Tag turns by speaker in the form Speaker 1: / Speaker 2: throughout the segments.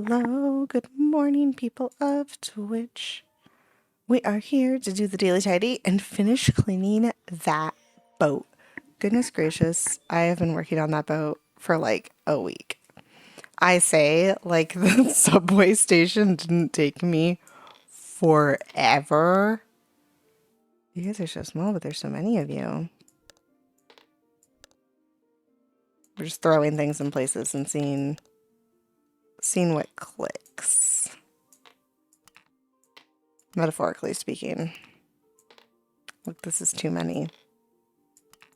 Speaker 1: Hello, good morning, people of Twitch. We are here to do the daily tidy and finish cleaning that boat. Goodness gracious, I have been working on that boat for like a week. I say, like, the subway station didn't take me forever. You guys are so small, but there's so many of you. We're just throwing things in places and seeing what clicks. Metaphorically speaking. Look, this is too many.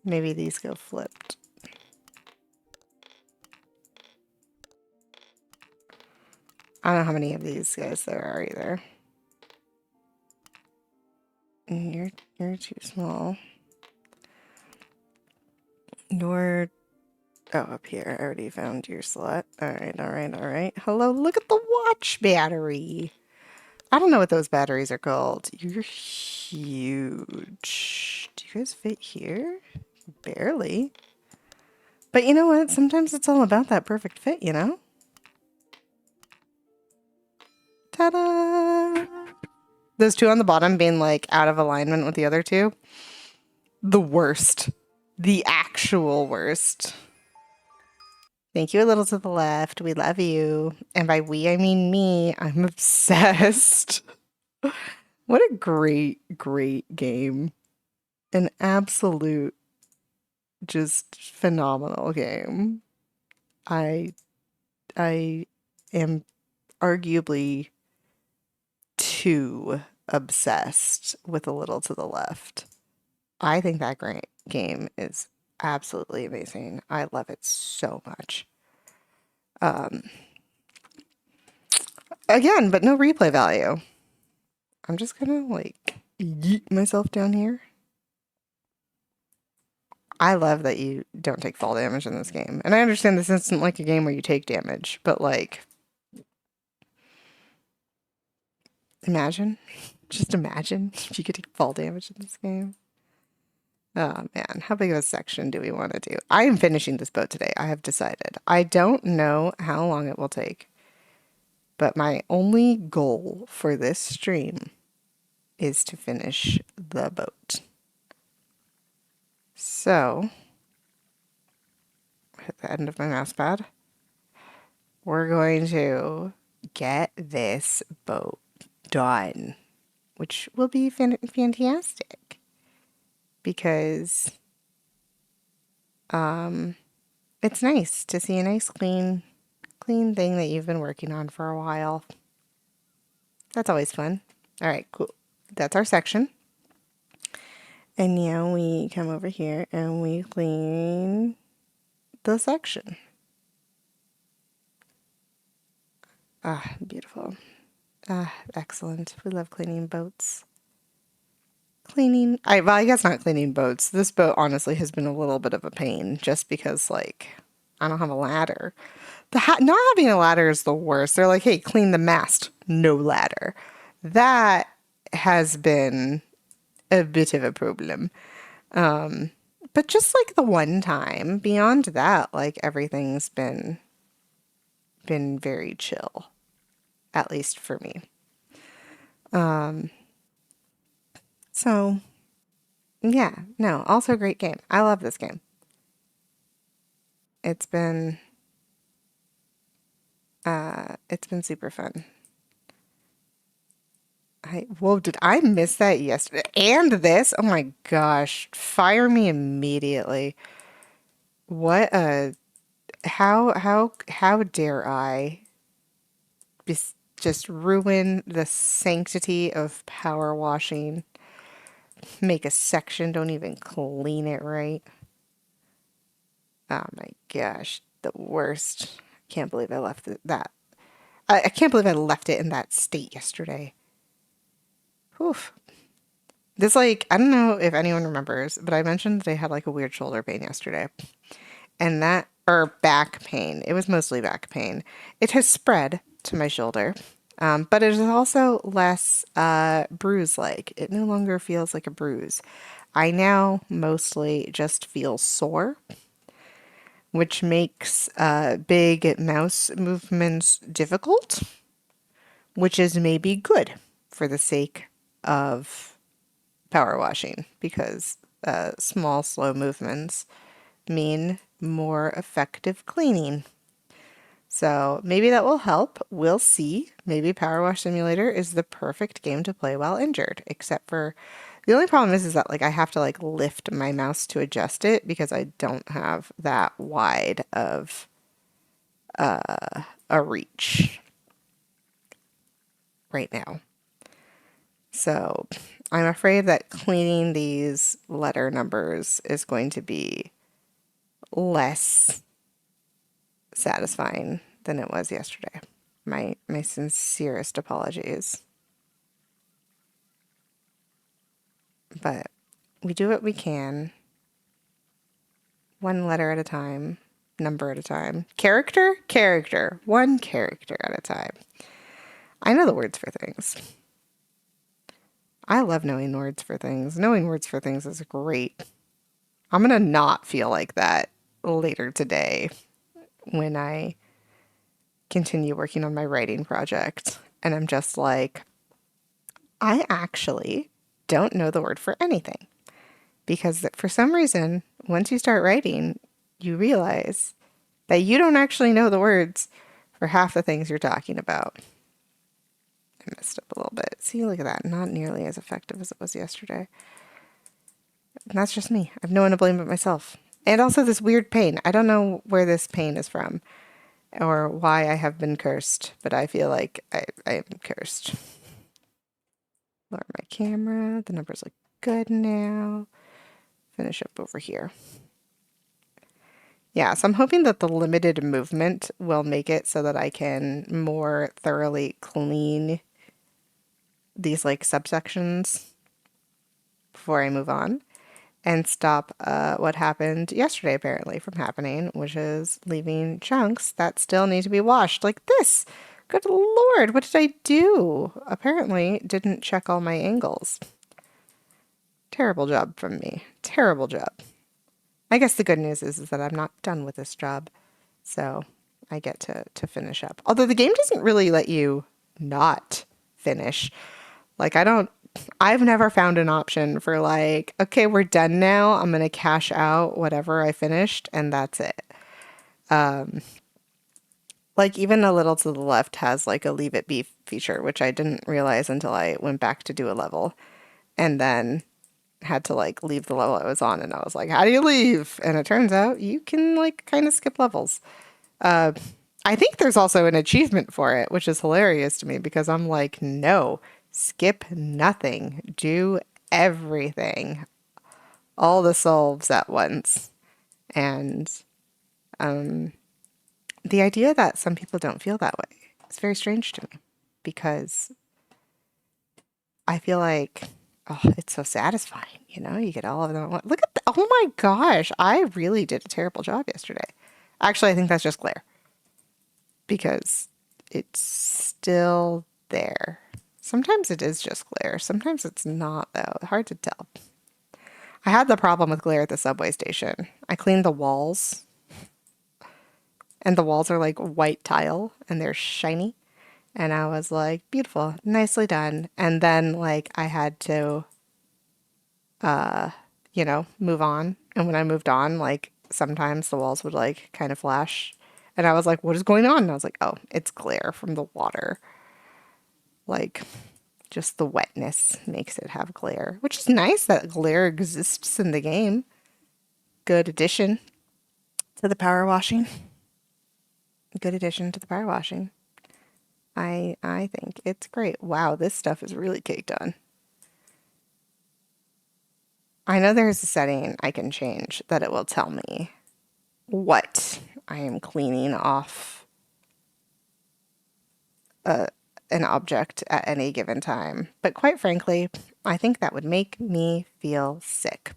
Speaker 1: Maybe these go flipped. I don't know how many of these guys there are either. You're too small. You're up here. I already found your slot. Alright. Hello, look at the watch battery. I don't know what those batteries are called. You're huge. Do you guys fit here? Barely. But you know what? Sometimes it's all about that perfect fit, you know? Ta-da! Those two on the bottom being like out of alignment with the other two. The worst. The actual worst. Thank you a little to the left. We love you. And by we, I mean me. I'm obsessed. What a great, great game. An absolute, just phenomenal game. I am arguably too obsessed with a little to the left. I think that great game is absolutely amazing. I love it so much. Again, but no replay value. I'm just gonna like yeet myself down here. I love that you don't take fall damage in this game. And I understand this isn't like a game where you take damage, but like, just imagine if you could take fall damage in this game. Oh man, how big of a section do we want to do? I am finishing this boat today. I have decided. I don't know how long it will take, but my only goal for this stream is to finish the boat. So, hit the end of my mouse pad. We're going to get this boat done, which will be fantastic because it's nice to see a nice clean thing that you've been working on for a while. That's always fun. All right, cool. That's our section. And now we come over here and we clean the section. Ah, beautiful. Ah, excellent. We love cleaning boats. I guess not cleaning boats. This boat honestly has been a little bit of a pain just because, like, I don't have a ladder. Not having a ladder is the worst. They're like, hey, clean the mast. No ladder. That has been a bit of a problem. But just like the one time, beyond that, like everything's been very chill, at least for me. So yeah, no, also a great game. I love this game. It's been super fun. Whoa, did I miss that yesterday? And this? Oh my gosh. Fire me immediately. What a how dare I just ruin the sanctity of power washing? Make a section, don't even clean it right. Oh my gosh, the worst. Can't believe I left that. I can't believe I left it in that state yesterday. Oof. This, like, I don't know if anyone remembers, but I mentioned that I had like a weird shoulder pain yesterday. And or back pain. It was mostly back pain. It has spread to my shoulder, but it is also less bruise-like. It no longer feels like a bruise. I now mostly just feel sore. which makes big mouse movements difficult, which is maybe good for the sake of power washing because small, slow movements mean more effective cleaning. So maybe that will help. We'll see. Maybe Power Wash Simulator is the perfect game to play while injured, except for the only problem is that like I have to like lift my mouse to adjust it because I don't have that wide of a reach right now. So I'm afraid that cleaning these letter numbers is going to be less satisfying than it was yesterday. My sincerest apologies. But we do what we can, one letter at a time, number at a time. Character, character, one character at a time. I know the words for things. I love knowing words for things. Knowing words for things is great. I'm going to not feel like that later today when I continue working on my writing project. And I'm just like, I actually don't know the word for anything. Because for some reason, once you start writing, you realize that you don't actually know the words for half the things you're talking about. I messed up a little bit. See, look at that. Not nearly as effective as it was yesterday. And that's just me. I have no one to blame but myself. And also this weird pain. I don't know where this pain is from or why I have been cursed, but I feel like I am cursed. Lower my camera. The numbers look good now. Finish up over here. Yeah, so I'm hoping that the limited movement will make it so that I can more thoroughly clean these like subsections before I move on and stop what happened yesterday apparently from happening, which is leaving chunks that still need to be washed like this. Good Lord, what did I do? Apparently didn't check all my angles. Terrible job from me. Terrible job. I guess the good news is that I'm not done with this job, so I get to finish up. Although the game doesn't really let you not finish. Like I've never found an option for like, okay, we're done now. I'm gonna cash out whatever I finished, and that's it. Like even a little to the left has like a leave it be feature, which I didn't realize until I went back to do a level, and then had to like leave the level I was on, and I was like, how do you leave? And it turns out you can like kind of skip levels. I think there's also an achievement for it, which is hilarious to me because I'm like, no, skip nothing, do everything, all the solves at once. And the idea that some people don't feel that way is very strange to me because I feel like, oh, it's so satisfying, you know? You get all of them. Look at that. Oh my gosh, I really did a terrible job yesterday. Actually, I think that's just glare because it's still there. Sometimes it is just glare. Sometimes it's not, though. Hard to tell. I had the problem with glare at the subway station. I cleaned the walls, and the walls are like white tile, and they're shiny. And I was like, beautiful, nicely done. And then, like, I had to, move on. And when I moved on, like, sometimes the walls would, like, kind of flash. And I was like, what is going on? And I was like, oh, it's glare from the water. Like, just the wetness makes it have glare, which is nice that glare exists in the game. Good addition to the power washing. Good addition to the power washing. I think it's great. Wow, this stuff is really caked on. I know there's a setting I can change that it will tell me what I am cleaning off an object at any given time. But quite frankly, I think that would make me feel sick.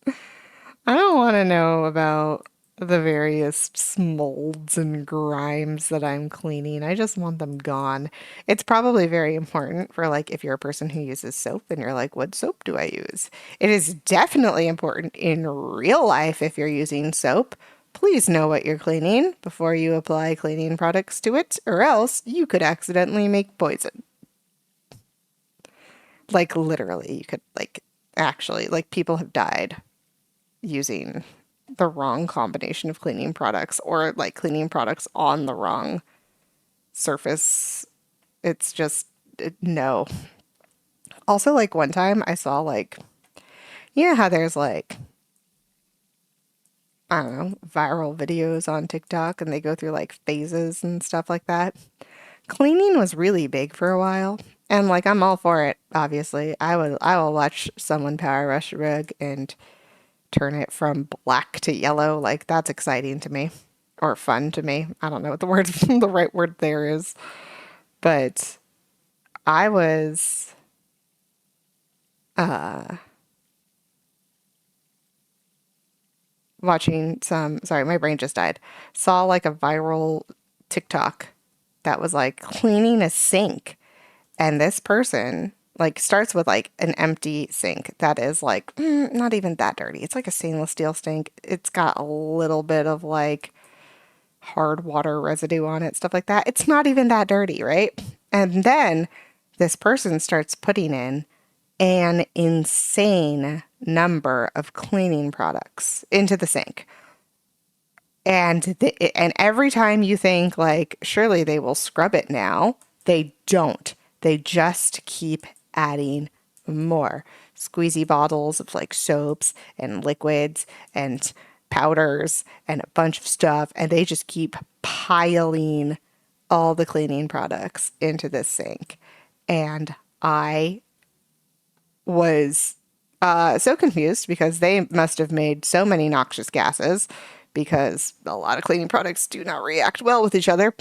Speaker 1: I don't want to know about the various smolds and grimes that I'm cleaning. I just want them gone. It's probably very important for like if you're a person who uses soap and you're like, what soap do I use? It is definitely important in real life if you're using soap Please know what you're cleaning before you apply cleaning products to it, or else you could accidentally make poison. Like literally, you could like actually, like people have died using the wrong combination of cleaning products or like cleaning products on the wrong surface. It's just no. Also, like one time I saw like, you know how there's like, I don't know, viral videos on TikTok and they go through like phases and stuff like that. Cleaning was really big for a while. And like I'm all for it, obviously. I will watch someone power wash a rug and turn it from black to yellow. Like that's exciting to me. Or fun to me. I don't know what the word the right word there is. But I was watching some, sorry, my brain just died. Saw like a viral TikTok that was like cleaning a sink. And this person like starts with like an empty sink that is like not even that dirty. It's like a stainless steel sink. It's got a little bit of like hard water residue on it, stuff like that. It's not even that dirty, right? And then this person starts putting in an insane number of cleaning products into the sink. And every time you think like surely they will scrub it now, they don't. They just keep adding more squeezy bottles of like soaps and liquids and powders and a bunch of stuff, and they just keep piling all the cleaning products into this sink. And I was so confused because they must have made so many noxious gases because a lot of cleaning products do not react well with each other.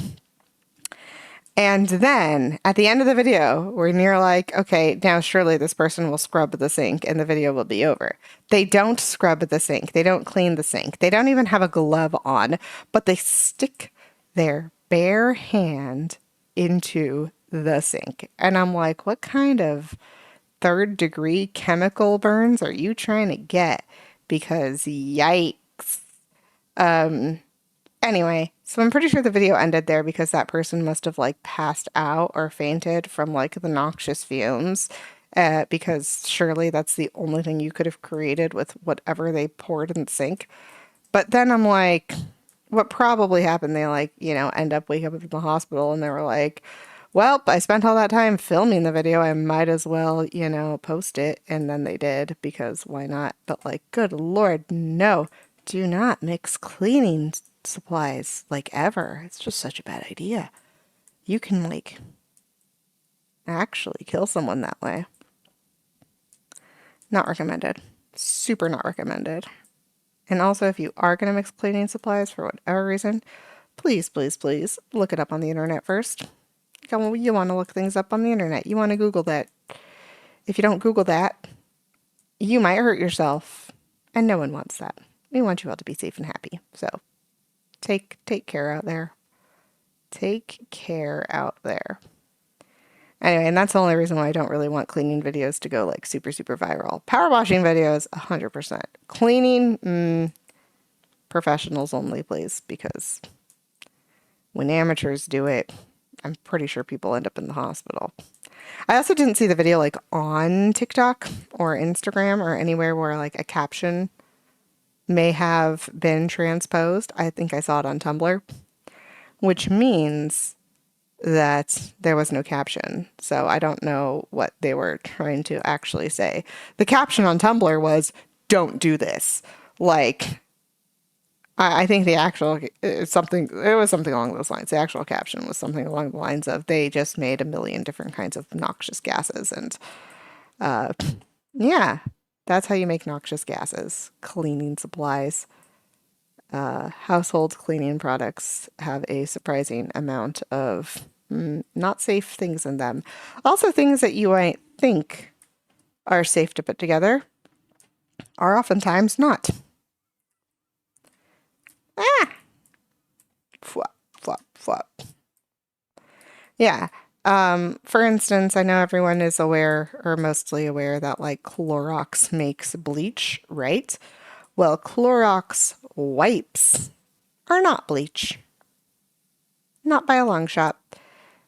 Speaker 1: And then at the end of the video, when you're like, okay, now surely this person will scrub the sink and the video will be over. They don't scrub the sink. They don't clean the sink. They don't even have a glove on, but they stick their bare hand into the sink. And I'm like, what kind of third degree chemical burns are you trying to get? Because yikes. Anyway, so I'm pretty sure the video ended there because that person must have like passed out or fainted from like the noxious fumes. Because surely that's the only thing you could have created with whatever they poured in the sink. But then I'm like, what probably happened? They like, end up waking up in the hospital and they were like, well, I spent all that time filming the video. I might as well, post it. And then they did because why not? But like, good Lord, no, do not mix cleaning supplies like ever. It's just such a bad idea. You can like actually kill someone that way. Not recommended. Super not recommended. And also, if you are going to mix cleaning supplies for whatever reason, please, please, please look it up on the internet first. You want to look things up on the internet. You want to Google that. If you don't Google that, you might hurt yourself. And no one wants that. We want you all to be safe and happy. So take care out there. Take care out there. Anyway, and that's the only reason why I don't really want cleaning videos to go like super, super viral. Power washing videos, 100%. Cleaning, professionals only, please, because when amateurs do it, I'm pretty sure people end up in the hospital. I also didn't see the video like on TikTok or Instagram or anywhere where like a caption may have been transposed. I think I saw it on Tumblr, which means that there was no caption. So I don't know what they were trying to actually say. The caption on Tumblr was, "Don't do this." Like, I think the actual it was something along those lines. The actual caption was something along the lines of, they just made a million different kinds of noxious gases. And yeah, that's how you make noxious gases. Cleaning supplies. Household cleaning products have a surprising amount of not safe things in them. Also, things that you might think are safe to put together are oftentimes not. Ah! Flop, flop, flop. Yeah. For instance, I know everyone is aware, or mostly aware, that like Clorox makes bleach, right? Well, Clorox wipes are not bleach. Not by a long shot.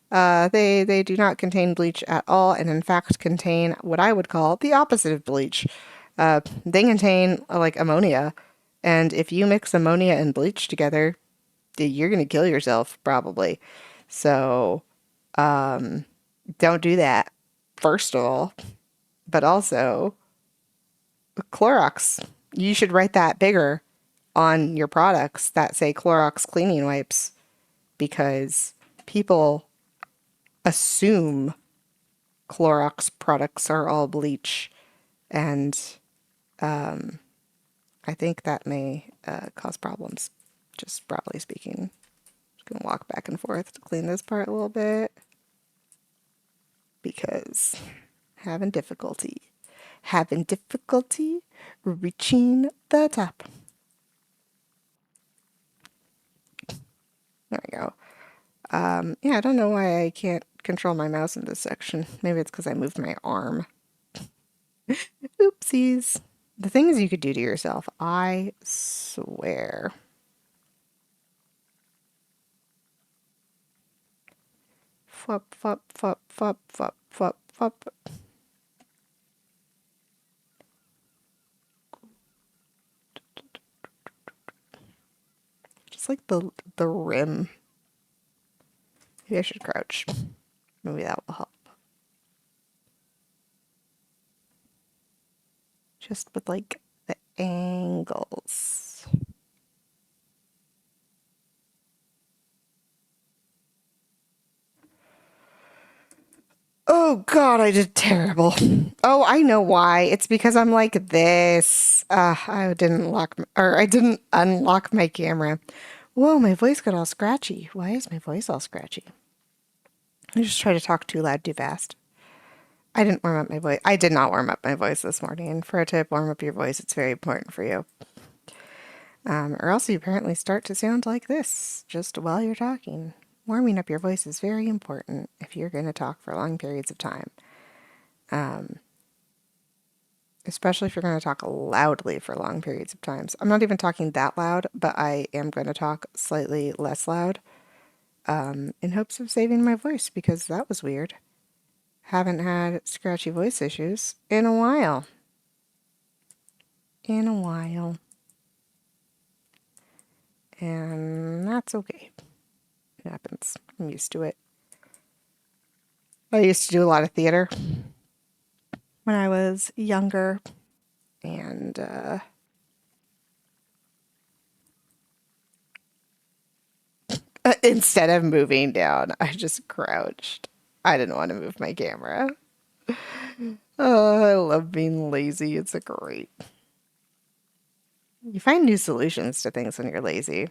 Speaker 1: They do not contain bleach at all, and in fact contain what I would call the opposite of bleach. They contain like ammonia, and if you mix ammonia and bleach together, you're gonna kill yourself probably. So don't do that, first of all. But also, Clorox. You should write that bigger on your products that say Clorox cleaning wipes because people assume Clorox products are all bleach, and I think that may cause problems, just broadly speaking. Just gonna walk back and forth to clean this part a little bit because having difficulty reaching the top. There we go. Yeah, I don't know why I can't control my mouse in this section. Maybe it's because I moved my arm. Oopsies. The things you could do to yourself, I swear. Fup, fup, fup, fup, fup, fup, fup. Just like the rim. Maybe I should crouch. Maybe that will help. Just with like the angles. Oh God, I did terrible. Oh, I know why. It's because I'm like this. I didn't unlock my camera. Whoa, my voice got all scratchy. Why is my voice all scratchy? I just try to talk too loud, too fast. I didn't warm up my voice. I did not warm up my voice this morning. And for a tip, warm up your voice. It's very important for you. Or else you apparently start to sound like this just while you're talking. Warming up your voice is very important if you're going to talk for long periods of time. Especially if you're going to talk loudly for long periods of times. I'm not even talking that loud, but I am going to talk slightly less loud in hopes of saving my voice because that was weird. Haven't had scratchy voice issues in a while. And that's okay. It happens. I'm used to it. I used to do a lot of theater when I was younger, and instead of moving down, I just crouched. I didn't want to move my camera. Oh, I love being lazy. It's a great. You find new solutions to things when you're lazy.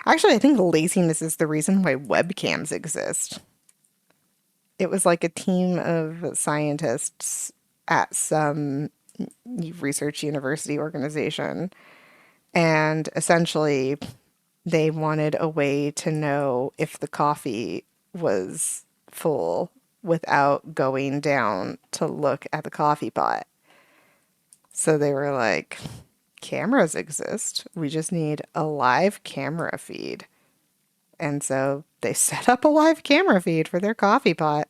Speaker 1: Actually, I think laziness is the reason why webcams exist. It was like a team of scientists at some research university organization, and essentially they wanted a way to know if the coffee was full without going down to look at the coffee pot. So they were like, cameras exist. We just need a live camera feed. And so they set up a live camera feed for their coffee pot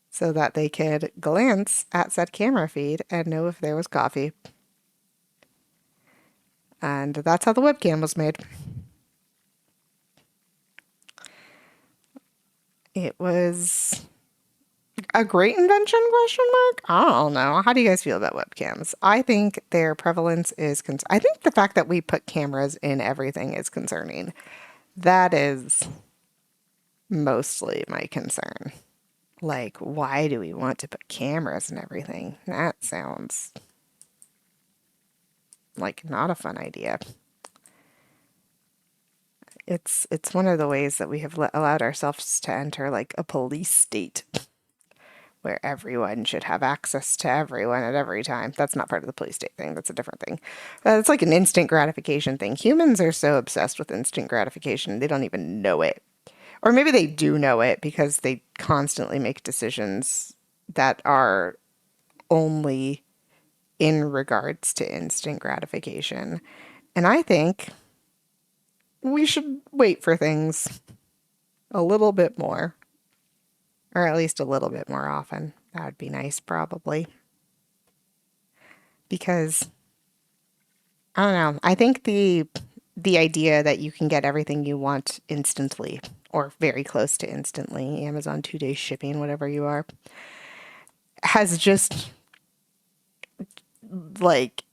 Speaker 1: so that they could glance at said camera feed and know if there was coffee. And that's how the webcam was made. It was a great invention, question mark? I don't know. How do you guys feel about webcams? I think their prevalence is I think the fact that we put cameras in everything is concerning. That is mostly my concern. Like, why do we want to put cameras in everything? That sounds like not a fun idea. It's one of the ways that we have allowed ourselves to enter like a police state where everyone should have access to everyone at every time. That's not part of the police state thing. That's a different thing. It's like an instant gratification thing. Humans are so obsessed with instant gratification, they don't even know it. Or maybe they do know it because they constantly make decisions that are only in regards to instant gratification. And I think we should wait for things a little bit more, or at least a little bit more often. That would be nice, probably. Because I don't know. I think the idea that you can get everything you want instantly or very close to instantly, Amazon 2 day shipping, whatever you are, has just like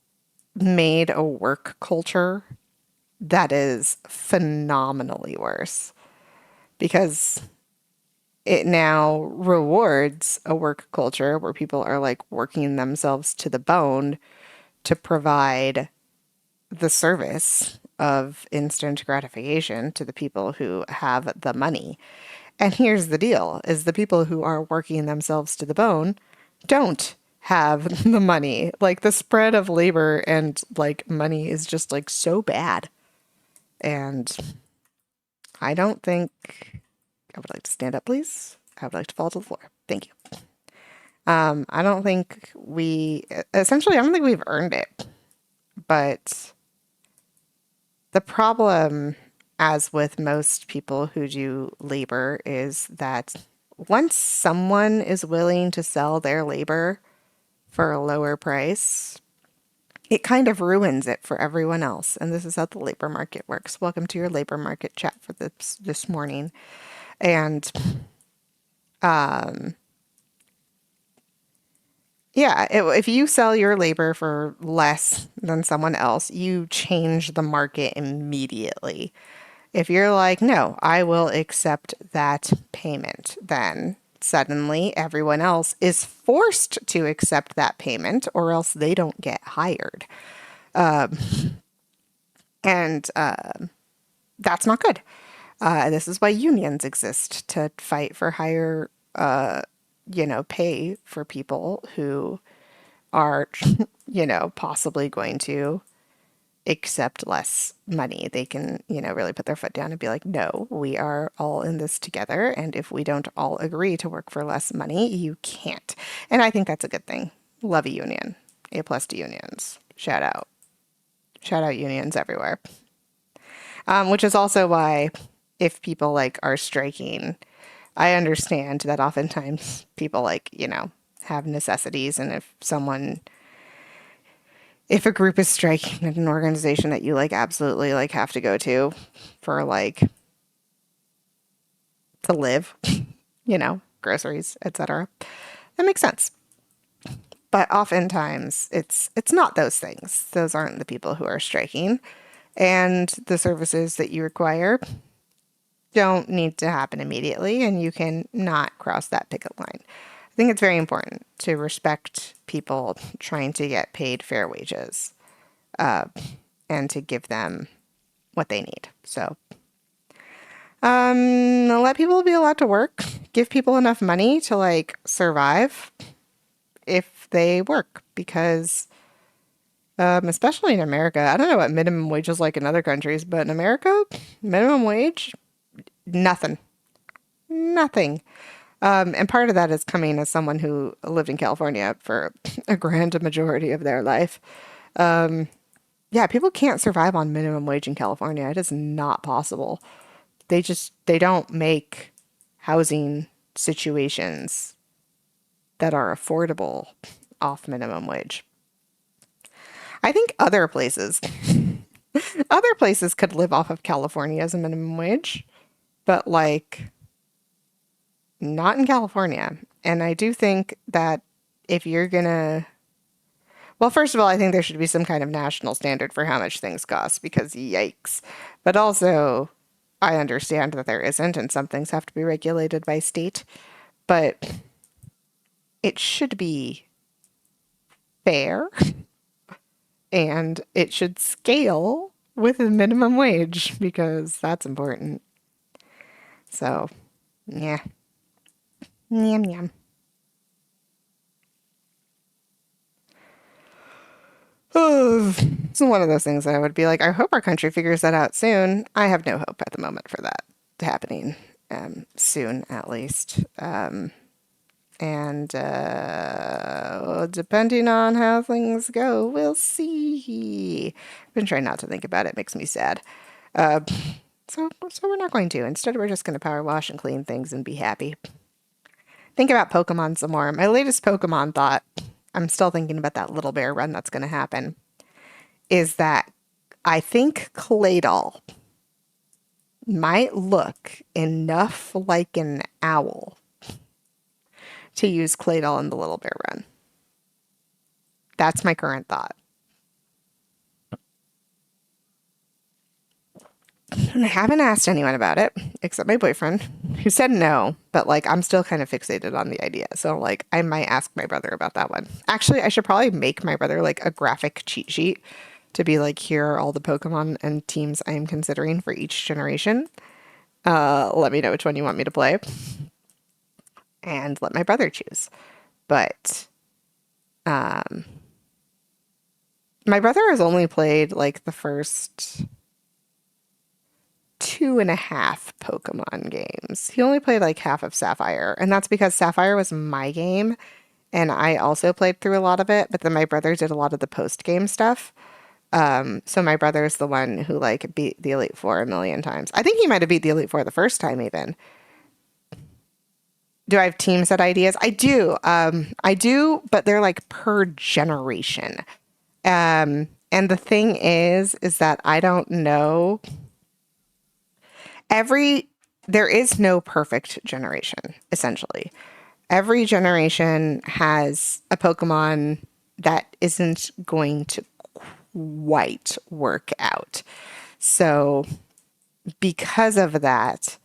Speaker 1: made a work culture that is phenomenally worse because it now rewards a work culture where people are like working themselves to the bone to provide the service of instant gratification to the people who have the money. And here's the deal is the people who are working themselves to the bone don't have the money. Like the spread of labor and like money is just like so bad. And I don't think I would like to stand up, please. I would like to fall to the floor. Thank you. I don't think essentially, I don't think we've earned it. But the problem, as with most people who do labor, is that once someone is willing to sell their labor for a lower price, it kind of ruins it for everyone else. And this is how the labor market works. Welcome to your labor market chat for this morning. And yeah, if you sell your labor for less than someone else, you change the market immediately. If you're like, no, I will accept that payment, then suddenly everyone else is forced to accept that payment or else they don't get hired. And that's not good. This is why unions exist to fight for higher, pay for people who are, possibly going to accept less money. They can, really put their foot down and be like, no, we are all in this together. And if we don't all agree to work for less money, you can't. And I think that's a good thing. Love a union. A plus to unions. Shout out. Shout out unions everywhere. Which is also why if people like are striking, I understand that oftentimes people like, have necessities. And if a group is striking at an organization that you like absolutely like have to go to for like to live, groceries, etc. That makes sense. But oftentimes it's not those things. Those aren't the people who are striking. And the services that you require don't need to happen immediately, and you can not cross that picket line. I think it's very important to respect people trying to get paid fair wages and to give them what they need. So let people be allowed to work, give people enough money to like survive if they work, because especially in America, I don't know what minimum wage is like in other countries, but in America, minimum wage, nothing. Nothing. And part of that is coming as someone who lived in California for a grand majority of their life. Yeah, people can't survive on minimum wage in California. It is not possible. They don't make housing situations that are affordable off minimum wage. I think other places could live off of California as a minimum wage, but like not in California. And I do think that if you're gonna, well, first of all, I think there should be some kind of national standard for how much things cost because yikes. But also, I understand that there isn't, and some things have to be regulated by state. But it should be fair and it should scale with a minimum wage because that's important. So, yeah. Yum yum. It's one of those things that I would be like, I hope our country figures that out soon. I have no hope at the moment for that happening soon, at least. And depending on how things go, we'll see. I've been trying not to think about it. It makes me sad. So we're not going to. Instead, we're just going to power wash and clean things and be happy. Think about Pokemon some more. My latest Pokemon thought, I'm still thinking about that little bear run that's going to happen, is that I think Claydol might look enough like an owl to use Claydol in the little bear run. That's my current thought. And I haven't asked anyone about it except my boyfriend, who said no, but like I'm still kind of fixated on the idea. So like I might ask my brother about that one. Actually, I should probably make my brother like a graphic cheat sheet to be like, here are all the Pokemon and teams I am considering for each generation. Let me know which one you want me to play and let my brother choose. But my brother has only played like the first 2.5 Pokemon games. He only played like half of Sapphire, and that's because Sapphire was my game, and I also played through a lot of it, but then my brother did a lot of the post-game stuff. So my brother is the one who like beat the Elite Four a million times. I think he might have beat the Elite Four the first time even. Do I have team set ideas? I do. I do, but they're like per generation. And the thing is that I don't know every there is no perfect generation, essentially. Every generation has a Pokemon that isn't going to quite work out. So because of that,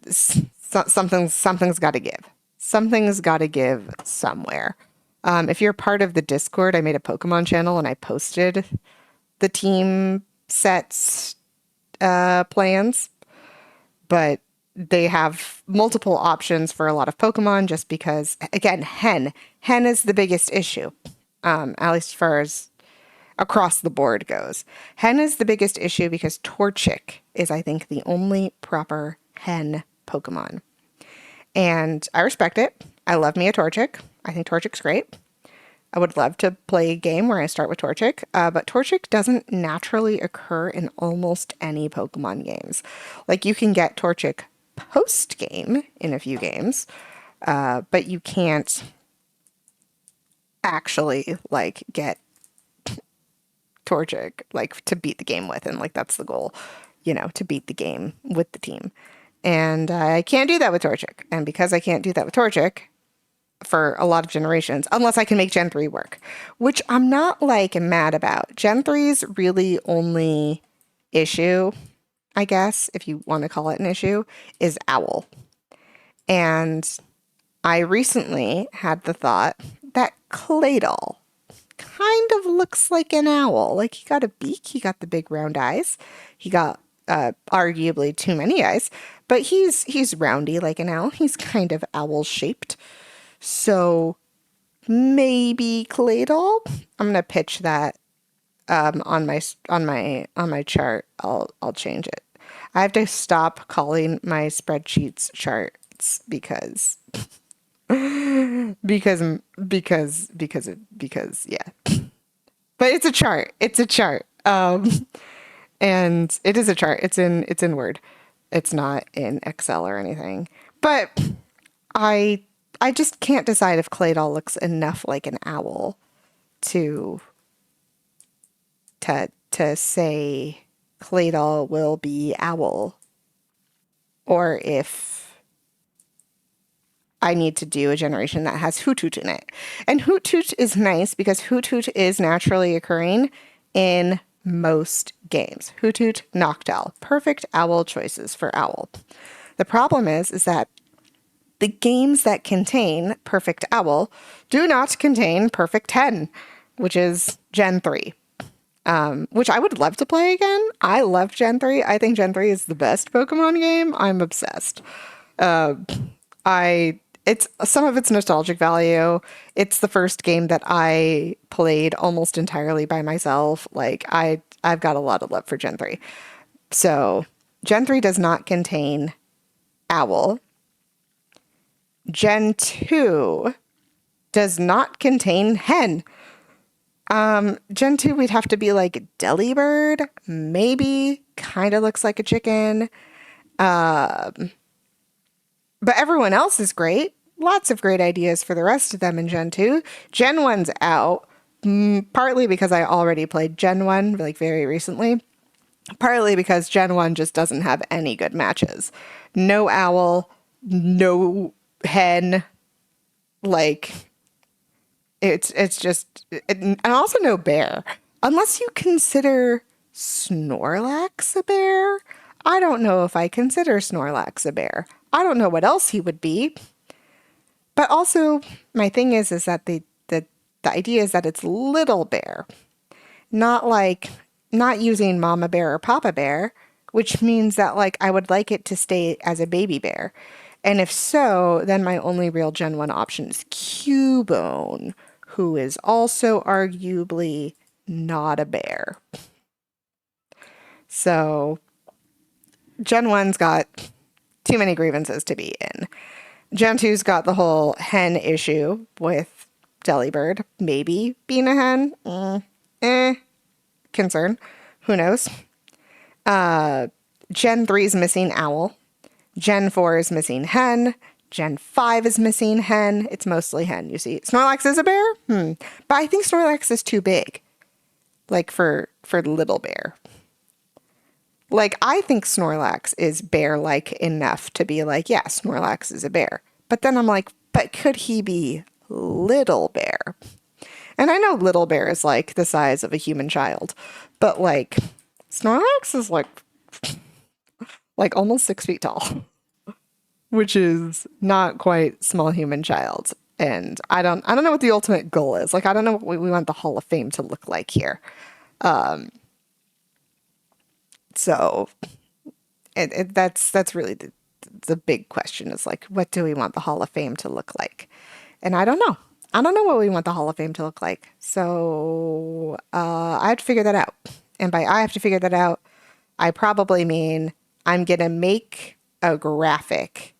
Speaker 1: something's got to give. Something's got to give somewhere. If you're part of the Discord, I made a Pokemon channel and I posted the team sets plans, but they have multiple options for a lot of Pokemon just because, again, Hen is the biggest issue, at least as far as across the board goes. Hen is the biggest issue because Torchic is, I think, the only proper Hen Pokemon. And I respect it. I love me a Torchic. I think Torchic's great. I would love to play a game where I start with Torchic, but Torchic doesn't naturally occur in almost any Pokemon games. Like, you can get Torchic post-game in a few games, but you can't actually, like, get Torchic, like, to beat the game with, and, like, that's the goal, to beat the game with the team. And I can't do that with Torchic, and because I can't do that with Torchic, for a lot of generations, unless I can make Gen 3 work, which I'm not like mad about. Gen 3's really only issue, I guess, if you want to call it an issue, is Owl. And I recently had the thought that Claydol kind of looks like an owl. Like, he got a beak, he got the big round eyes, he got arguably too many eyes, but he's roundy like an owl. He's kind of owl shaped. So maybe Claydol. I'm gonna pitch that on my chart. I'll change it. I have to stop calling my spreadsheets charts because yeah. But it's a chart. It's a chart. And it is a chart. It's in Word. It's not in Excel or anything. But I just can't decide if Claydol looks enough like an owl to say Claydol will be owl, or if I need to do a generation that has Hoothoot in it. And Hoothoot is nice because Hoothoot is naturally occurring in most games. Hoothoot, Noctowl, perfect owl choices for owl. The problem is that the games that contain Perfect Owl do not contain Perfect Hen, which is Gen 3, which I would love to play again. I love Gen 3. I think Gen 3 is the best Pokemon game. I'm obsessed. It's some of its nostalgic value. It's the first game that I played almost entirely by myself. Like, I've got a lot of love for Gen 3. So Gen 3 does not contain Owl. Gen 2 does not contain Hen. Gen 2, we'd have to be like Delibird, maybe. Kind of looks like a chicken. But everyone else is great. Lots of great ideas for the rest of them in Gen 2. Gen 1's out, partly because I already played Gen 1 like very recently, partly because Gen 1 just doesn't have any good matches. No owl, no hen, like it's just and also no bear. Unless you consider Snorlax a bear. I don't know if I consider Snorlax a bear. I don't know what else he would be. But also, my thing is that the idea is that it's little bear, not like not using mama bear or papa bear, which means that like I would like it to stay as a baby bear. And if so, then my only real Gen 1 option is Cubone, who is also arguably not a bear. So Gen 1's got too many grievances to be in. Gen 2's got the whole hen issue with Delibird maybe being a hen. Concern. Who knows? Gen 3's missing owl. Gen 4 is missing hen. Gen 5 is missing hen. It's mostly hen, you see. Snorlax is a bear? But I think Snorlax is too big. Like for little bear. Like, I think Snorlax is bear-like enough to be like, yeah, Snorlax is a bear. But then I'm like, but could he be little bear? And I know little bear is like the size of a human child, but like Snorlax is like almost 6 feet tall, which is not quite small human child. And I don't know what the ultimate goal is. Like, I don't know what we want the Hall of Fame to look like here. So that's really the big question is like, what do we want the Hall of Fame to look like? And I don't know. I don't know what we want the Hall of Fame to look like. So I have to figure that out. And by I have to figure that out, I probably mean I'm going to make a graphic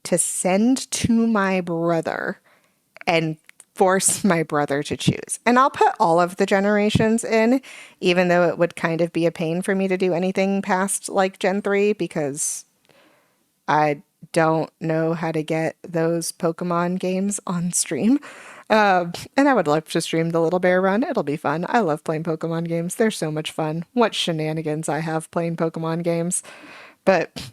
Speaker 1: to send to my brother and force my brother to choose. And I'll put all of the generations in, even though it would kind of be a pain for me to do anything past like Gen 3 because I don't know how to get those Pokemon games on stream. And I would love to stream the Little Bear Run. It'll be fun. I love playing Pokemon games. They're so much fun. What shenanigans I have playing Pokemon games. But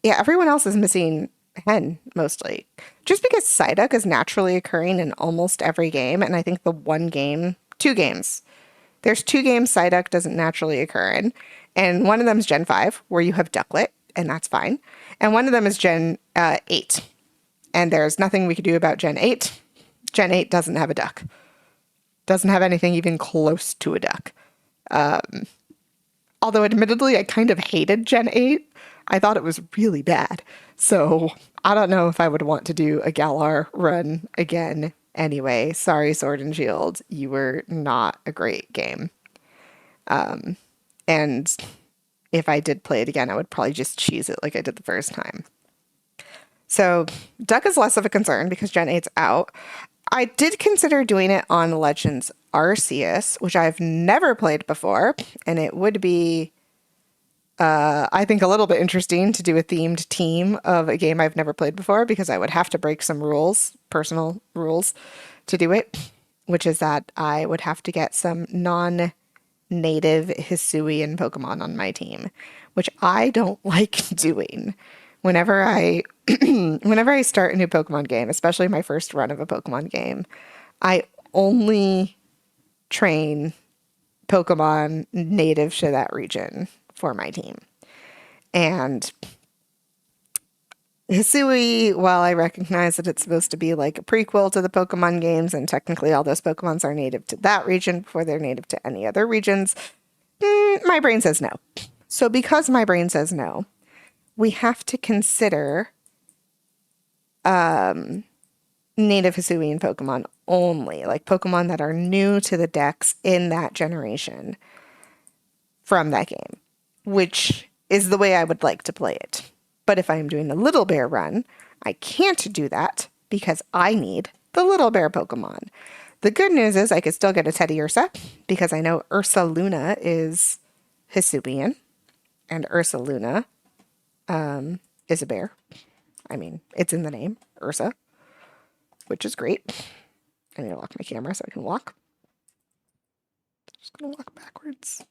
Speaker 1: yeah, everyone else is missing hen mostly. Just because Psyduck is naturally occurring in almost every game. And I think the two games. There's 2 games Psyduck doesn't naturally occur in. And one of them is Gen 5, where you have Ducklet, and that's fine. And one of them is Gen 8. And there's nothing we could do about Gen 8. Gen 8 doesn't have a duck. Doesn't have anything even close to a duck. Although admittedly, I kind of hated Gen 8. I thought it was really bad. So I don't know if I would want to do a Galar run again anyway. Sorry, Sword and Shield. You were not a great game. And if I did play it again, I would probably just cheese it like I did the first time. So Duck is less of a concern because Gen 8's out. I did consider doing it on Legends Arceus, which I've never played before, and it would be, I think, a little bit interesting to do a themed team of a game I've never played before because I would have to break some rules, personal rules, to do it, which is that I would have to get some non-native Hisuian Pokemon on my team, which I don't like doing. Whenever I whenever I start a new Pokemon game, especially my first run of a Pokemon game, I only train Pokemon native to that region for my team. And Hisui, while I recognize that it's supposed to be like a prequel to the Pokemon games, and technically all those Pokemons are native to that region before they're native to any other regions, my brain says no. So because my brain says no, we have to consider native Hisuian Pokemon only, like Pokemon that are new to the decks in that generation from that game, which is the way I would like to play it. But if I am doing a Little Bear run, I can't do that because I need the Little Bear Pokemon. The good news is I could still get a Teddy Ursa because I know Ursa Luna is Hisuian, and Ursa Luna is a bear. I mean, it's in the name, Ursa, which is great. I need to lock my camera so I can walk. Just gonna walk backwards.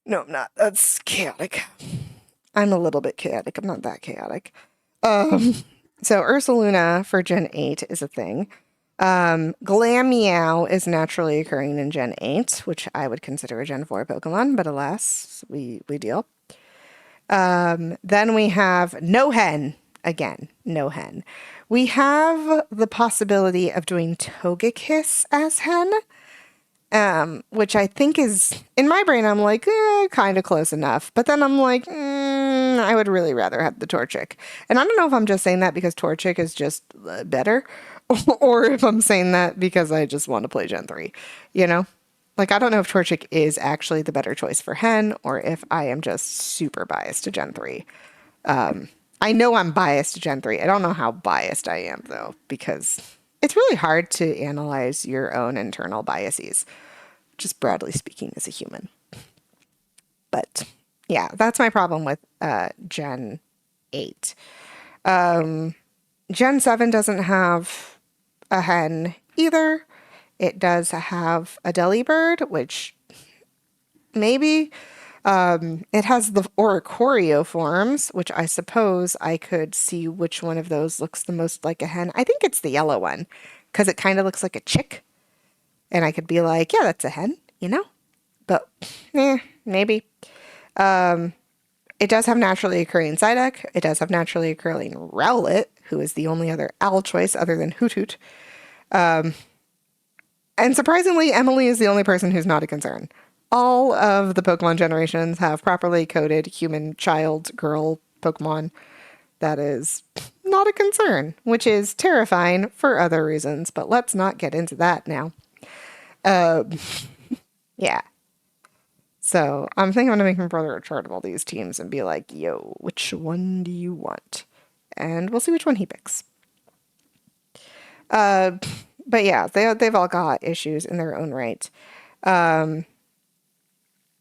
Speaker 1: No, I'm not. That's chaotic. I'm a little bit chaotic. I'm not that chaotic. So Ursa Luna for Gen 8 is a thing. Glameow is naturally occurring in Gen 8, which I would consider a Gen 4 Pokemon, but alas, we deal. Then we have Nohen. Again, Nohen. We have the possibility of doing Togekiss as Hen, which I think is, in my brain, I'm like, kind of close enough. But then I'm like, I would really rather have the Torchic. And I don't know if I'm just saying that because Torchic is just better, or if I'm saying that because I just want to play Gen 3, you know? Like, I don't know if Torchic is actually the better choice for Hen, or if I am just super biased to Gen 3. I know I'm biased to Gen 3. I don't know how biased I am, though, because it's really hard to analyze your own internal biases, just broadly speaking as a human. But yeah, that's my problem with Gen 8. Gen 7 doesn't have a Hen either. It does have a Delibird, which maybe it has the Oricorio forms, which I suppose I could see which one of those looks the most like a hen. I think it's the yellow one because it kind of looks like a chick. And I could be like, yeah, that's a hen, you know? But, maybe. It does have naturally occurring Psyduck. It does have naturally occurring Rowlet, who is the only other owl choice other than Hoot Hoot. And surprisingly, Emily is the only person who's not a concern. All of the Pokemon generations have properly coded human child girl Pokemon. That is not a concern, which is terrifying for other reasons, but let's not get into that now. Yeah. So I'm thinking I'm going to make my brother a chart of all these teams and be like, yo, which one do you want? And we'll see which one he picks. But yeah, they've all got issues in their own right.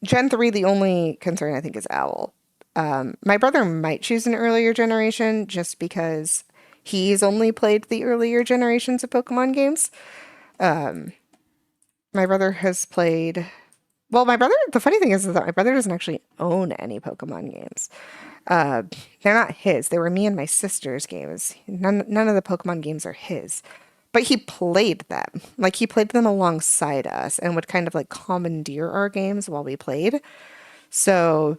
Speaker 1: Gen 3, the only concern I think is Owl. My brother might choose an earlier generation just because he's only played the earlier generations of Pokemon games. My brother has played... Well, the funny thing is that my brother doesn't actually own any Pokemon games. They're not his. They were me and my sister's games. None of the Pokemon games are his. But he played them. Like, he played them alongside us and would kind of like commandeer our games while we played. So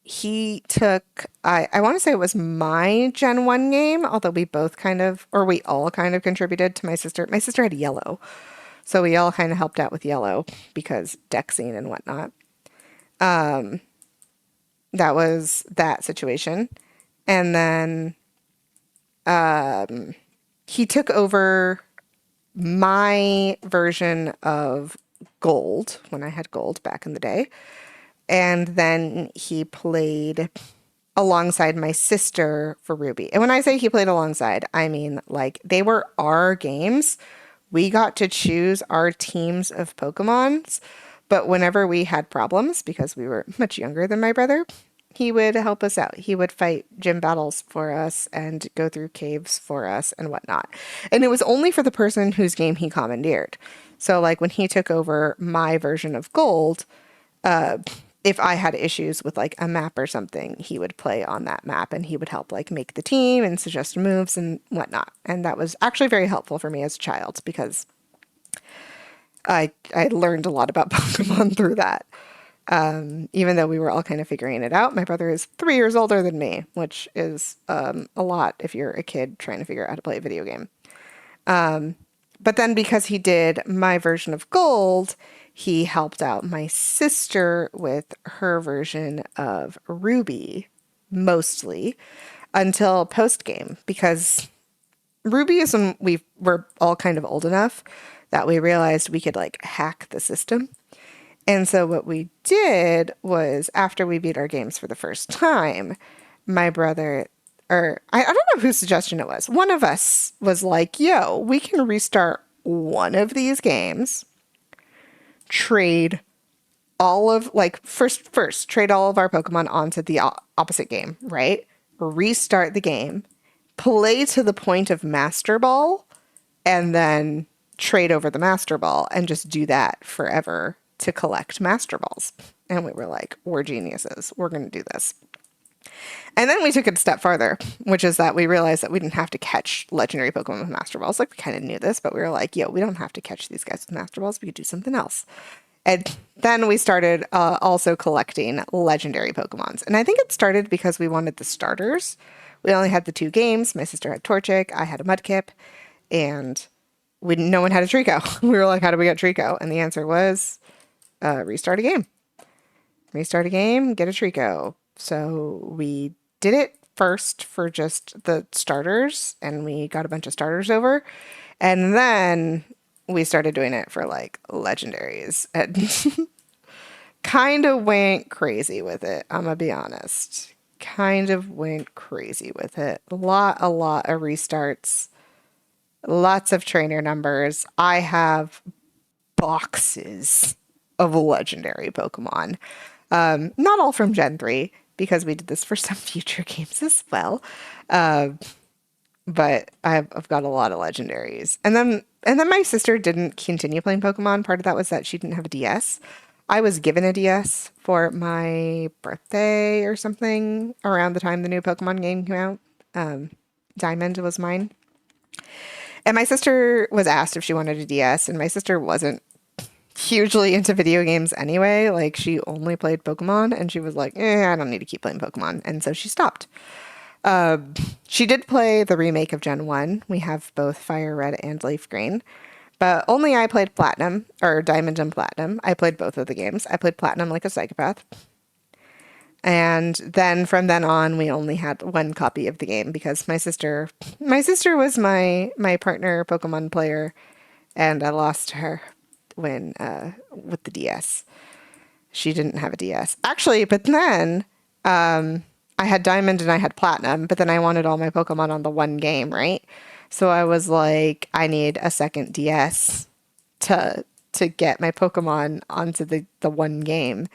Speaker 1: he took, I want to say it was my Gen 1 game, although we both kind of, or we all kind of contributed to my sister. My sister had yellow. So we all kind of helped out with yellow because Dexing and whatnot. That was that situation. And then he took over my version of Gold when I had Gold back in the day. And then he played alongside my sister for Ruby. And when I say he played alongside, I mean like they were our games. We got to choose our teams of Pokemons, but whenever we had problems, because we were much younger than my brother, he would help us out. He would fight gym battles for us and go through caves for us and whatnot. And it was only for the person whose game he commandeered. So like when he took over my version of Gold, if I had issues with like a map or something, he would play on that map and he would help like make the team and suggest moves and whatnot. And that was actually very helpful for me as a child because I learned a lot about Pokemon through that. Even though we were all kind of figuring it out. My brother is 3 years older than me, which is a lot if you're a kid trying to figure out how to play a video game. But then because he did my version of Gold, he helped out my sister with her version of Ruby, mostly, until post-game. Because Ruby is when we were all kind of old enough that we realized we could, like, hack the system. And so what we did was, after we beat our games for the first time, my brother or I don't know whose suggestion it was. One of us was like, yo, we can restart one of these games, trade all of, like, first trade all of our Pokemon onto the opposite game, right? Restart the game, play to the point of Master Ball, and then trade over the Master Ball and just do that forever to collect Master Balls. And we were like, we're geniuses. We're going to do this. And then we took it a step farther, which is that we realized that we didn't have to catch legendary Pokemon with Master Balls. Like, we kind of knew this, but we were like, yo, we don't have to catch these guys with Master Balls. We could do something else. And then we started also collecting legendary Pokemons. And I think it started because we wanted the starters. We only had the 2 games. My sister had Torchic, I had a Mudkip, and no one had a Trico. We were like, how do we get Trico? And the answer was restart a game. Restart a game, get a Trico. So we did it first for just the starters, and we got a bunch of starters over. And then we started doing it for like legendaries and kind of went crazy with it. I'm gonna be honest. Kind of went crazy with it. A lot of restarts, lots of trainer numbers. I have boxes of legendary Pokemon. Not all from Gen 3, because we did this for some future games as well. But I've got a lot of legendaries. And then my sister didn't continue playing Pokemon. Part of that was that she didn't have a DS. I was given a DS for my birthday or something around the time the new Pokemon game came out. Diamond was mine. And my sister was asked if she wanted a DS, and my sister wasn't hugely into video games anyway. Like, she only played Pokemon, and she was like, I don't need to keep playing Pokemon. And so she stopped. She did play the remake of Gen 1. We have both Fire Red and Leaf Green. But only I played Platinum, or Diamond and Platinum. I played both of the games. I played Platinum like a psychopath. And then from then on, we only had one copy of the game because my sister was my partner Pokemon player, and I lost her when with the DS. She didn't have a DS. Actually, but then I had Diamond and I had Platinum, but then I wanted all my Pokemon on the one game, right? So I was like, I need a second DS to get my Pokemon onto the one game.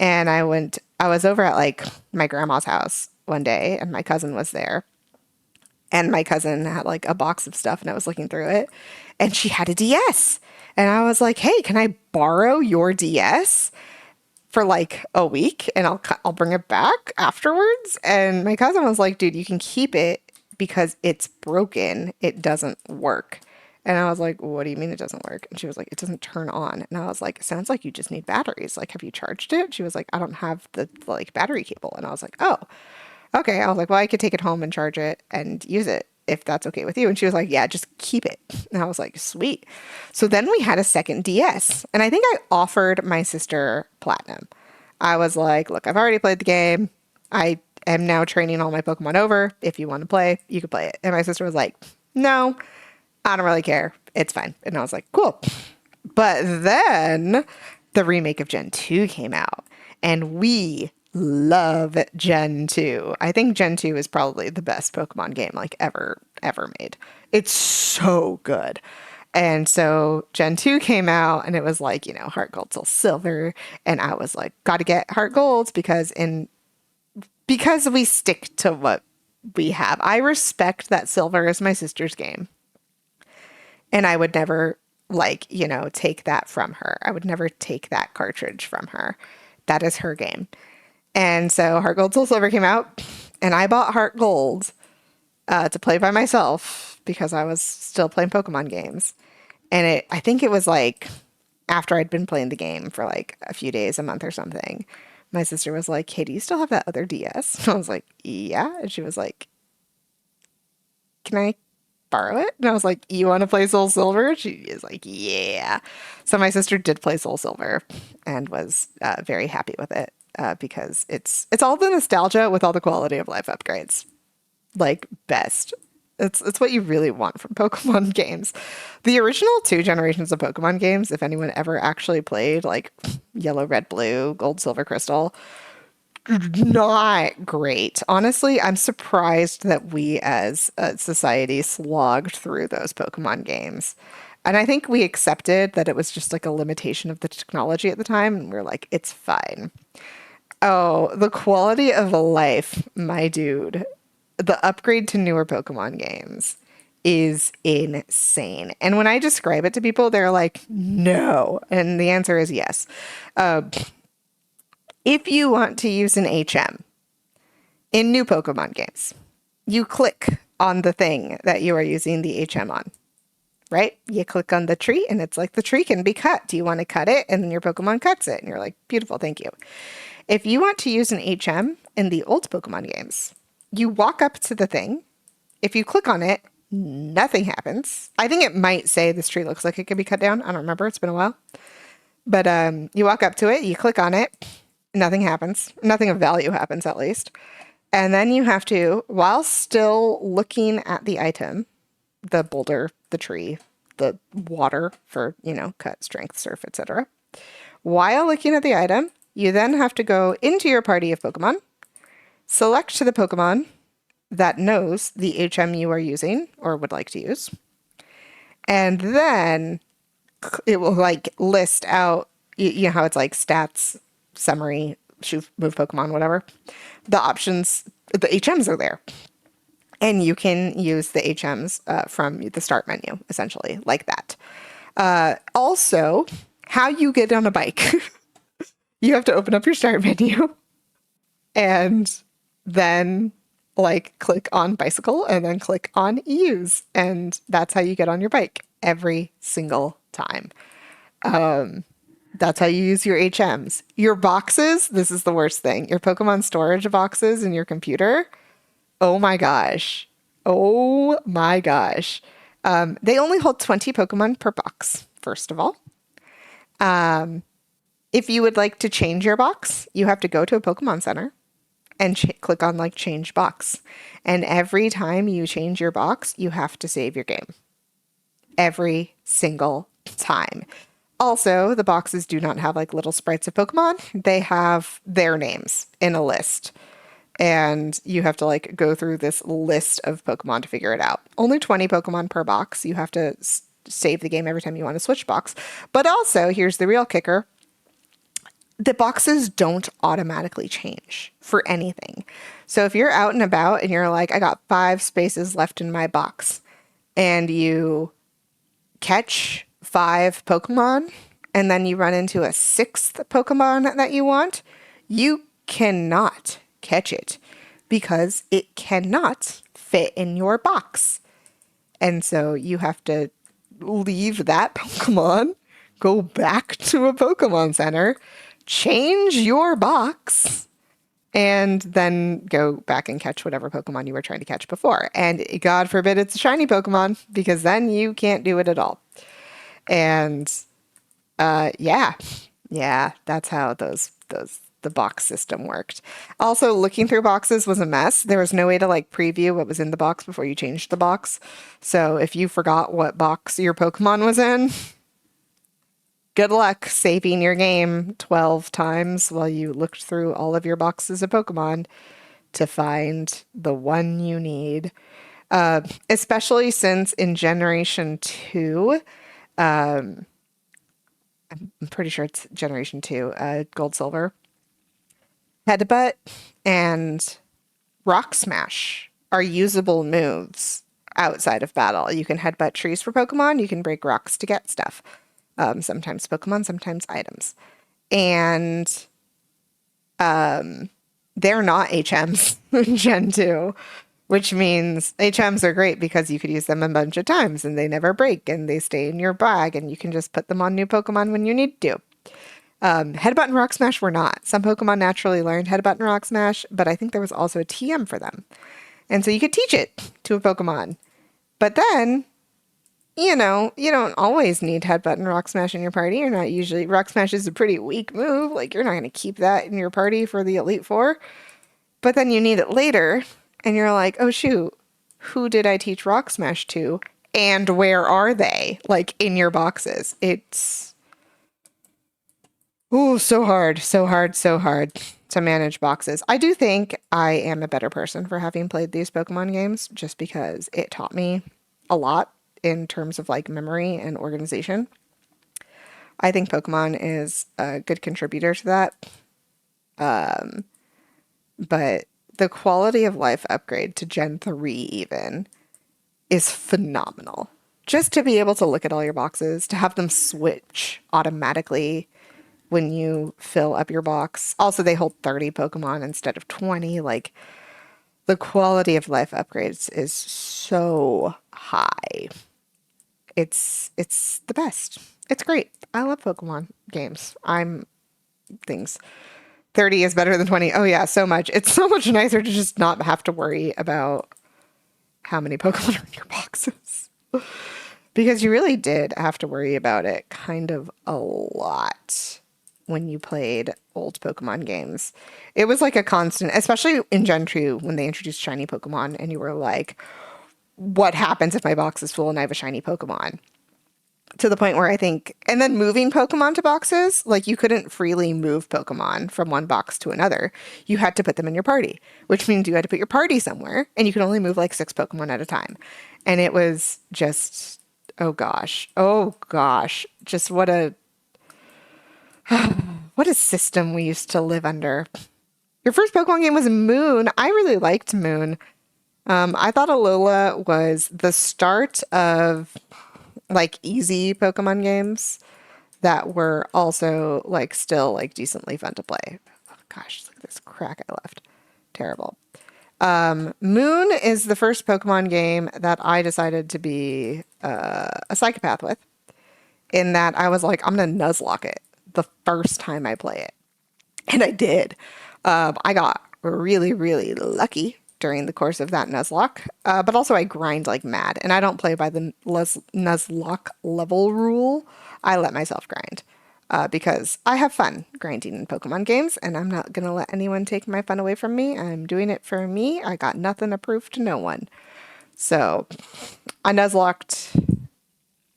Speaker 1: And I was over at like my grandma's house one day, and my cousin was there. And my cousin had like a box of stuff, and I was looking through it, and she had a DS. And I was like, hey, can I borrow your DS for like a week, and I'll bring it back afterwards? And my cousin was like, dude, you can keep it because it's broken. It doesn't work. And I was like, what do you mean it doesn't work? And she was like, it doesn't turn on. And I was like, it sounds like you just need batteries. Like, have you charged it? She was like, I don't have the like battery cable. And I was like, oh, okay. I was like, well, I could take it home and charge it and use it if that's okay with you. And she was like, yeah, just keep it. And I was like, sweet. So then we had a second DS. And I think I offered my sister Platinum. I was like, look, I've already played the game. I am now training all my Pokemon over. If you want to play, you can play it. And my sister was like, no, I don't really care. It's fine. And I was like, cool. But then the remake of Gen 2 came out, and we love Gen 2. I think Gen 2 is probably the best Pokemon game like ever made. It's so good. And so Gen 2 came out, and it was like, Heart Gold, Soul Silver. And I was like, got to get Heart Gold because we stick to what we have. I respect that Silver is my sister's game. And I would never take that from her. I would never take that cartridge from her. That is her game. And so Heart Gold, Soul Silver came out, and I bought Heart Gold to play by myself because I was still playing Pokemon games. And I think it was like after I'd been playing the game for like a few days, a month or something, my sister was like, hey, do you still have that other DS? And I was like, yeah. And she was like, can I borrow it? And I was like, you want to play Soul Silver? She is like, yeah. So my sister did play Soul Silver and was very happy with it because it's all the nostalgia with all the quality of life upgrades. Like, best. It's what you really want from Pokemon games. The original 2 generations of Pokemon games, if anyone ever actually played like Yellow, Red, Blue, Gold, Silver, Crystal, Not great. Honestly, I'm surprised that we as a society slogged through those Pokemon games. And I think we accepted that it was just like a limitation of the technology at the time, and we're like, it's fine. Oh, the quality of life, my dude. The upgrade to newer Pokemon games is insane. And when I describe it to people, they're like, no. And the answer is yes. Uh, if you want to use an HM in new Pokemon games, you click on the thing that you are using the HM on, right? You click on the tree and it's like the tree can be cut. Do you want to cut it? And then your Pokemon cuts it. And you're like, beautiful, thank you. If you want to use an HM in the old Pokemon games, you walk up to the thing. If you click on it, nothing happens. I think it might say this tree looks like it could be cut down. I don't remember. It's been a while. But you walk up to it, you click on it, nothing happens. Nothing of value happens, at least. And then you have to, while still looking at the item, the boulder, the tree, the water for, cut, strength, surf, etc. While looking at the item, you then have to go into your party of Pokemon, select the Pokemon that knows the HM you are using or would like to use, and then it will like list out, you know how it's like stats, summary, shoot, move Pokemon, whatever. The options, the HMs are there. And you can use the HMs from the start menu, essentially, like that. Also, how you get on a bike. You have to open up your start menu and then like click on bicycle and then click on use. And that's how you get on your bike every single time. That's how you use your HMs. Your boxes, this is the worst thing. Your Pokemon storage boxes in your computer. Oh my gosh. Oh my gosh. They only hold 20 Pokemon per box, first of all. If you would like to change your box, you have to go to a Pokemon Center and click on like change box. And every time you change your box, you have to save your game. Every single time. Also, the boxes do not have like little sprites of Pokemon. They have their names in a list. And you have to like go through this list of Pokemon to figure it out. Only 20 Pokemon per box. You have to save the game every time you want to switch box. But also, here's the real kicker. The boxes don't automatically change for anything. So if you're out and about and you're like, I got 5 spaces left in my box, and you catch 5 Pokemon, and then you run into a 6th Pokemon that you want, you cannot catch it because it cannot fit in your box. And so you have to leave that Pokemon, go back to a Pokemon Center, change your box, and then go back and catch whatever Pokemon you were trying to catch before. And God forbid it's a shiny Pokemon, because then you can't do it at all. And yeah, that's how the box system worked. Also, looking through boxes was a mess. There was no way to like preview what was in the box before you changed the box. So if you forgot what box your Pokemon was in, good luck saving your game 12 times while you looked through all of your boxes of Pokemon to find the one you need. Especially since in Generation 2, I'm pretty sure it's Generation 2, Gold Silver, Headbutt and Rock Smash are usable moves outside of battle. You can headbutt trees for Pokemon, you can break rocks to get stuff. Sometimes Pokemon, sometimes items. And they're not HMs in Gen 2, which means HMs are great because you could use them a bunch of times and they never break and they stay in your bag and you can just put them on new Pokemon when you need to. Headbutt and Rock Smash were not. Some Pokemon naturally learned Headbutt and Rock Smash, but I think there was also a TM for them. And so you could teach it to a Pokemon. But then, you don't always need Headbutt and Rock Smash in your party. You're not usually... Rock Smash is a pretty weak move. Like, you're not going to keep that in your party for the Elite Four. But then you need it later, and you're like, oh shoot, who did I teach Rock Smash to? And where are they? Like, in your boxes. It's... ooh, so hard, so hard, so hard. to manage boxes. I do think I am a better person for having played these Pokemon games just because it taught me a lot in terms of like memory and organization. I think Pokemon is a good contributor to that. But the quality of life upgrade to Gen 3 even is phenomenal. Just to be able to look at all your boxes, to have them switch automatically when you fill up your box. Also, they hold 30 Pokemon instead of 20. Like, the quality of life upgrades is so high. It's the best. It's great. I love Pokemon games. I'm things. 30 is better than 20. Oh yeah, so much. It's so much nicer to just not have to worry about how many Pokemon are in your boxes. Because you really did have to worry about it kind of a lot when you played old Pokemon games. It was like a constant, especially in Gen 2 when they introduced shiny Pokemon and you were like, what happens if my box is full and I have a shiny Pokemon? To the point where I think, and then moving Pokemon to boxes, like you couldn't freely move Pokemon from one box to another. You had to put them in your party, which means you had to put your party somewhere and you could only move like 6 Pokemon at a time. And it was just, oh gosh, just what a system we used to live under. Your first Pokemon game was Moon. I really liked Moon. I thought Alola was the start of like easy Pokemon games that were also like still like decently fun to play. Oh gosh, look at this crack I left. Terrible. Moon is the first Pokemon game that I decided to be a psychopath with, in that I was like, I'm gonna Nuzlocke it the first time I play it. And I did. I got really, really lucky during the course of that Nuzlocke, but also I grind like mad, and I don't play by the Nuzlocke level rule. I let myself grind because I have fun grinding in Pokemon games, and I'm not going to let anyone take my fun away from me. I'm doing it for me. I got nothing to prove to no one. So I Nuzlocked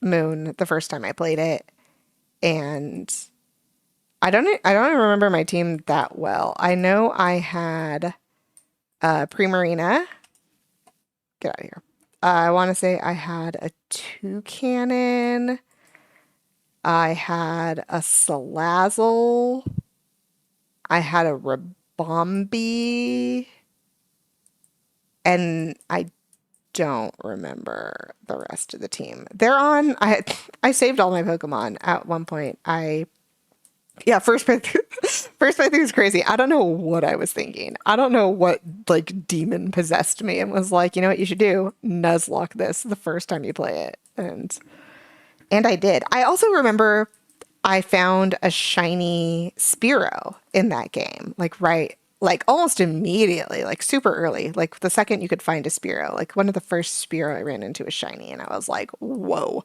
Speaker 1: Moon the first time I played it, and I don't even remember my team that well. I know I had Primarina. Get out of here. I want to say I had a Toucannon. I had a Salazzle. I had a Rabombi. And I don't remember the rest of the team. I saved all my Pokemon at one point. Yeah, first playthrough, first playthrough is crazy. I don't know what I was thinking. I don't know what like demon possessed me and was like, you know what you should do? Nuzlocke this the first time you play it, and I did. I also remember I found a shiny Spearow in that game, like almost immediately, like super early, like the second you could find a Spearow, like one of the first Spearow I ran into was shiny, and I was like, whoa.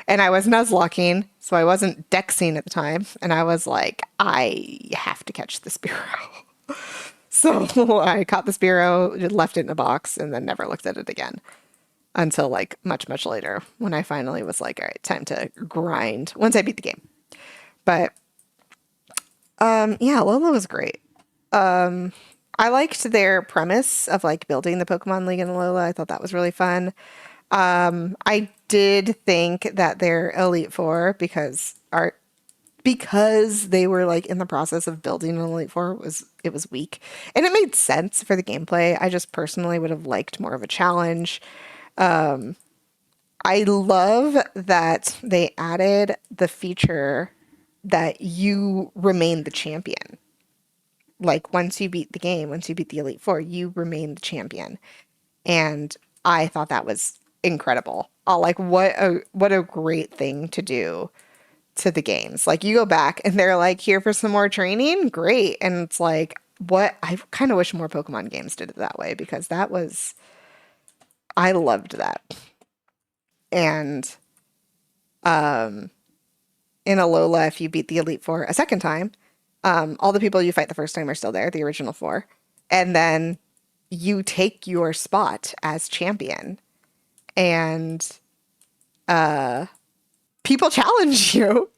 Speaker 1: And I was Nuzlocking, so I wasn't Dexing at the time, and I was like, I have to catch the Spearow. So I caught the Spearow, left it in a box, and then never looked at it again until like much, much later when I finally was like, all right, time to grind once I beat the game. But yeah, Lola was great. I liked their premise of like building the Pokemon League in Alola. I thought that was really fun. I did think that their Elite Four, because they were like in the process of building an Elite Four, it was weak. And it made sense for the gameplay. I just personally would have liked more of a challenge. I love that they added the feature that you remain the champion. Like once you beat the game, once you beat the Elite Four, you remain the champion. And I thought that was incredible. Like what a great thing to do to the games. Like you go back and they're like, here for some more training, great. And it's like, what I kind of wish more Pokemon games did it that way, because I loved that. And in Alola, if you beat the Elite Four a second time, all the people you fight the first time are still there, the original four. And then you take your spot as champion, and people challenge you.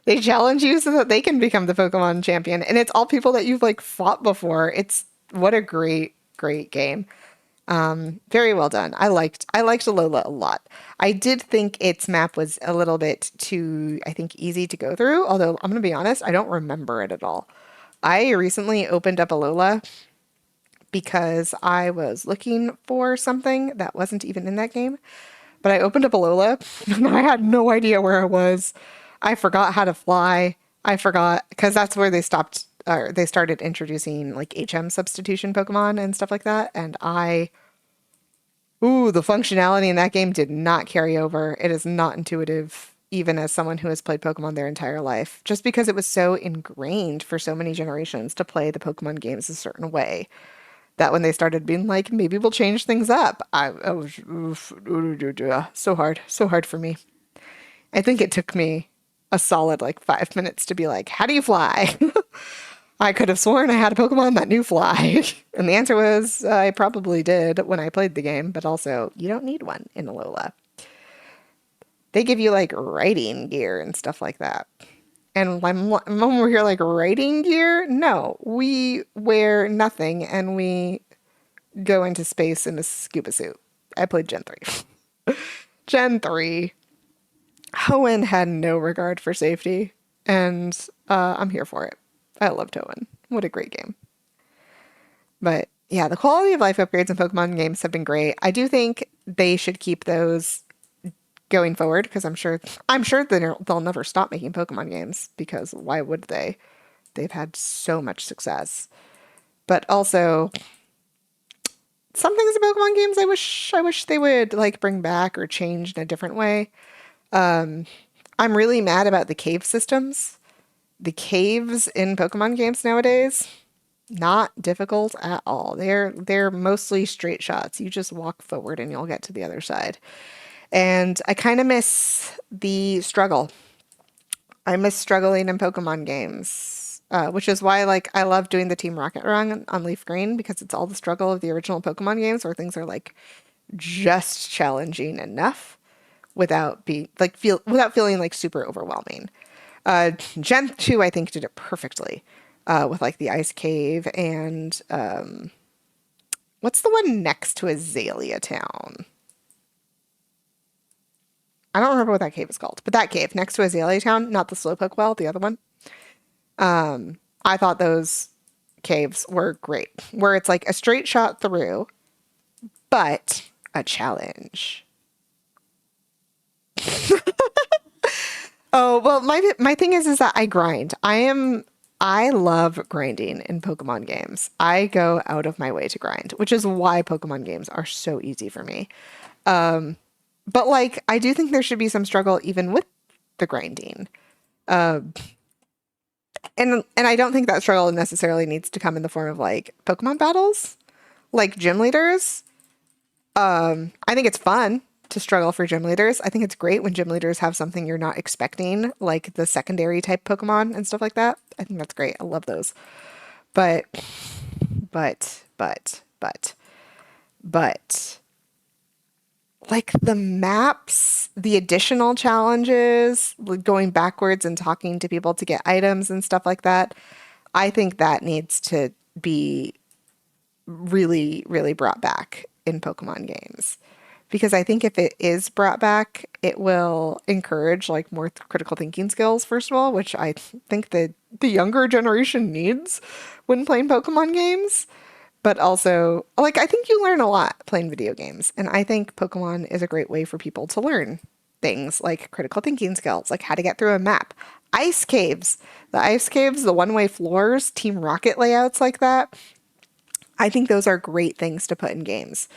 Speaker 1: They challenge you so that they can become the Pokemon champion, and it's all people that you've like fought before. It's what a great game. Very well done. I liked Alola a lot. I did think its map was a little bit too, I think, easy to go through, although I'm gonna be honest, I don't remember it at all. I recently opened up Alola because I was looking for something that wasn't even in that game. But I opened up Alola and I had no idea where I was. I forgot how to fly. I forgot because that's where they stopped or they started introducing like HM substitution Pokemon and stuff like that. And the functionality in that game did not carry over. It is not intuitive, even as someone who has played Pokemon their entire life, just because it was so ingrained for so many generations to play the Pokemon games a certain way that when they started being like, maybe we'll change things up, I was so hard for me. I think it took me a solid like 5 minutes to be like, how do you fly? I could have sworn I had a Pokemon that knew fly. And the answer was I probably did when I played the game, but also you don't need one in Alola. They give you like riding gear and stuff like that. And when we're here like riding gear, no, we wear nothing and we go into space in a scuba suit. I played Gen 3. Gen 3. Hoenn had no regard for safety, and I'm here for it. I loved Hoenn. What a great game. But yeah, the quality of life upgrades in Pokemon games have been great. I do think they should keep those going forward because I'm sure they'll never stop making Pokemon games because why would they? They've had so much success. But also some things in Pokemon games I wish they would like bring back or change in a different way. I'm really mad about the cave systems. The caves in Pokemon games nowadays, not difficult at all. They're mostly straight shots. You just walk forward and you'll get to the other side. And I kind of miss the struggle. I miss struggling in Pokemon games, which is why like I love doing the Team Rocket run on Leaf Green because it's all the struggle of the original Pokemon games where things are like just challenging enough without being like feel without feeling like super overwhelming. Gen 2 I think did it perfectly with like the ice cave and what's the one next to Azalea Town? I don't remember what that cave is called, but that cave next to Azalea Town, not the Slowpoke Well, the other one. I thought those caves were great, where it's like a straight shot through, but a challenge. Oh, well, my thing is that I grind. I love grinding in Pokemon games. I go out of my way to grind, which is why Pokemon games are so easy for me. But like I do think there should be some struggle even with the grinding. Uh, and I don't think that struggle necessarily needs to come in the form of like Pokemon battles, like gym leaders. I think it's fun to struggle for gym leaders. I think it's great when gym leaders have something you're not expecting, like the secondary type Pokemon and stuff like that. I think that's great. I love those. But, but, like the maps, the additional challenges, like going backwards and talking to people to get items and stuff like that, I think that needs to be really, really brought back in Pokemon games. Because I think if it is brought back, it will encourage like more critical thinking skills, first of all, which I think the younger generation needs when playing Pokemon games. But also, like, I think you learn a lot playing video games. And I think Pokemon is a great way for people to learn things like critical thinking skills, like how to get through a map. Ice caves. The ice caves, the one-way floors, Team Rocket layouts like that. I think those are great things to put in games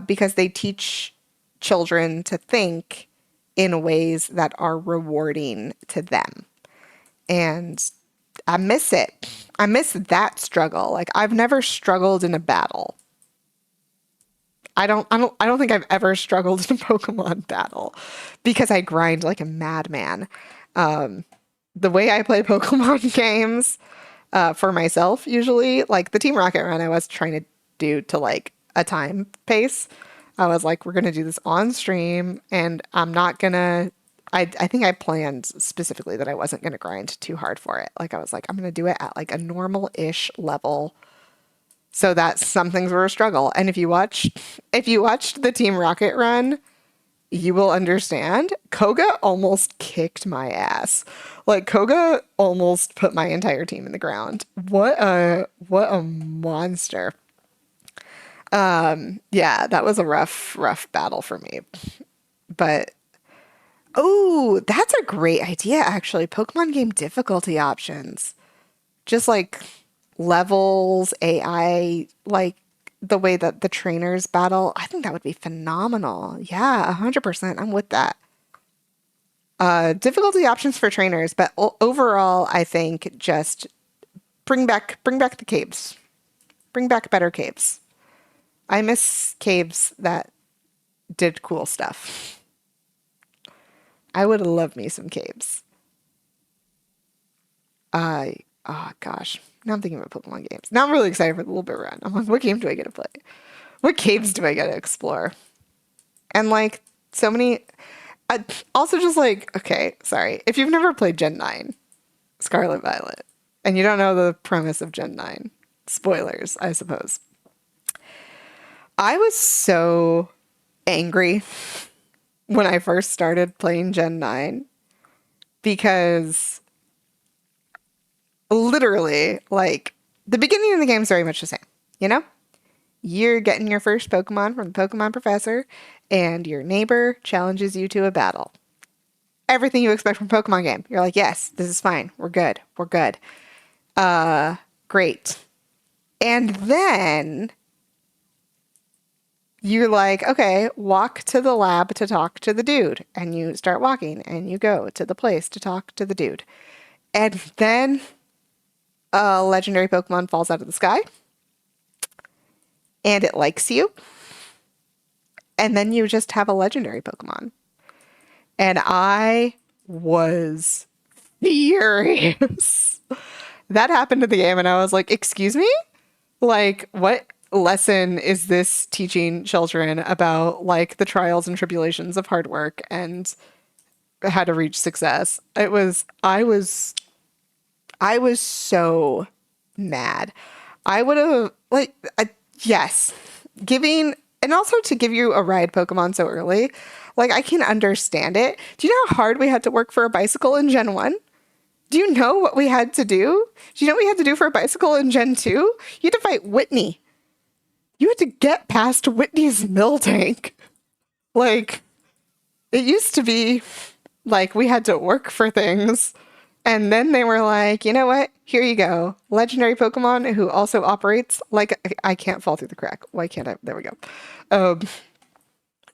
Speaker 1: because they teach children to think in ways that are rewarding to them. And I miss it. I miss that struggle. Like I've never struggled in a battle. I don't think I've ever struggled in a Pokemon battle because I grind like a madman. The way I play Pokemon games for myself usually, like the Team Rocket run I was trying to do to like a time pace. I was like, we're gonna do this on stream and I think I planned specifically that I wasn't going to grind too hard for it. Like I was like, I'm going to do it at like a normal-ish level so that some things were a struggle. And if you watched the Team Rocket run, you will understand. Koga almost kicked my ass. Like Koga almost put my entire team in the ground. What a monster. Yeah, that was a rough battle for me. But oh, that's a great idea actually. Pokemon game difficulty options. Just like levels, AI, like the way that the trainers battle. I think that would be phenomenal. Yeah, 100%. I'm with that. Difficulty options for trainers, but overall, I think just bring back the caves. Bring back better caves. I miss caves that did cool stuff. I would love me some caves. I oh gosh. Now I'm thinking about Pokemon games. Now I'm really excited for the little bit run. I'm like, what game do I get to play? What caves do I get to explore? And like so many also just like, okay, sorry. If you've never played Gen 9, Scarlet Violet, and you don't know the premise of Gen 9, spoilers, I suppose. I was so angry when I first started playing Gen 9 because literally, like, the beginning of the game is very much the same, you know? You're getting your first Pokemon from the Pokemon professor, and your neighbor challenges you to a battle. Everything you expect from a Pokemon game. You're like, yes, this is fine. We're good. We're good. Great. And then you're like, okay, walk to the lab to talk to the dude. And you start walking and you go to the place to talk to the dude. And then a legendary Pokemon falls out of the sky and it likes you. And then you just have a legendary Pokemon. And I was furious. That happened in the game and I was like, excuse me? Like, what lesson is this teaching children about like the trials and tribulations of hard work and how to reach success? I was so mad. I would have yes, giving and also to give you a ride Pokemon so early. Like I can understand it. Do you know how hard we had to work for a bicycle in Gen 1? Do you know what we had to do? Do you know what we had to do for a bicycle in Gen 2? You had to fight Whitney. You had to get past Whitney's mill tank. Like, it used to be like we had to work for things. And then they were like, you know what? Here you go. Legendary Pokemon who also operates like I can't fall through the crack. Why can't I? There we go. Um,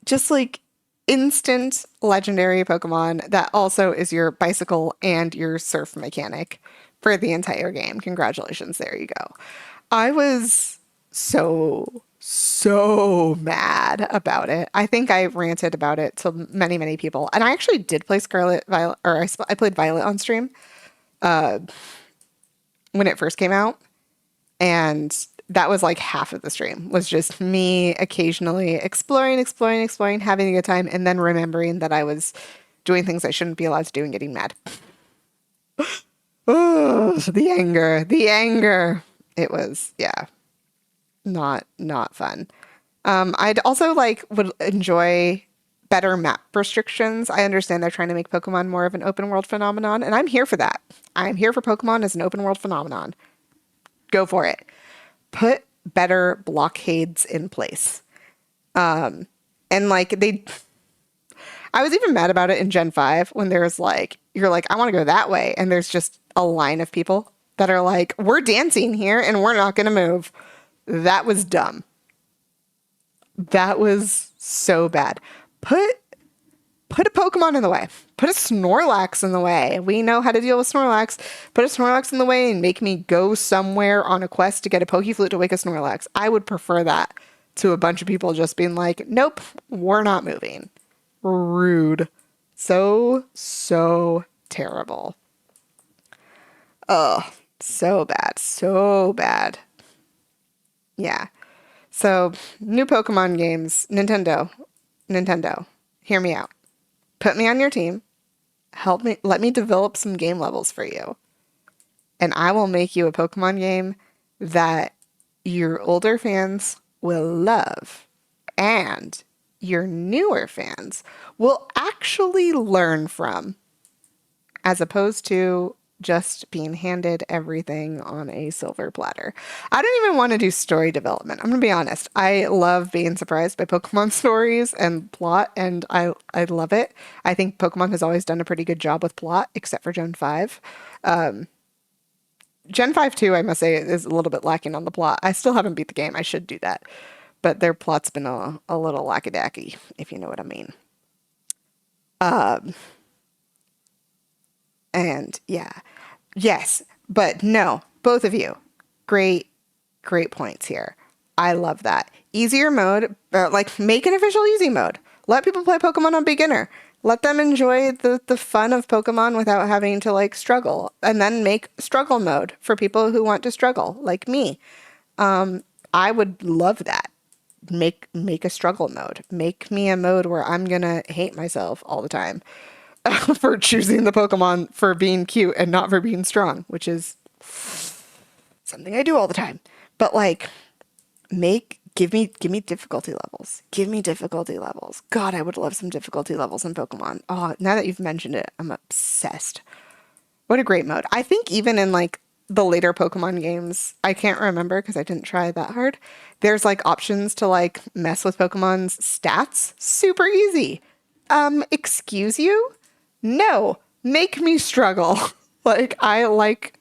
Speaker 1: just like instant legendary Pokemon that also is your bicycle and your surf mechanic for the entire game. Congratulations. There you go. I was so mad about it. I think I ranted about it to many people. And I actually did play Scarlet Violet, or I played Violet on stream when it first came out. And that was like half of the stream was just me occasionally exploring, having a good time, and then remembering that I was doing things I shouldn't be allowed to do and getting mad. Oh, the anger. It was, yeah, not fun. I'd also like would enjoy better map restrictions. I understand they're trying to make Pokemon more of an open world phenomenon, and I'm here for that. I'm here for Pokemon as an open world phenomenon. Go for it. Put better blockades in place. And like I was even mad about it in Gen 5 when there's like, you're like, I want to go that way. And there's just a line of people that are like, we're dancing here and we're not going to move. That was dumb. That was so bad. Put a Pokemon in the way. Put a Snorlax in the way. We know how to deal with Snorlax. Put a Snorlax in the way and make me go somewhere on a quest to get a Pokeflute to wake a Snorlax. I would prefer that to a bunch of people just being like, nope, we're not moving. Rude. So terrible. Oh, so bad. So bad. Yeah. So, new Pokemon games. Nintendo. Hear me out. Put me on your team. let me develop some game levels for you. And I will make you a Pokemon game that your older fans will love and your newer fans will actually learn from, as opposed to just being handed everything on a silver platter. I don't even want to do story development. I'm going to be honest. I love being surprised by Pokemon stories and plot, and I love it. I think Pokemon has always done a pretty good job with plot, except for Gen 5. Gen 5 too, I must say, is a little bit lacking on the plot. I still haven't beat the game. I should do that. But their plot's been a little lackadacky, if you know what I mean. And yeah, yes, but no, both of you. Great, great points here. I love that. Easier mode, like make an official easy mode. Let people play Pokemon on beginner. Let them enjoy the fun of Pokemon without having to like struggle. And then make struggle mode for people who want to struggle, like me. I would love that. Make a struggle mode. Make me a mode where I'm gonna hate myself all the time for choosing the Pokemon for being cute and not for being strong, which is something I do all the time. But like, give me difficulty levels. Give me difficulty levels. God, I would love some difficulty levels in Pokemon. Oh, now that you've mentioned it, I'm obsessed. What a great mode. I think even in like the later Pokemon games, I can't remember because I didn't try that hard. There's like options to like mess with Pokemon's stats. Super easy. Excuse you? No, make me struggle. Like I like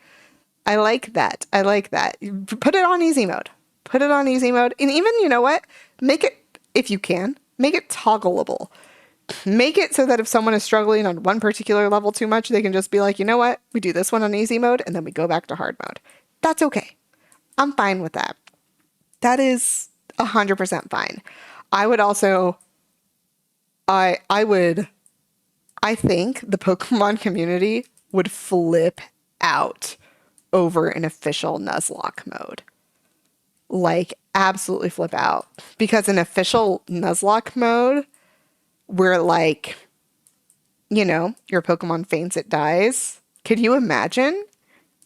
Speaker 1: that. I like that. Put it on easy mode. Put it on easy mode. And even, you know what? Make it, if you can, make it toggleable. Make it so that if someone is struggling on one particular level too much, they can just be like, you know what? We do this one on easy mode and then we go back to hard mode. That's okay. I'm fine with that. That is 100% fine. I would also, I would, I think the Pokemon community would flip out over an official Nuzlocke mode. Like, absolutely flip out. Because in official Nuzlocke mode, where like, you know, your Pokemon faints, it dies. Could you imagine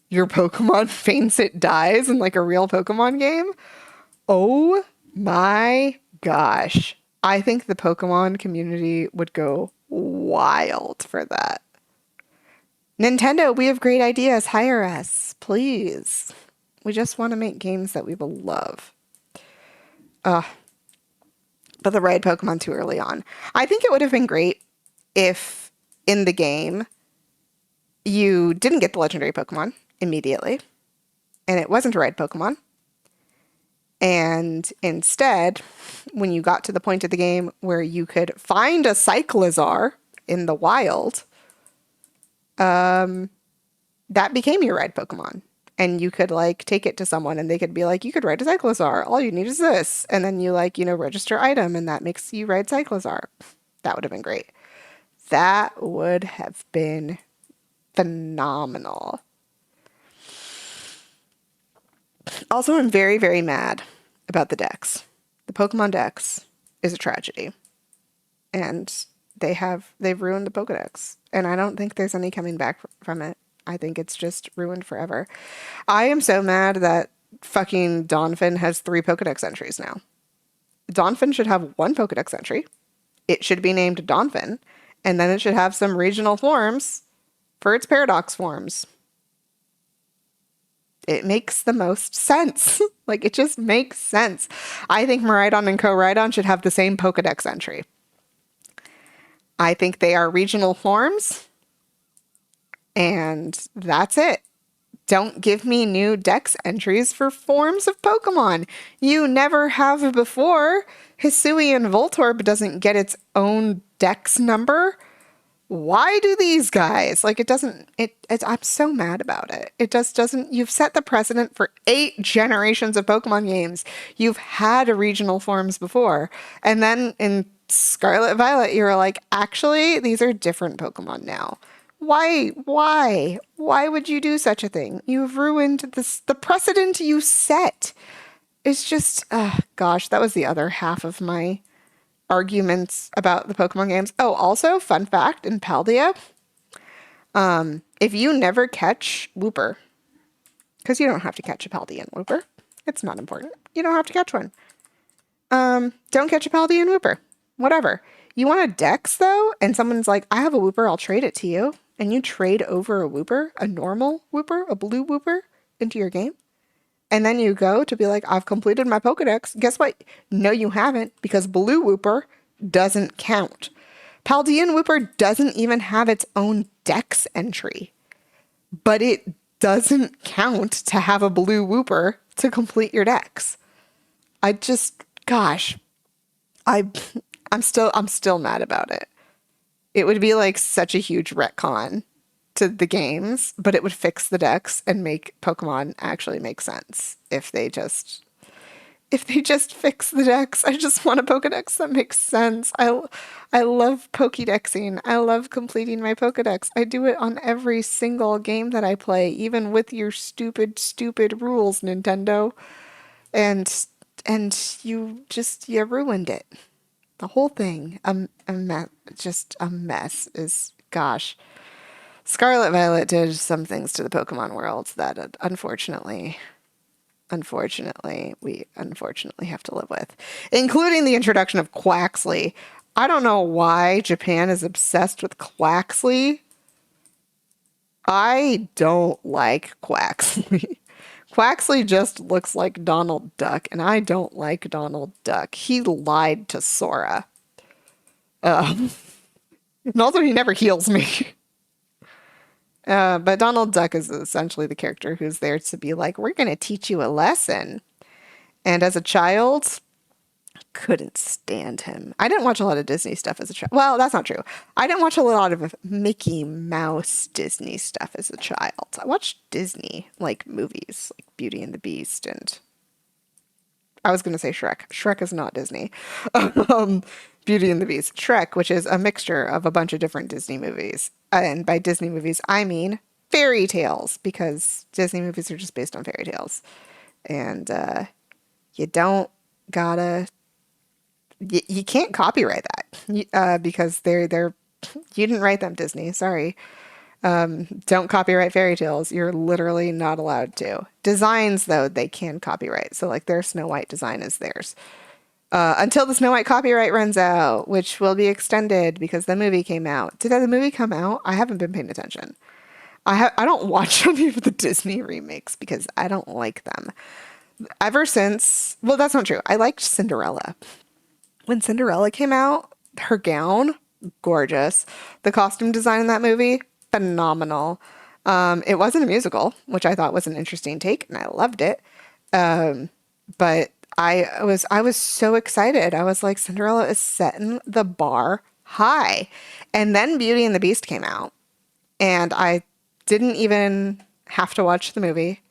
Speaker 1: your Pokemon faints, it dies in like a real Pokemon game? Oh my gosh. I think the Pokemon community would go wild for that. Nintendo, we have great ideas. Hire us, please. We just want to make games that we will love. But the ride Pokemon too early on. I think it would have been great if in the game you didn't get the legendary Pokemon immediately and it wasn't a ride Pokemon. And instead, when you got to the point of the game where you could find a Cyclizar in the wild, that became your ride Pokemon. And you could like take it to someone and they could be like, you could ride a Cyclizar. All you need is this. And then you like, you know, register item and that makes you ride Cyclizar. That would have been great. That would have been phenomenal. Also, I'm very, very mad about the Dex. The Pokemon Dex is a tragedy. And they've ruined the Pokedex. And I don't think there's any coming back from it. I think it's just ruined forever. I am so mad that fucking Donphin has 3 Pokedex entries now. Donphin should have 1 Pokedex entry. It should be named Donphin, and then it should have some regional forms for its paradox forms. It makes the most sense. Like, it just makes sense. I think Miraidon and Koraidon should have the same Pokedex entry. I think they are regional forms, and that's it. Don't give me new dex entries for forms of Pokemon. You never have before. Hisuian Voltorb doesn't get its own dex number. Why do these guys? Like, it doesn't, I'm so mad about it. It just doesn't, you've set the precedent for 8 generations of Pokemon games. You've had regional forms before. And then in Scarlet Violet, you were like, actually, these are different Pokemon now. Why would you do such a thing? You've ruined the precedent you set. It's just, gosh, that was the other half of my arguments about the Pokemon games. Oh, also, fun fact, in Paldea, If you never catch Wooper, because you don't have to catch a Paldean Wooper, it's not important. You don't have to catch one. Don't catch a Paldean Wooper. Whatever. You want a Dex though, and someone's like, I have a Wooper, I'll trade it to you. And you trade over a Wooper, a normal Wooper, a blue Wooper, into your game. And then you go to be like, I've completed my Pokedex. Guess what? No, you haven't, because blue Wooper doesn't count. Paldean Wooper doesn't even have its own Dex entry, but it doesn't count to have a blue Wooper to complete your Dex. I just, gosh, I, I'm still mad about it. It would be like such a huge retcon to the games, but it would fix the decks and make Pokemon actually make sense if they just fix the decks. I just want a Pokedex that makes sense. I love Pokédexing. I love completing my Pokedex. I do it on every single game that I play, even with your stupid, stupid rules, Nintendo. And you ruined it. The whole thing, just a mess. Is gosh. Scarlet Violet did some things to the Pokemon world that we unfortunately have to live with, including the introduction of Quaxley. I don't know why Japan is obsessed with Quaxley. I don't like Quaxley. Quaxley just looks like Donald Duck, and I don't like Donald Duck. He lied to Sora. Um, and also, he never heals me. But Donald Duck is essentially the character who's there to be like, we're going to teach you a lesson. And as a child, couldn't stand him. I didn't watch a lot of Disney stuff as a child. Well, that's not true. I didn't watch a lot of Mickey Mouse Disney stuff as a child. I watched Disney, like movies, like Beauty and the Beast, and I was going to say Shrek. Shrek is not Disney. um, Beauty and the Beast. Shrek, which is a mixture of a bunch of different Disney movies. And by Disney movies, I mean fairy tales, because Disney movies are just based on fairy tales. And you don't gotta, you can't copyright that because they're, you didn't write them, Disney. Sorry. Don't copyright fairy tales. You're literally not allowed to. Designs, though, they can copyright. So, like, their Snow White design is theirs. Until the Snow White copyright runs out, which will be extended because the movie came out. Did the movie come out? I haven't been paying attention. I don't watch any of the Disney remakes because I don't like them. Ever since, well, that's not true. I liked Cinderella. When Cinderella came out, her gown, gorgeous. The costume design in that movie, phenomenal. It wasn't a musical, which I thought was an interesting take, and I loved it. But I was so excited. I was like, Cinderella is setting the bar high. And then Beauty and the Beast came out, and I didn't even have to watch the movie.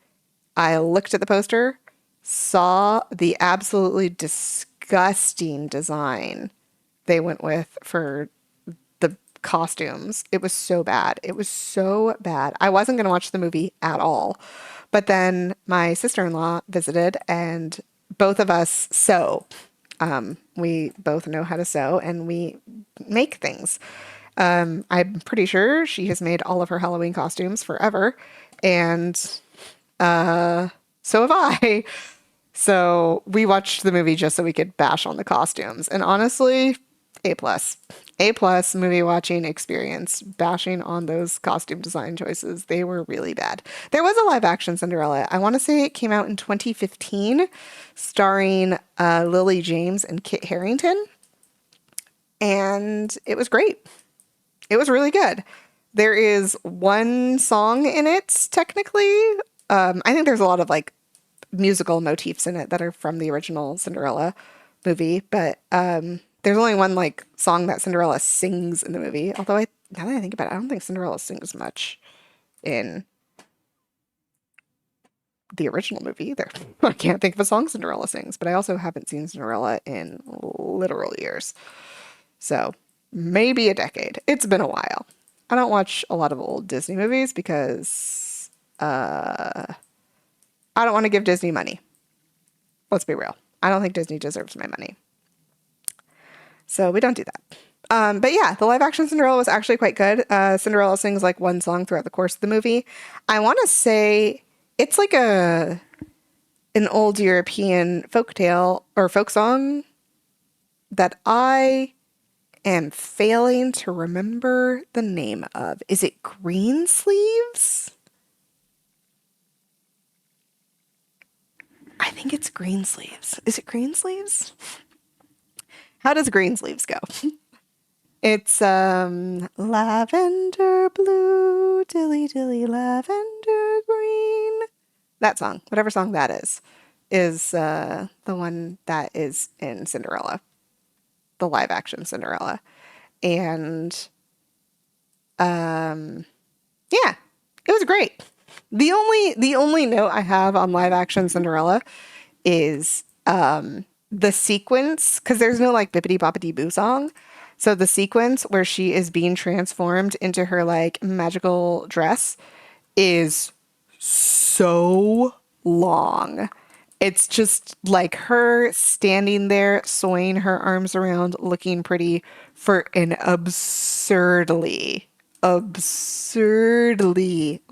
Speaker 1: I looked at the poster, saw the absolutely disgusting design they went with for the costumes. It was so bad. It was so bad. I wasn't going to watch the movie at all. But then my sister-in-law visited, and both of us sew. We both know how to sew, and we make things. I'm pretty sure she has made all of her Halloween costumes forever, and so have I. So we watched the movie just so we could bash on the costumes. And honestly, A plus. A plus movie watching experience, bashing on those costume design choices. They were really bad. There was a live action Cinderella. I want to say it came out in 2015, starring Lily James and Kit Harington. And it was great. It was really good. There is one song in it, technically. I think there's a lot of like musical motifs in it that are from the original Cinderella movie, but there's only one like song that Cinderella sings in the movie. Although now that I think about it, I don't think Cinderella sings much in the original movie either. I can't think of a song Cinderella sings, but I also haven't seen Cinderella in literal years. So maybe a decade. It's been a while. I don't watch a lot of old Disney movies because I don't want to give Disney money. Let's be real. I don't think Disney deserves my money. So we don't do that. But yeah, the live action Cinderella was actually quite good. Cinderella sings like one song throughout the course of the movie. I want to say it's like a an old European folk tale or folk song that I am failing to remember the name of. Is it Greensleeves? I think it's Greensleeves. Is it Greensleeves? How does Greensleeves go? It's lavender blue, dilly dilly lavender green. That song, whatever song that is the one that is in Cinderella, the live action Cinderella. And yeah, it was great. The only note I have on live action Cinderella is the sequence, because there's no like bippity boppity boo song. So the sequence where she is being transformed into her like magical dress is so long. It's just like her standing there, swaying her arms around, looking pretty for an absurdly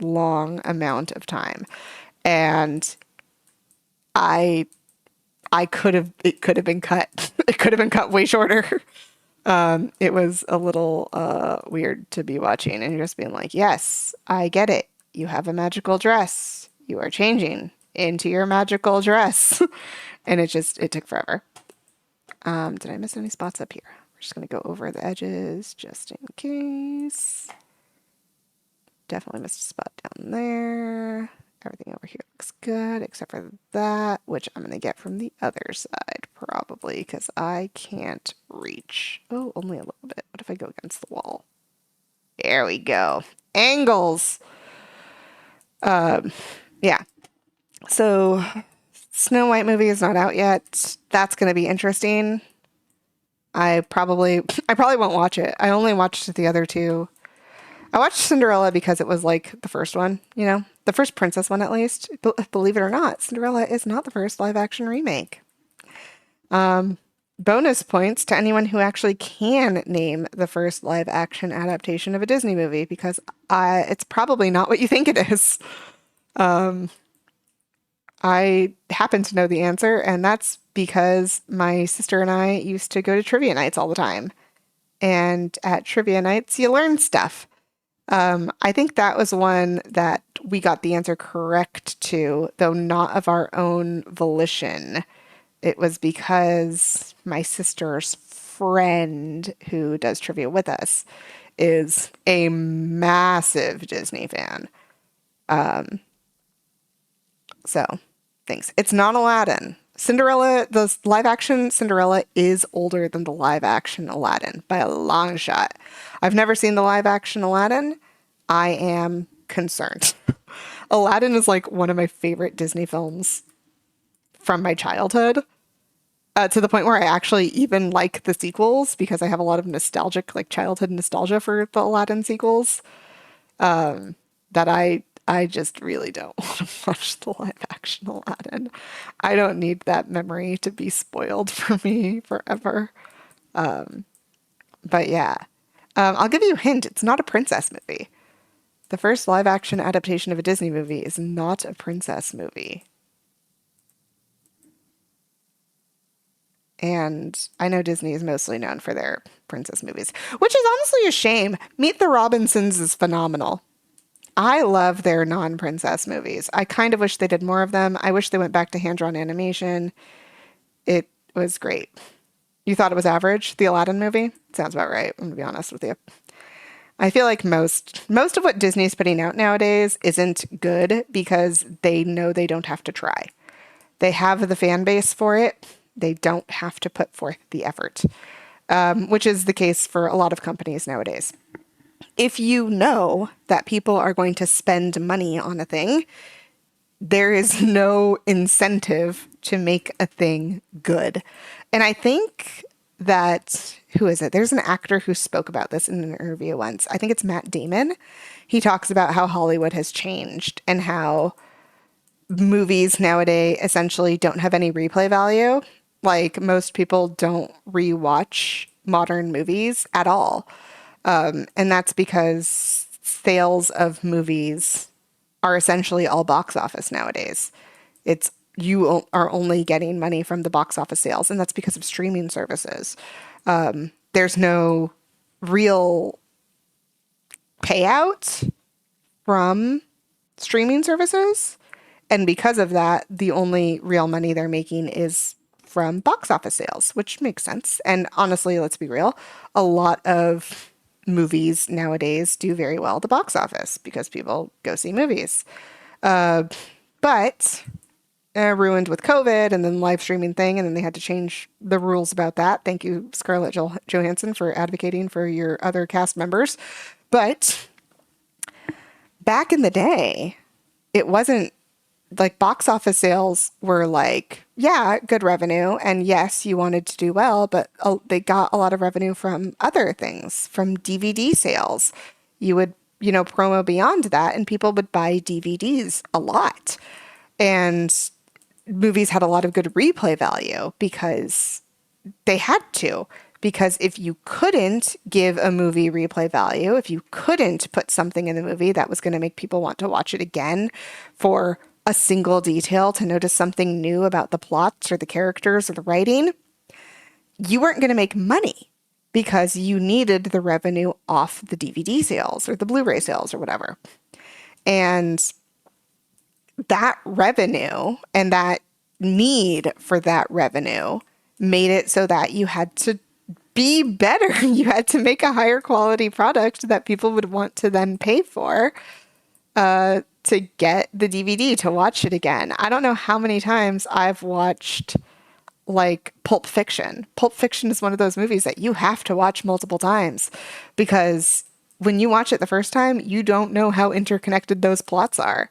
Speaker 1: long amount of time. And I I could have it could have been cut. It could have been cut way shorter. It was a little weird to be watching and just being like, yes, I get it. You have a magical dress. You are changing into your magical dress. And it took forever. Did I miss any spots up here? We're just going to go over the edges just in case. Definitely missed a spot down there. Everything over here looks good except for that, which I'm going to get from the other side probably because I can't reach. Oh, only a little bit. What if I go against the wall? There we go. Angles. Yeah. So Snow White movie is not out yet. That's going to be interesting. I probably won't watch it. I only watched the other two. I watched Cinderella because it was like the first one, the first princess one at least. Believe it or not, Cinderella is not the first live action remake. Bonus points to anyone who actually can name the first live action adaptation of a Disney movie because it's probably not what you think it is. I happen to know the answer, and that's because my sister and I used to go to trivia nights all the time. And at trivia nights, you learn stuff. I think that was one that we got the answer correct to, though not of our own volition. It was because my sister's friend, who does trivia with us, is a massive Disney fan. So, thanks. It's not Aladdin. Cinderella, the live action Cinderella is older than the live action Aladdin by a long shot. I've never seen the live action Aladdin. I am concerned. Aladdin is like one of my favorite Disney films from my childhood, to the point where I actually even like the sequels because I have a lot of nostalgic, like childhood nostalgia for the Aladdin sequels. That I just really don't want to watch the live action Aladdin. I don't need that memory to be spoiled for me forever. But yeah, I'll give you a hint. It's not a princess movie. The first live action adaptation of a Disney movie is not a princess movie. And I know Disney is mostly known for their princess movies, which is honestly a shame. Meet the Robinsons is phenomenal. I love their non-princess movies. I kind of wish they did more of them. I wish they went back to hand-drawn animation. It was great. You thought it was average, the Aladdin movie? Sounds about right, I'm gonna be honest with you. I feel like most of what Disney's putting out nowadays isn't good because they know they don't have to try. They have the fan base for it. They don't have to put forth the effort, which is the case for a lot of companies nowadays. If you know that people are going to spend money on a thing, there is no incentive to make a thing good. And I think that, who is it? There's an actor who spoke about this in an interview once. I think it's Matt Damon. He talks about how Hollywood has changed and how movies nowadays essentially don't have any replay value. Like most people don't rewatch modern movies at all. And that's because sales of movies are essentially all box office nowadays. It's are only getting money from the box office sales, and that's because of streaming services. There's no real payout from streaming services. And because of that, the only real money they're making is from box office sales, which makes sense. And honestly, let's be real, a lot of movies nowadays do very well at the box office because people go see movies. But ruined with COVID and then live streaming thing, and then they had to change the rules about that. Thank you, Scarlett Johansson, for advocating for your other cast members. But back in the day, it wasn't like box office sales were like, yeah, good revenue. And yes, you wanted to do well, but they got a lot of revenue from other things, from DVD sales. You would, promo beyond that, and people would buy DVDs a lot. And movies had a lot of good replay value because they had to. Because if you couldn't give a movie replay value, if you couldn't put something in the movie that was going to make people want to watch it again for a single detail, to notice something new about the plots or the characters or the writing, you weren't going to make money because you needed the revenue off the DVD sales or the Blu-ray sales or whatever. And that revenue and that need for that revenue made it so that you had to be better. You had to make a higher quality product that people would want to then pay for to get the DVD to watch it again. I don't know how many times I've watched like Pulp Fiction. Pulp Fiction is one of those movies that you have to watch multiple times because when you watch it the first time, you don't know how interconnected those plots are.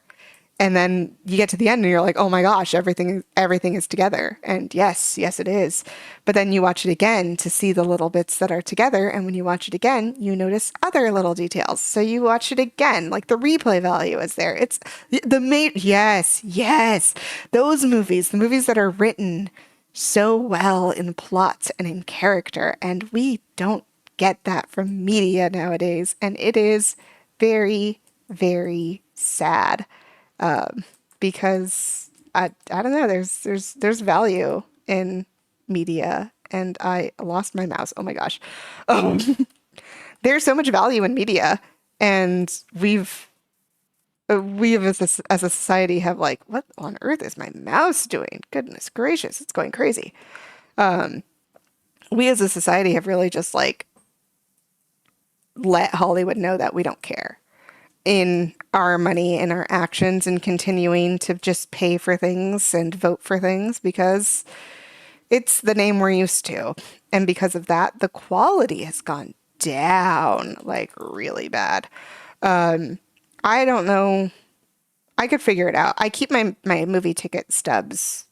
Speaker 1: And then you get to the end and you're like, oh my gosh, everything is together. And yes, it is. But then you watch it again to see the little bits that are together. And when you watch it again, you notice other little details. So you watch it again, like the replay value is there. It's yes. Those movies, the movies that are written so well in plot and in character. And we don't get that from media nowadays. And it is very, very sad. Because I don't know, there's value in media, and I lost my mouse. Oh my gosh. There's so much value in media, and we as a society have like, what on earth is my mouse doing? Goodness gracious, it's going crazy. We as a society have really just like let Hollywood know that we don't care in our money and our actions, and continuing to just pay for things and vote for things because it's the name we're used to. And because of that, the quality has gone down like really bad. I don't know. I could figure it out. I keep my movie ticket stubs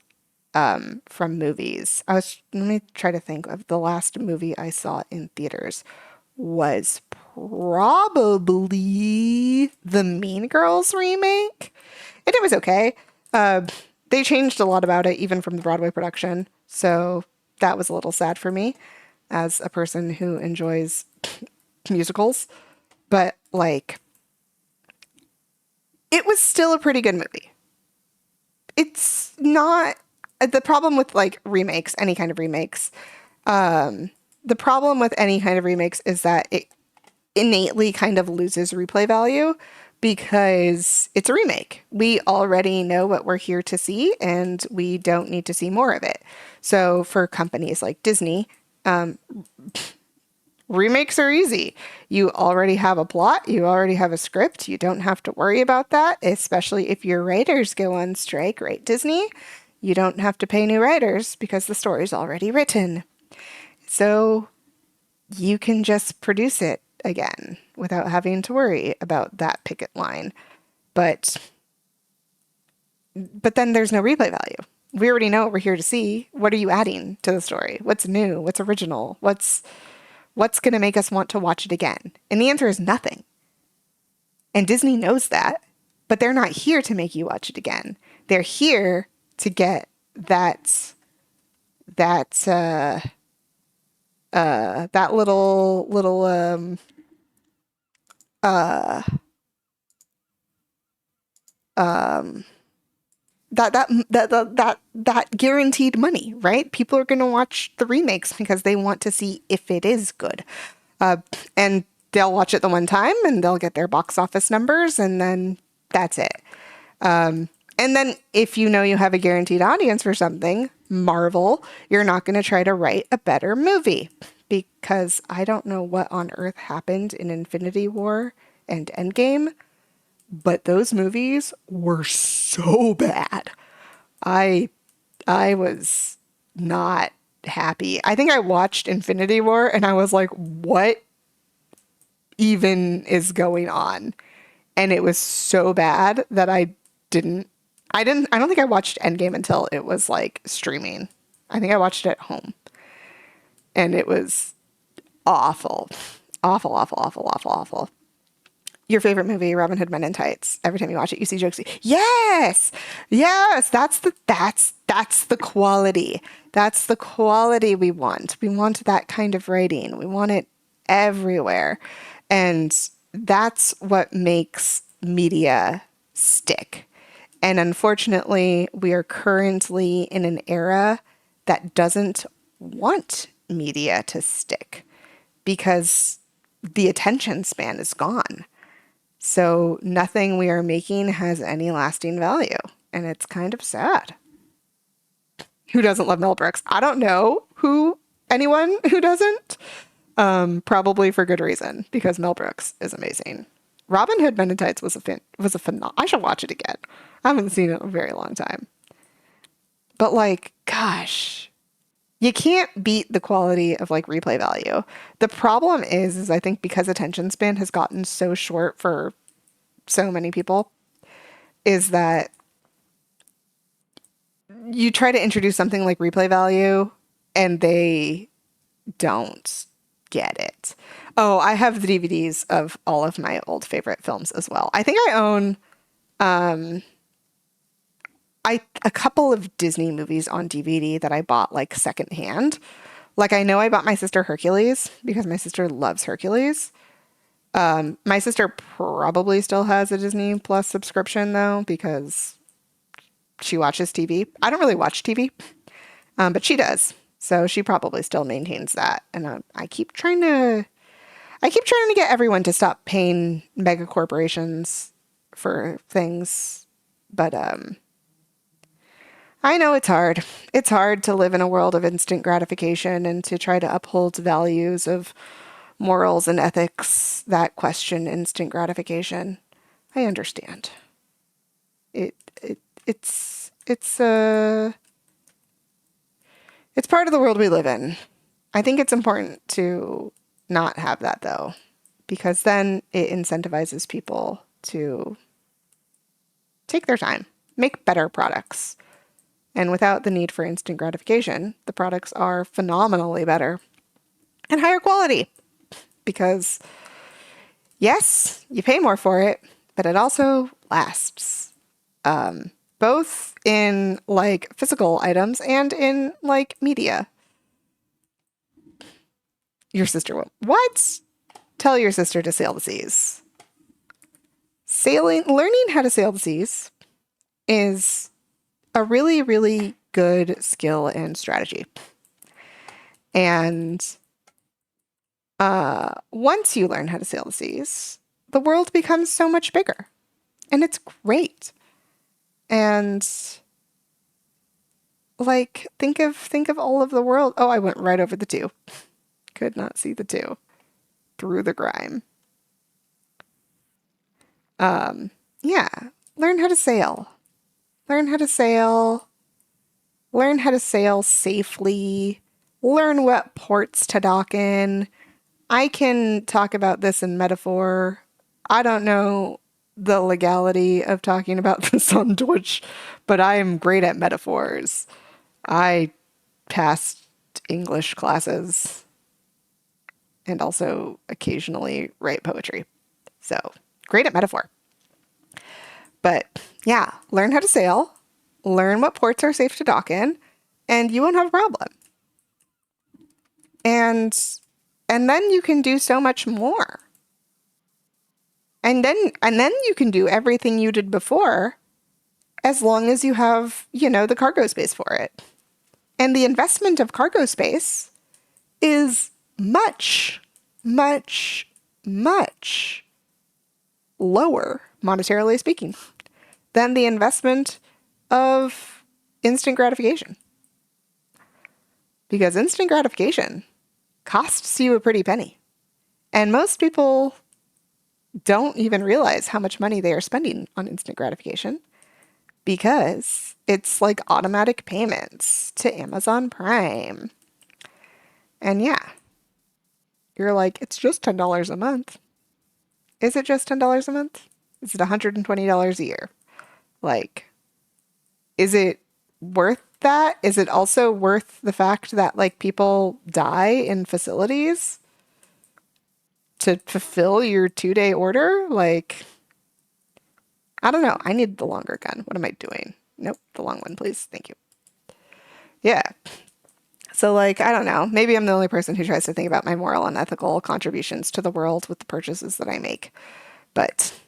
Speaker 1: from movies. Let me try to think of the last movie I saw in theaters was probably the Mean Girls remake. And it was okay. They changed a lot about it, even from the Broadway production. So that was a little sad for me as a person who enjoys musicals. But like, it was still a pretty good movie. It's not the problem with like remakes, any kind of remakes. The problem with any kind of remakes is that it innately kind of loses replay value because it's a remake. We already know what we're here to see, and we don't need to see more of it. So for companies like Disney, remakes are easy. You already have a plot, you already have a script, you don't have to worry about that, especially if your writers go on strike, right, Disney? You don't have to pay new writers because the story's already written. So you can just produce it again without having to worry about that picket line. But then there's no replay value. We already know what we're here to see. What are you adding to the story? What's new? What's original? What's going to make us want to watch it again? And the answer is nothing. And Disney knows that, but they're not here to make you watch it again. They're here to get that That little uh um that guaranteed money, right? People are going to watch the remakes because they want to see if it is good. Uh, and they'll watch it the one time and they'll get their box office numbers and then that's it. And then if you know you have a guaranteed audience for something, Marvel, you're not going to try to write a better movie because I don't know what on earth happened in Infinity War and Endgame, but those movies were so bad. I I was not happy. I think I watched Infinity War and I was like, what even is going on? And it was so bad that didn't I don't think I watched Endgame until it was like streaming. I think I watched it at home. And it was awful. Awful, awful, awful, awful, awful. Your favorite movie, Robin Hood Men in Tights. Every time you watch it, you see jokes. Yes, yes, that's the quality. That's the quality we want. We want that kind of writing. We want it everywhere, and that's what makes media stick. And unfortunately, we are currently in an era that doesn't want media to stick because the attention span is gone. So nothing we are making has any lasting value. And it's kind of sad. Who doesn't love Mel Brooks? I don't know anyone who doesn't. Probably for good reason, because Mel Brooks is amazing. Robin Hood Men in Tights was a phenomenal. I should watch it again. I haven't seen it in a very long time. But like, gosh, you can't beat the quality of like replay value. The problem is I think because attention span has gotten so short for so many people, is that you try to introduce something like replay value and they don't get it. Oh, I have the DVDs of all of my old favorite films as well. I think I own a couple of Disney movies on DVD that I bought like secondhand. Like I know I bought my sister Hercules because my sister loves Hercules. My sister probably still has a Disney Plus subscription though because she watches TV. I don't really watch TV, but she does. So she probably still maintains that. And I keep trying to get everyone to stop paying mega corporations for things. But I know it's hard. It's hard to live in a world of instant gratification and to try to uphold values of morals and ethics that question instant gratification. I understand. It it it's part of the world we live in. I think it's important to not have that though, because then it incentivizes people to take their time, make better products. And without the need for instant gratification, the products are phenomenally better and higher quality because, yes, you pay more for it, but it also lasts. Both in like physical items and in like media. Your sister will. What? Tell your sister to sail the seas. Learning how to sail the seas is a really, really good skill and strategy. And once you learn how to sail the seas, the world becomes so much bigger. And it's great. And like think of all of the world. Oh, I went right over the two. Could not see the two through the grime. Yeah, learn how to sail. Learn how to sail. Learn how to sail safely. Learn what ports to dock in. I can talk about this in metaphor. I don't know the legality of talking about this on Twitch, but I am great at metaphors. I passed English classes and also occasionally write poetry. So, great at metaphor. But yeah, learn how to sail, learn what ports are safe to dock in, and you won't have a problem. And then you can do so much more. And then you can do everything you did before as long as you have, the cargo space for it. And the investment of cargo space is much, much, much lower, monetarily speaking, than the investment of instant gratification. Because instant gratification costs you a pretty penny. And most people don't even realize how much money they are spending on instant gratification because it's like automatic payments to Amazon Prime. And yeah, you're like, it's just $10 a month. Is it just $10 a month? Is it $120 a year? Like, is it worth that? Is it also worth the fact that like people die in facilities to fulfill your 2-day order? Like, I don't know. I need the longer gun. What am I doing? Nope, the long one, please. Thank you. Yeah. So, like, I don't know. Maybe I'm the only person who tries to think about my moral and ethical contributions to the world with the purchases that I make. But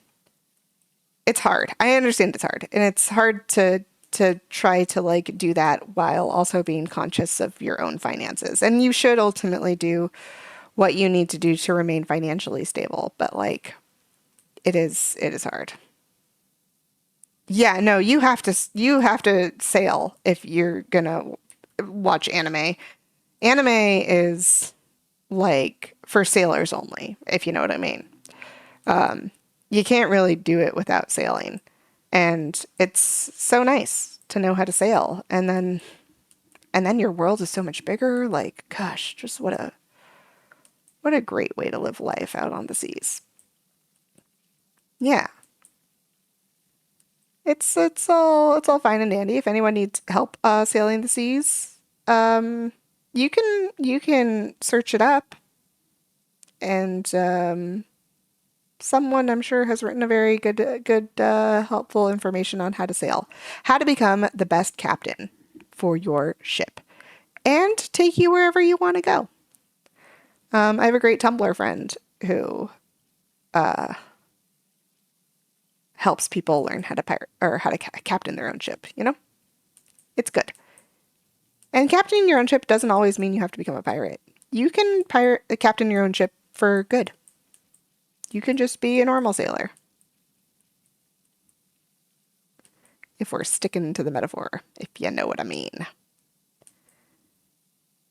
Speaker 1: it's hard. I understand it's hard. And it's hard to try to like do that while also being conscious of your own finances. And you should ultimately do what you need to do to remain financially stable. But like, it is hard. Yeah, no, you have to sail if you're gonna watch anime. Anime is like for sailors only, if you know what I mean. You can't really do it without sailing. And it's so nice to know how to sail. And then your world is so much bigger. Like, gosh, just what a great way to live life out on the seas. Yeah. It's all fine and dandy. If anyone needs help sailing the seas, you can search it up, and someone I'm sure has written a very good helpful information on how to sail, how to become the best captain for your ship, and take you wherever you want to go. I have a great Tumblr friend who helps people learn how to pirate or how to captain their own ship. It's good. And captaining your own ship doesn't always mean you have to become a pirate. You can captain your own ship for good. You can just be a normal sailor. If we're sticking to the metaphor, if you know what I mean.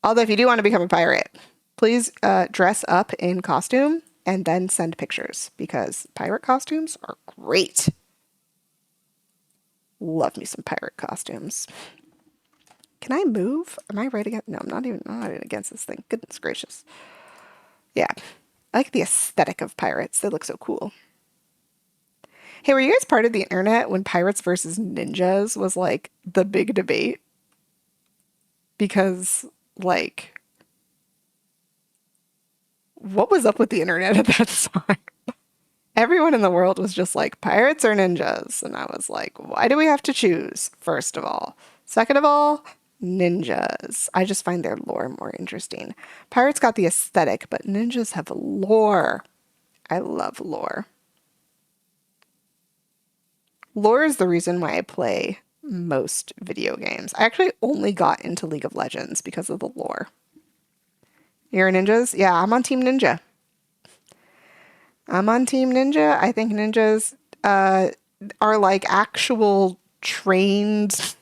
Speaker 1: Although if you do want to become a pirate, please dress up in costume and then send pictures because pirate costumes are great. Love me some pirate costumes. Can I move? Am I right against? No, I'm not even against this thing. Goodness gracious. Yeah. I like the aesthetic of pirates. They look so cool. Hey, were you guys part of the internet when pirates versus ninjas was like the big debate? Because, like, what was up with the internet at that time? Everyone in the world was just like, pirates or ninjas? And I was like, why do we have to choose, first of all? Second of all, ninjas. I just find their lore more interesting. Pirates got the aesthetic, but ninjas have lore. I love lore. Lore is the reason why I play most video games. I actually only got into League of Legends because of the lore. You're ninjas? Yeah, I'm on Team Ninja. I'm on Team Ninja. I think ninjas are like actual trained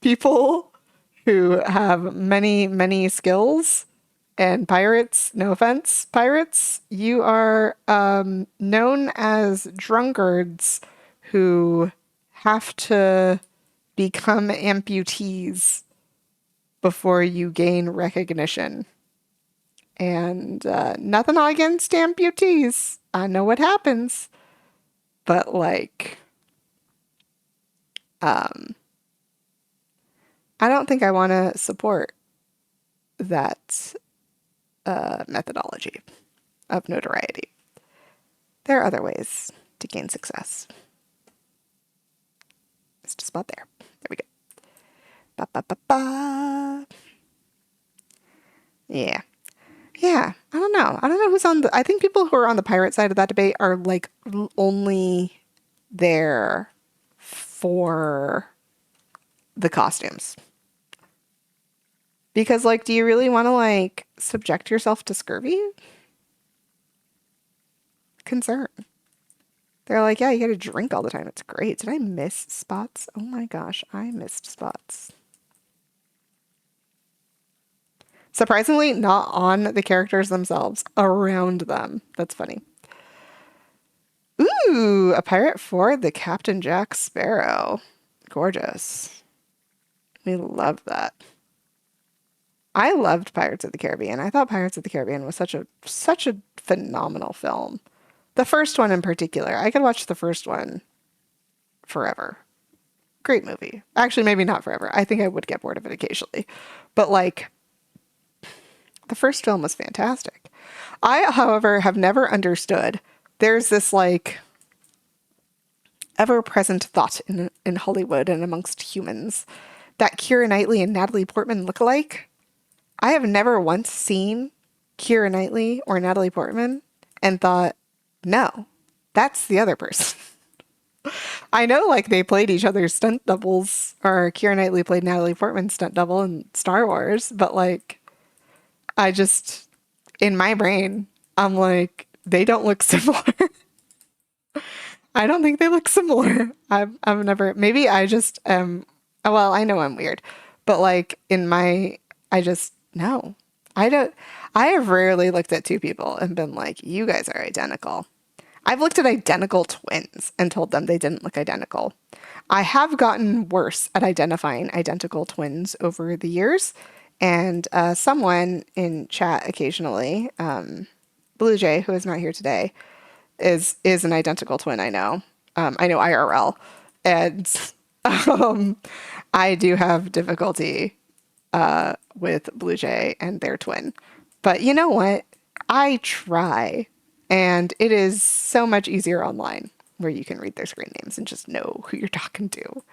Speaker 1: people who have many, many skills. And pirates, no offense, pirates, you are known as drunkards who have to become amputees before you gain recognition. And nothing against amputees. I know what happens. But, like, I don't think I want to support that methodology of notoriety. There are other ways to gain success. It's just about there. There we go. Ba, ba, ba, ba. Yeah. Yeah. I don't know. I don't know who's on the. I think people who are on the pirate side of that debate are like only there for the costumes. Because, like, do you really want to, like, subject yourself to scurvy? Concern. They're like, yeah, you gotta drink all the time. It's great. Did I miss spots? Oh my gosh, I missed spots. Surprisingly, not on the characters themselves, around them. That's funny. Ooh, a pirate for the Captain Jack Sparrow. Gorgeous. We love that. I loved Pirates of the Caribbean. I thought Pirates of the Caribbean was such a phenomenal film. The first one in particular. I could watch the first one forever. Great movie. Actually, maybe not forever. I think I would get bored of it occasionally. But like the first film was fantastic. I, however, have never understood. There's this like ever-present thought in Hollywood and amongst humans that Keira Knightley and Natalie Portman look alike. I have never once seen Keira Knightley or Natalie Portman and thought, no, that's the other person. I know, like, they played each other's stunt doubles, or Keira Knightley played Natalie Portman's stunt double in Star Wars, but, like, I just, in my brain, I'm like, they don't look similar. I don't think they look similar. I've never, maybe I just well, I know I'm weird, but, like, I just, no. I don't, I have rarely looked at two people and been like, you guys are identical. I've looked at identical twins and told them they didn't look identical. I have gotten worse at identifying identical twins over the years. And someone in chat occasionally, Blue Jay, who is not here today, is an identical twin. I know IRL, and um, I do have difficulty with Blue Jay and their twin. But you know what? I try, and it is so much easier online where you can read their screen names and just know who you're talking to.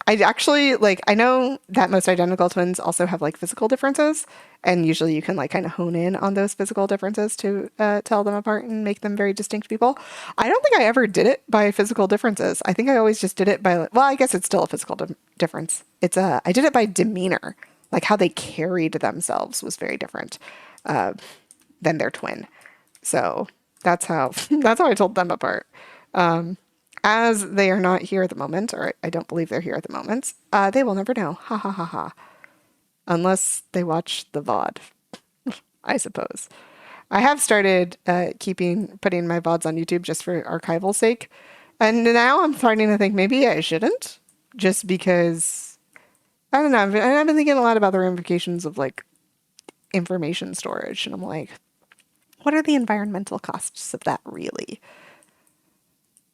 Speaker 1: I actually like, I know that most identical twins also have like physical differences, and usually you can like kind of hone in on those physical differences to tell them apart and make them very distinct people. I don't think I ever did it by physical differences. I think I always just did it by, well, I guess it's still a physical difference. I did it by demeanor, like how they carried themselves was very different than their twin. So that's how that's how I told them apart. As they are not here at the moment, or I don't believe they're here at the moment, they will never know. Ha ha ha ha. Unless they watch the VOD, I suppose. I have started putting my VODs on YouTube just for archival sake. And now I'm starting to think maybe I shouldn't, just because, I don't know. I've been thinking a lot about the ramifications of like information storage. And I'm like, what are the environmental costs of that really?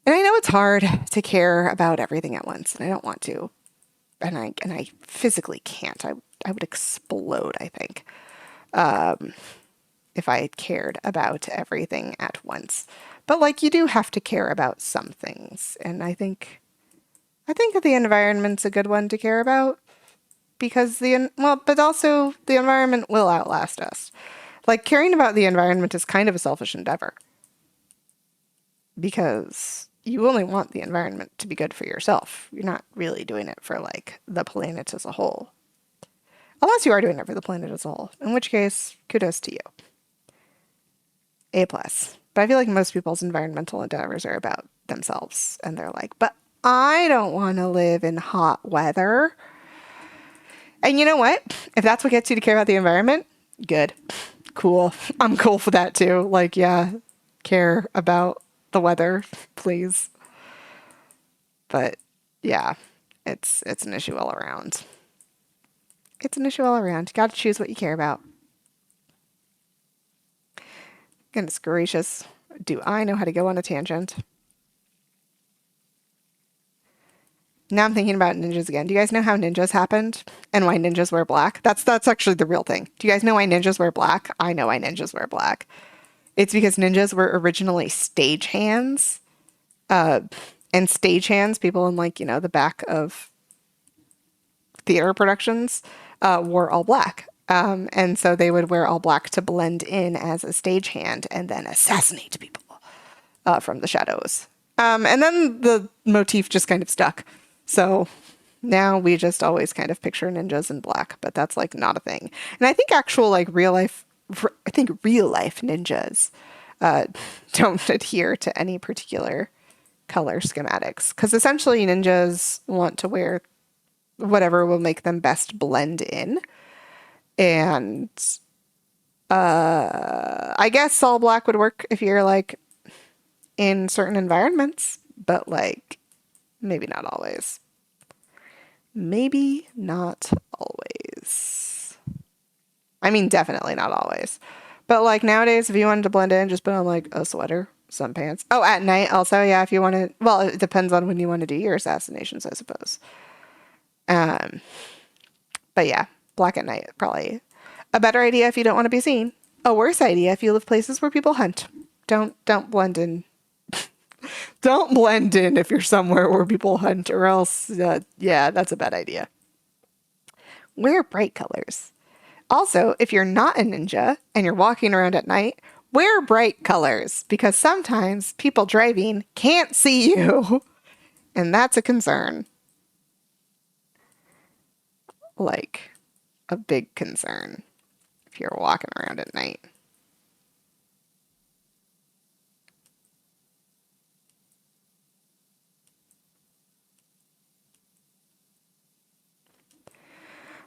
Speaker 1: And I know it's hard to care about everything at once, and I don't want to. And I physically can't. I would explode, I think, if I cared about everything at once. But like, you do have to care about some things, and I think that the environment's a good one to care about, because but also the environment will outlast us. Like, caring about the environment is kind of a selfish endeavor, because you only want the environment to be good for yourself. You're not really doing it for like the planet as a whole. Unless you are doing it for the planet as a whole, in which case, kudos to you. A plus. But I feel like most people's environmental endeavors are about themselves, and they're like, but I don't want to live in hot weather. And you know what? If that's what gets you to care about the environment, good. Cool. I'm cool for that too. Like, yeah, care about the weather, please. But yeah, it's an issue all around. It's an issue all around. You got to choose what you care about. Goodness gracious. Do I know how to go on a tangent? Now I'm thinking about ninjas again. Do you guys know how ninjas happened and why ninjas wear black? That's actually the real thing. Do you guys know why ninjas wear black? I know why ninjas wear black. It's because ninjas were originally stagehands. And stagehands, people in like, the back of theater productions, wore all black. And so they would wear all black to blend in as a stagehand and then assassinate people from the shadows. And then the motif just kind of stuck. So now we just always kind of picture ninjas in black, but that's like not a thing. And I think actual like I think real life ninjas uh, don't adhere to any particular color schematics because essentially ninjas want to wear whatever will make them best blend in. And I guess all black would work if you're like in certain environments, but like maybe not always. Maybe not always. I mean, definitely not always. But like nowadays, if you wanted to blend in, just put on like a sweater, some pants. Oh, at night also, yeah, if you want to, well, it depends on when you want to do your assassinations, I suppose. Um, but yeah, black at night, probably a better idea if you don't want to be seen. A worse idea if you live places where people hunt. Don't blend in. Don't blend in if you're somewhere where people hunt, or else, yeah, that's a bad idea. Wear bright colors. Also, if you're not a ninja and you're walking around at night, wear bright colors because sometimes people driving can't see you, and that's a concern. Like a big concern if you're walking around at night.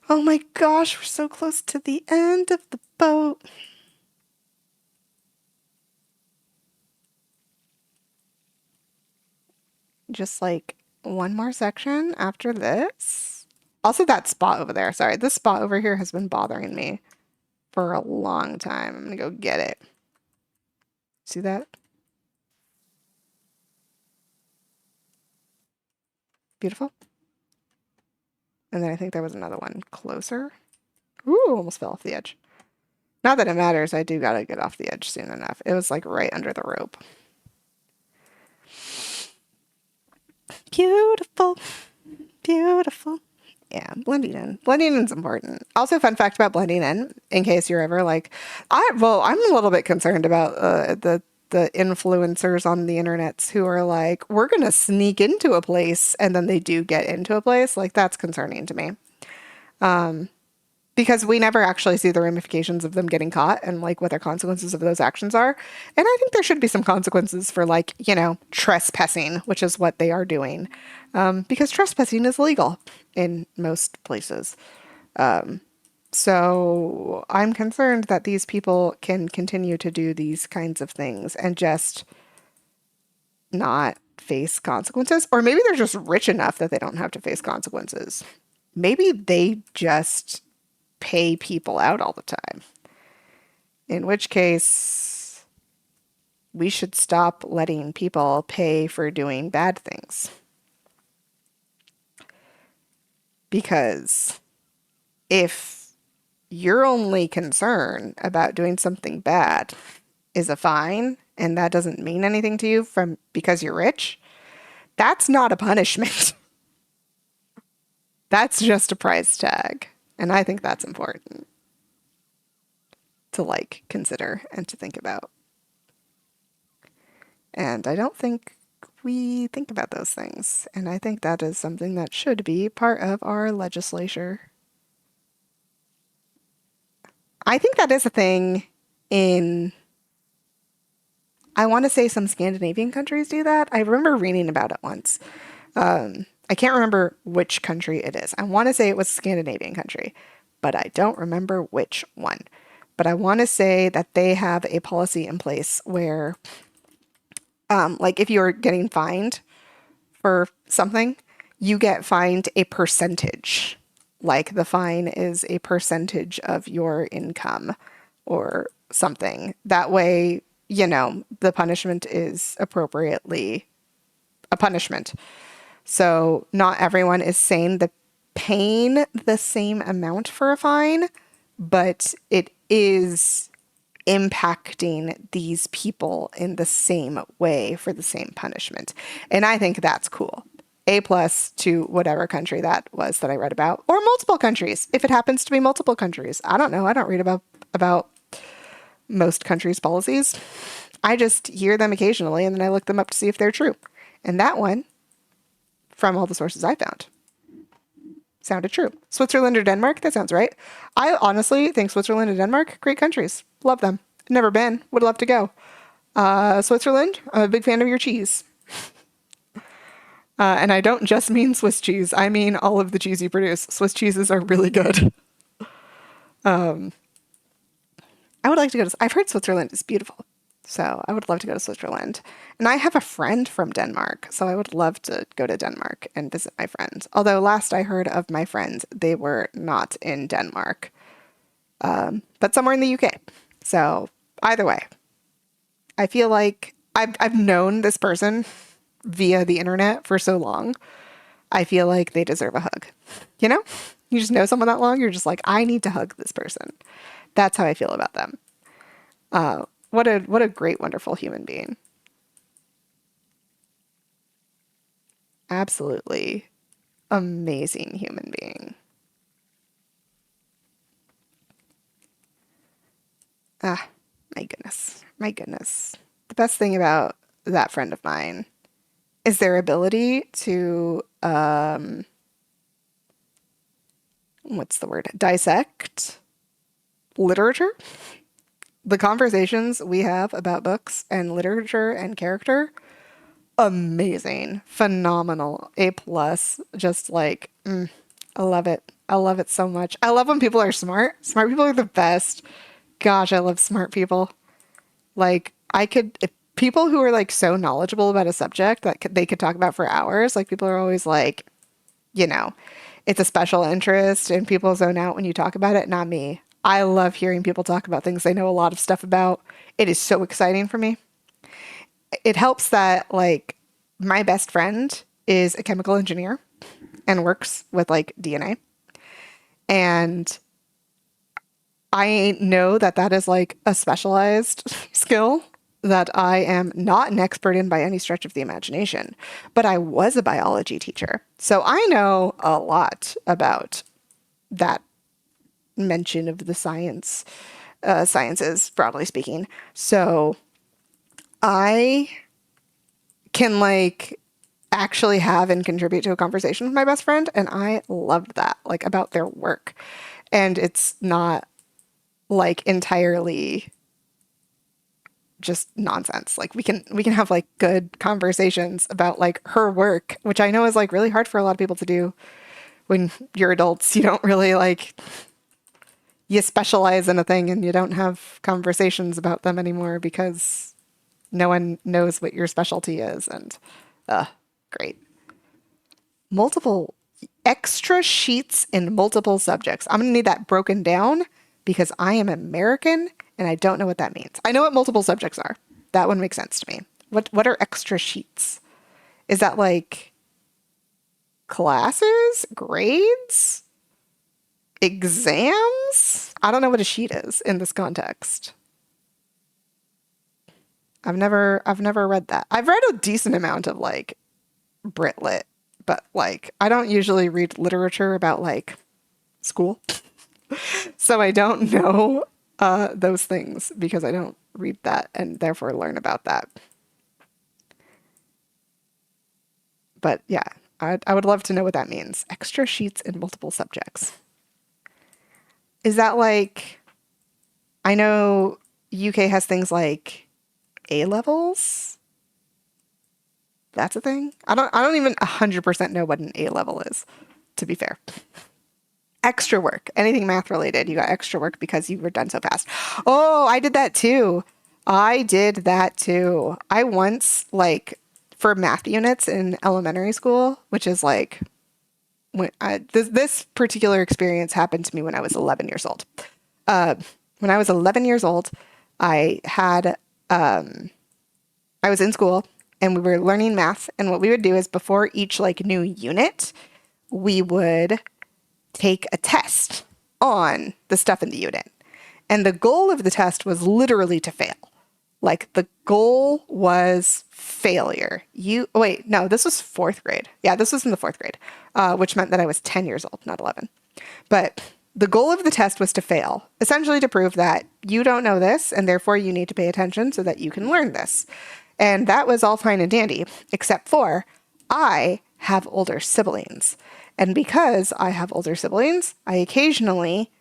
Speaker 1: Oh my gosh, we're so close to the end of the boat. Just like one more section after this. Also, that spot over there. Sorry, this spot over here has been bothering me for a long time. I'm gonna go get it. See that? Beautiful. And then I think there was another one closer. Ooh, almost fell off the edge. Not that it matters. I do gotta get off the edge soon enough. It was like right under the rope. Beautiful. Beautiful. Yeah, blending in. Blending in is important. Also, fun fact about blending in case you're ever like, I'm a little bit concerned about the influencers on the internets who are like, we're gonna sneak into a place, and then they do get into a place. Like that's concerning to me. Because we never actually see the ramifications of them getting caught and like what their consequences of those actions are. And I think there should be some consequences for like, trespassing, which is what they are doing. Because trespassing is legal in most places. So I'm concerned that these people can continue to do these kinds of things and just not face consequences. Or maybe they're just rich enough that they don't have to face consequences. Maybe they just pay people out all the time. In which case, we should stop letting people pay for doing bad things. Because if your only concern about doing something bad is a fine and that doesn't mean anything to you because you're rich, that's not a punishment. That's just a price tag. And I think that's important to like consider and to think about. And I don't think we think about those things. And I think that is something that should be part of our legislature. I think that is a thing in, I want to say some Scandinavian countries do that. I remember reading about it once. I can't remember which country it is. I want to say it was a Scandinavian country, but I don't remember which one. But I want to say that they have a policy in place where, like, if you're getting fined for something, you get fined a percentage. Like, the fine is a percentage of your income or something. That way, the punishment is appropriately a punishment. So not everyone is paying the same amount for a fine, but it is impacting these people in the same way for the same punishment. And I think that's cool. A plus to whatever country that was that I read about, or multiple countries if it happens to be multiple countries. I don't know. I don't read about most countries' policies. I just hear them occasionally and then I look them up to see if they're true. And that one, from all the sources I found, sounded true. Switzerland or Denmark? That sounds right. I honestly think Switzerland and Denmark, great countries. Love them. Never been. Would love to go. Switzerland, I'm a big fan of your cheese. And I don't just mean Swiss cheese. I mean all of the cheese you produce. Swiss cheeses are really good. I would like to go to, I've heard Switzerland is beautiful. So I would love to go to Switzerland. And I have a friend from Denmark. So I would love to go to Denmark and visit my friends. Although last I heard of my friends, they were not in Denmark, but somewhere in the UK. So either way, I feel like I've known this person via the internet for so long. I feel like they deserve a hug. You know, you just know someone that long. You're just like, I need to hug this person. That's how I feel about them. What a great, wonderful human being. Absolutely amazing human being. Ah, my goodness. My goodness. The best thing about that friend of mine is their ability to, what's the word? Dissect literature. The conversations we have about books and literature and character, amazing, phenomenal, A plus, just like, I love it. I love it so much. I love when people are smart. Smart people are the best. Gosh, I love smart people. Like, if people who are like so knowledgeable about a subject that they could talk about for hours, like people are always like, you know, it's a special interest and people zone out when you talk about it. Not me. I love hearing people talk about things they know a lot of stuff about. It is so exciting for me. It helps that like my best friend is a chemical engineer and works with like DNA. And I know that that is like a specialized skill that I am not an expert in by any stretch of the imagination, but I was a biology teacher. So I know a lot about that mention of the sciences, broadly speaking. So I can like actually have and contribute to a conversation with my best friend. And I loved that, like about their work. And it's not like entirely just nonsense. Like we can have like good conversations about like her work, which I know is like really hard for a lot of people to do when you're adults. You don't really like you specialize in a thing and you don't have conversations about them anymore because no one knows what your specialty is. And great. Multiple extra sheets in multiple subjects. I'm going to need that broken down because I am American and I don't know what that means. I know what multiple subjects are. That one makes sense to me. What are extra sheets? Is that like classes, grades, exams? I don't know what a sheet is in this context. I've never read that. I've read a decent amount of like Brit lit, but like I don't usually read literature about like school. So I don't know those things because I don't read that and therefore learn about that. But yeah, I would love to know what that means. Extra sheets in multiple subjects. Is that like, I know UK has things like A levels? That's a thing? I don't even 100% know what an A level is, to be fair. Extra work, anything math related, you got extra work because you were done so fast. Oh, I did that too. I did that too. I once, like, for math units in elementary school, which is like, this particular experience happened to me when I was 11 years old. When I was 11 years old, I had, I was in school and we were learning math. And what we would do is before each like new unit, we would take a test on the stuff in the unit. And the goal of the test was literally to fail. Like the goal was failure. Wait, no, this was fourth grade. Yeah, this was in the fourth grade, which meant that I was 10 years old, not 11. But the goal of the test was to fail, essentially to prove that you don't know this and therefore you need to pay attention so that you can learn this. And that was all fine and dandy, except for I have older siblings. And because I have older siblings, I occasionally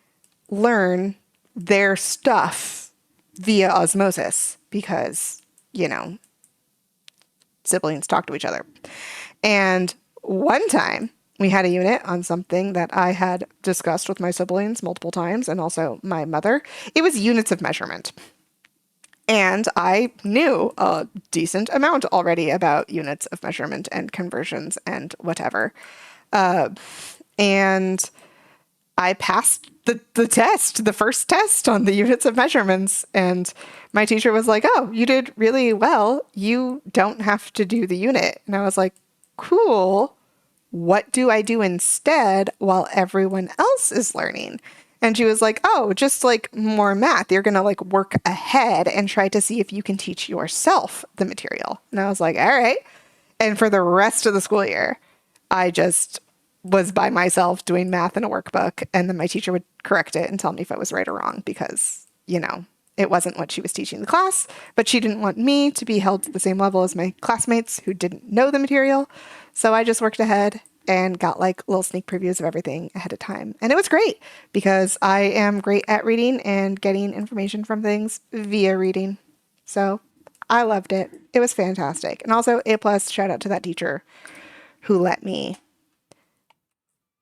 Speaker 1: learn their stuff via osmosis because, you know, siblings talk to each other. And one time we had a unit on something that I had discussed with my siblings multiple times and also my mother. It was units of measurement. And I knew a decent amount already about units of measurement and conversions and whatever. And I passed the test, the first test on the units of measurements. And my teacher was like, oh, you did really well. You don't have to do the unit. And I was like, cool. What do I do instead while everyone else is learning? And she was like, oh, just like more math. You're going to like work ahead and try to see if you can teach yourself the material. And I was like, all right. And for the rest of the school year, I just was by myself doing math in a workbook. And then my teacher would correct it and tell me if I was right or wrong because, you know, it wasn't what she was teaching the class, but she didn't want me to be held to the same level as my classmates who didn't know the material. So I just worked ahead and got like little sneak previews of everything ahead of time. And it was great because I am great at reading and getting information from things via reading. So I loved it. It was fantastic. And also A plus, shout out to that teacher who let me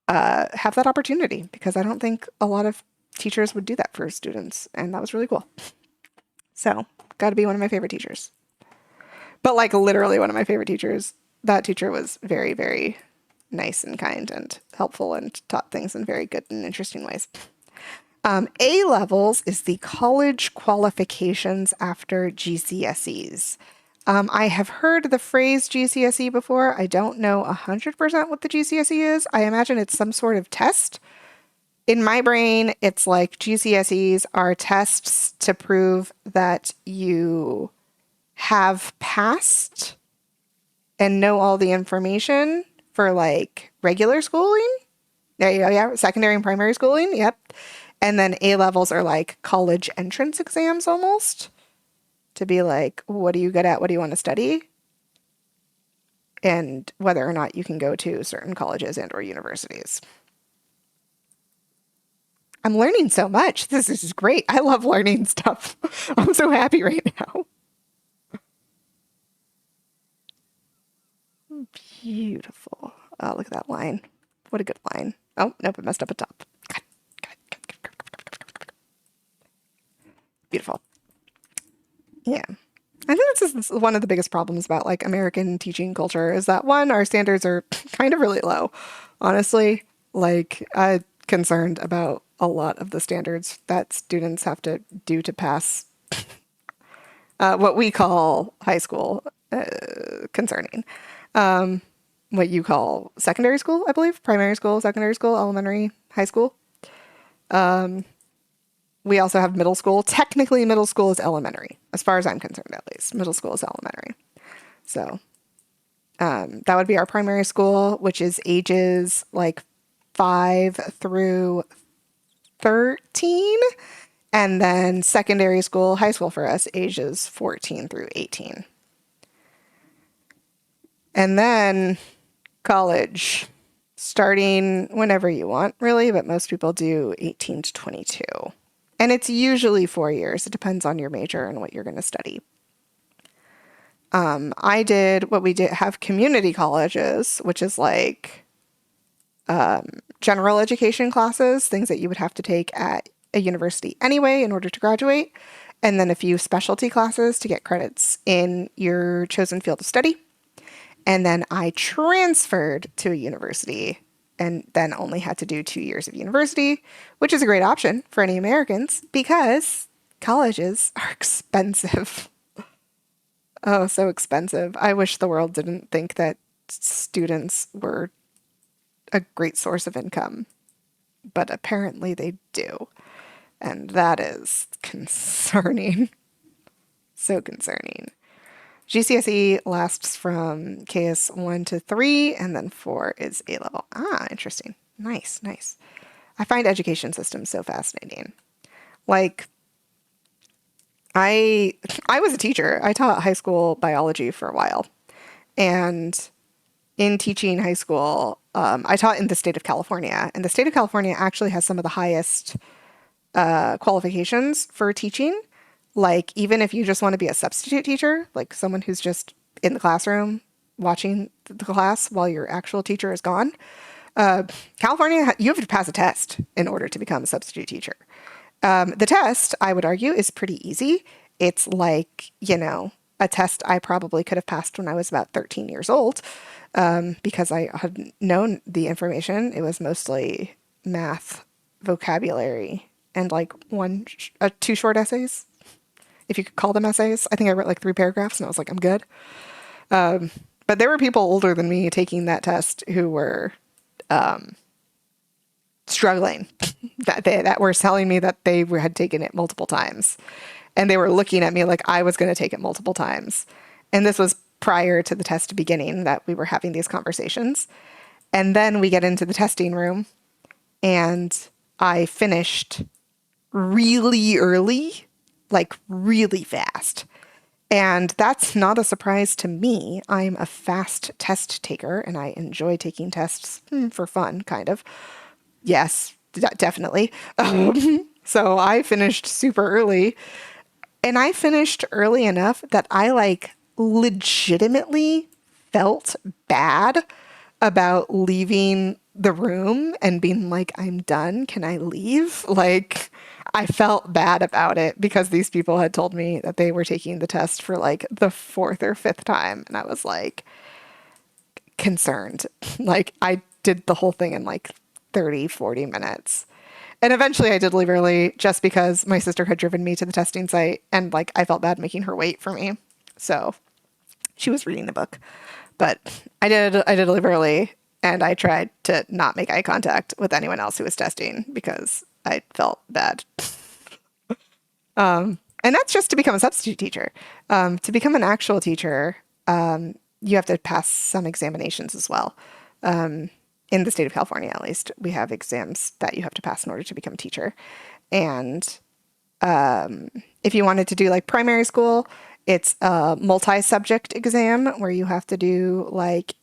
Speaker 1: have that opportunity because I don't think a lot of teachers would do that for students. And that was really cool. So got to be one of my favorite teachers. But like literally one of my favorite teachers. That teacher was very, very nice and kind and helpful and taught things in very good and interesting ways. A levels is the college qualifications after GCSEs. I have heard the phrase GCSE before. I don't know 100% what the GCSE is. I imagine it's some sort of test. In my brain, it's like GCSEs are tests to prove that you have passed and know all the information for like regular schooling. There you go. Yeah. Secondary and primary schooling. Yep. And then A levels are like college entrance exams almost to be like, what are you good at? What do you want to study? And whether or not you can go to certain colleges and or universities. I'm learning so much. This is great. I love learning stuff. I'm so happy right now. Beautiful. Oh, look at that line. What a good line. Oh, nope, it messed up at top. Beautiful. Yeah. I think this is one of the biggest problems about like American teaching culture is that one, our standards are kind of really low. Honestly, like I'm concerned about a lot of the standards that students have to do to pass what we call high school, concerning. What you call secondary school, I believe, primary school, secondary school, elementary, high school. We also have middle school. Technically, middle school is elementary, as far as I'm concerned, at least. Middle school is elementary. So that would be our primary school, which is ages like 5 through 13. And then secondary school, high school for us, ages 14 through 18. And then college, starting whenever you want, really, but most people do 18 to 22. And it's usually 4 years. It depends on your major and what you're going to study. I did what we did have community colleges, which is like general education classes, things that you would have to take at a university anyway in order to graduate, and then a few specialty classes to get credits in your chosen field of study. And then I transferred to a university and then only had to do 2 years of university, which is a great option for any Americans because colleges are expensive. Oh, so expensive. I wish the world didn't think that students were a great source of income, but apparently they do. And that is concerning. So concerning. GCSE lasts from KS 1 to 3, and then 4 is A level. Ah, interesting. Nice, nice. I find education systems so fascinating. Like, I I was a teacher. I taught high school biology for a while. And in teaching high school, I taught in the state of California. And the state of California actually has some of the highest qualifications for teaching. Like, even if you just want to be a substitute teacher, like someone who's just in the classroom watching the class while your actual teacher is gone, California, you have to pass a test in order to become a substitute teacher. The test, I would argue, is pretty easy. It's like, a test I probably could have passed when I was about 13 years old because I had known the information. It was mostly math, vocabulary, and like two short essays, if you could call them essays. I think I wrote like 3 paragraphs and I was like, I'm good. But there were people older than me taking that test who were struggling, that were telling me that they had taken it multiple times. And they were looking at me like I was going to take it multiple times. And this was prior to the test beginning that we were having these conversations. And then we get into the testing room and I finished really early, like really fast. And that's not a surprise to me. I'm a fast test taker and I enjoy taking tests for fun, kind of. Yes, definitely. So I finished super early. And I finished early enough that I like legitimately felt bad about leaving the room and being like, I'm done. Can I leave? Like, I felt bad about it because these people had told me that they were taking the test for like the 4th or 5th time. And I was like concerned. Like, I did the whole thing in like 30, 40 minutes. And eventually I did leave early just because my sister had driven me to the testing site and like I felt bad making her wait for me. So she was reading the book. But I did leave early and I tried to not make eye contact with anyone else who was testing because I felt bad. And that's just to become a substitute teacher. To become an actual teacher, you have to pass some examinations as well. In the state of California, at least, we have exams that you have to pass in order to become a teacher. And if you wanted to do like primary school, it's a multi-subject exam where you have to do like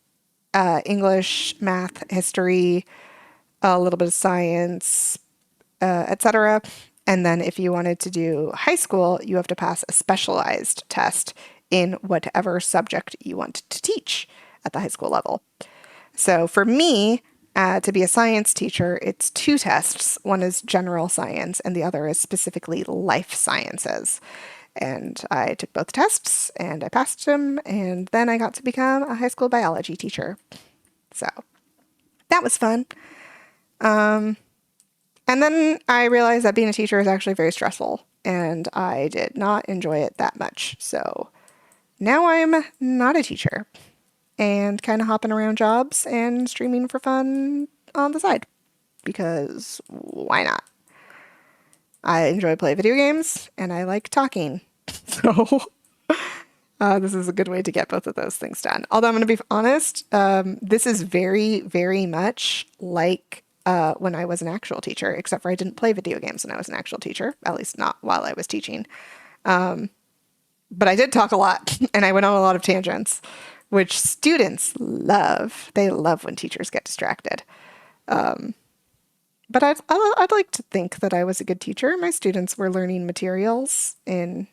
Speaker 1: English, math, history, a little bit of science, etc. And then if you wanted to do high school, you have to pass a specialized test in whatever subject you want to teach at the high school level. So for me, to be a science teacher, it's 2 tests. One is general science, and the other is specifically life sciences. And I took both tests, and I passed them, and then I got to become a high school biology teacher. So that was fun. And then I realized that being a teacher is actually very stressful, and I did not enjoy it that much. So now I'm not a teacher and kind of hopping around jobs and streaming for fun on the side because why not? I enjoy playing video games and I like talking. So this is a good way to get both of those things done. Although I'm going to be honest, this is very, very much like when I was an actual teacher, except for I didn't play video games when I was an actual teacher, at least not while I was teaching. But I did talk a lot and I went on a lot of tangents, which students love. They love when teachers get distracted. But I'd like to think that I was a good teacher. My students were learning materials in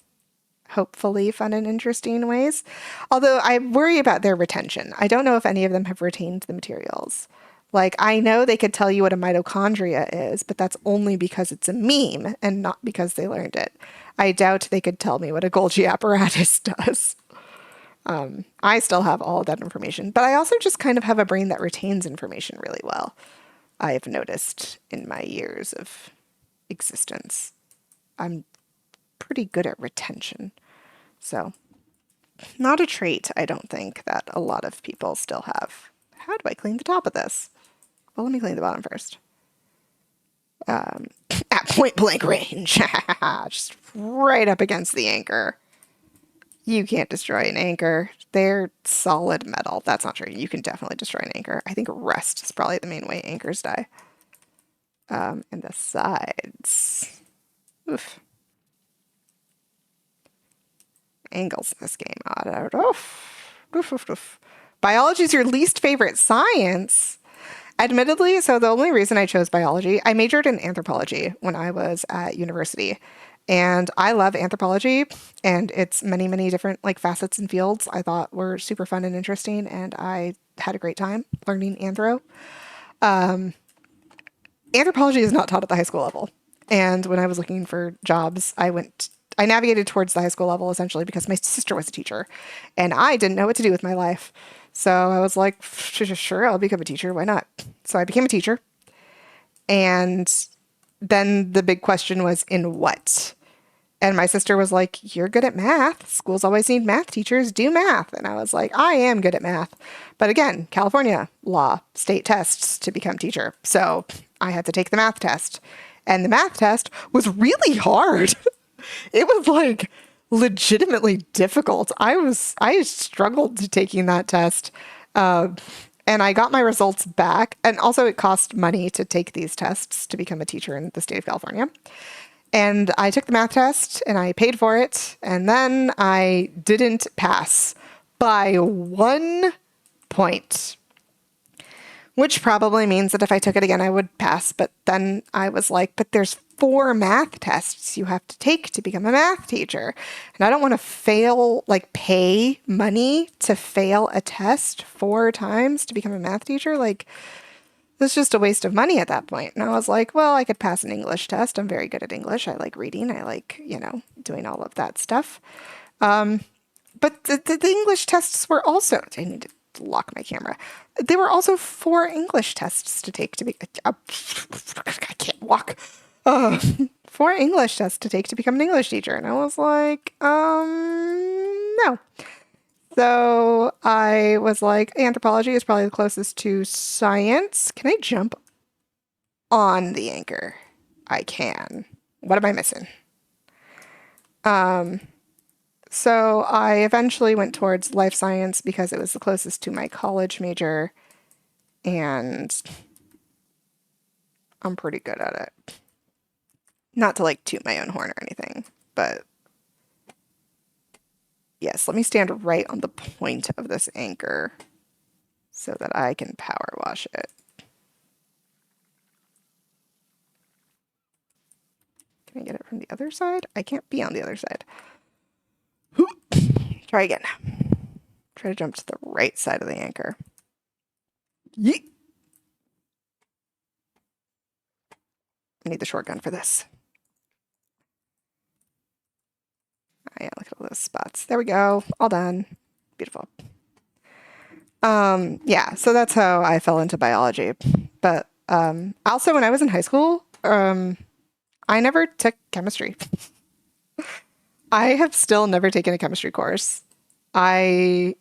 Speaker 1: hopefully fun and interesting ways. Although I worry about their retention. I don't know if any of them have retained the materials. Like, I know they could tell you what a mitochondria is, but that's only because it's a meme and not because they learned it. I doubt they could tell me what a Golgi apparatus does. I still have all of that information, but I also just kind of have a brain that retains information really well. I've noticed in my years of existence. I'm pretty good at retention. So, not a trait, I don't think, that a lot of people still have. How do I clean the top of this? Well, let me clean the bottom first. At point blank range. Just right up against the anchor. You can't destroy an anchor. They're solid metal. That's not true. You can definitely destroy an anchor. I think rust is probably the main way anchors die. And the sides. Oof. Angles in this game. Oof. Oof, oof, oof. Biology is your least favorite science. Admittedly, so the only reason I chose biology, I majored in anthropology when I was at university. And I love anthropology and its many, many different like facets and fields I thought were super fun and interesting. And I had a great time learning anthro. Anthropology is not taught at the high school level. And when I was looking for jobs, I navigated towards the high school level essentially because my sister was a teacher and I didn't know what to do with my life. So I was like, sure, I'll become a teacher. Why not? So I became a teacher. And then the big question was, in what? And my sister was like, you're good at math. Schools always need math teachers. Do math. And I was like, I am good at math. But again, California law, state tests to become teacher. So I had to take the math test. And the math test was really hard. It was like legitimately difficult. I struggled taking that test. And I got my results back. And also it cost money to take these tests to become a teacher in the state of California. And I took the math test and I paid for it. And then I didn't pass by 1 point, which probably means that if I took it again, I would pass. But then I was like, but there's 4 math tests you have to take to become a math teacher. And I don't want to fail, like pay money to fail a test 4 times to become a math teacher. Like, it's just a waste of money at that point. And I was like, well, I could pass an English test. I'm very good at English. I like reading. I like, doing all of that stuff. But the English tests were also, I need to lock my camera. There were also 4 English tests to take to be, I can't walk. 4 English tests to take to become an English teacher. And I was like, no. So I was like, anthropology is probably the closest to science. Can I jump on the anchor? I can. What am I missing? So I eventually went towards life science because it was the closest to my college major, and I'm pretty good at it. Not to like toot my own horn or anything, but yes, let me stand right on the point of this anchor so that I can power wash it. Can I get it from the other side? I can't be on the other side. Try again. Try to jump to the right side of the anchor. Yeet. I need the shotgun for this. Oh, yeah, look at all those spots. There we go. All done. Beautiful. Yeah, so that's how I fell into biology. But also when I was in high school, I never took chemistry. I have still never taken a chemistry course. I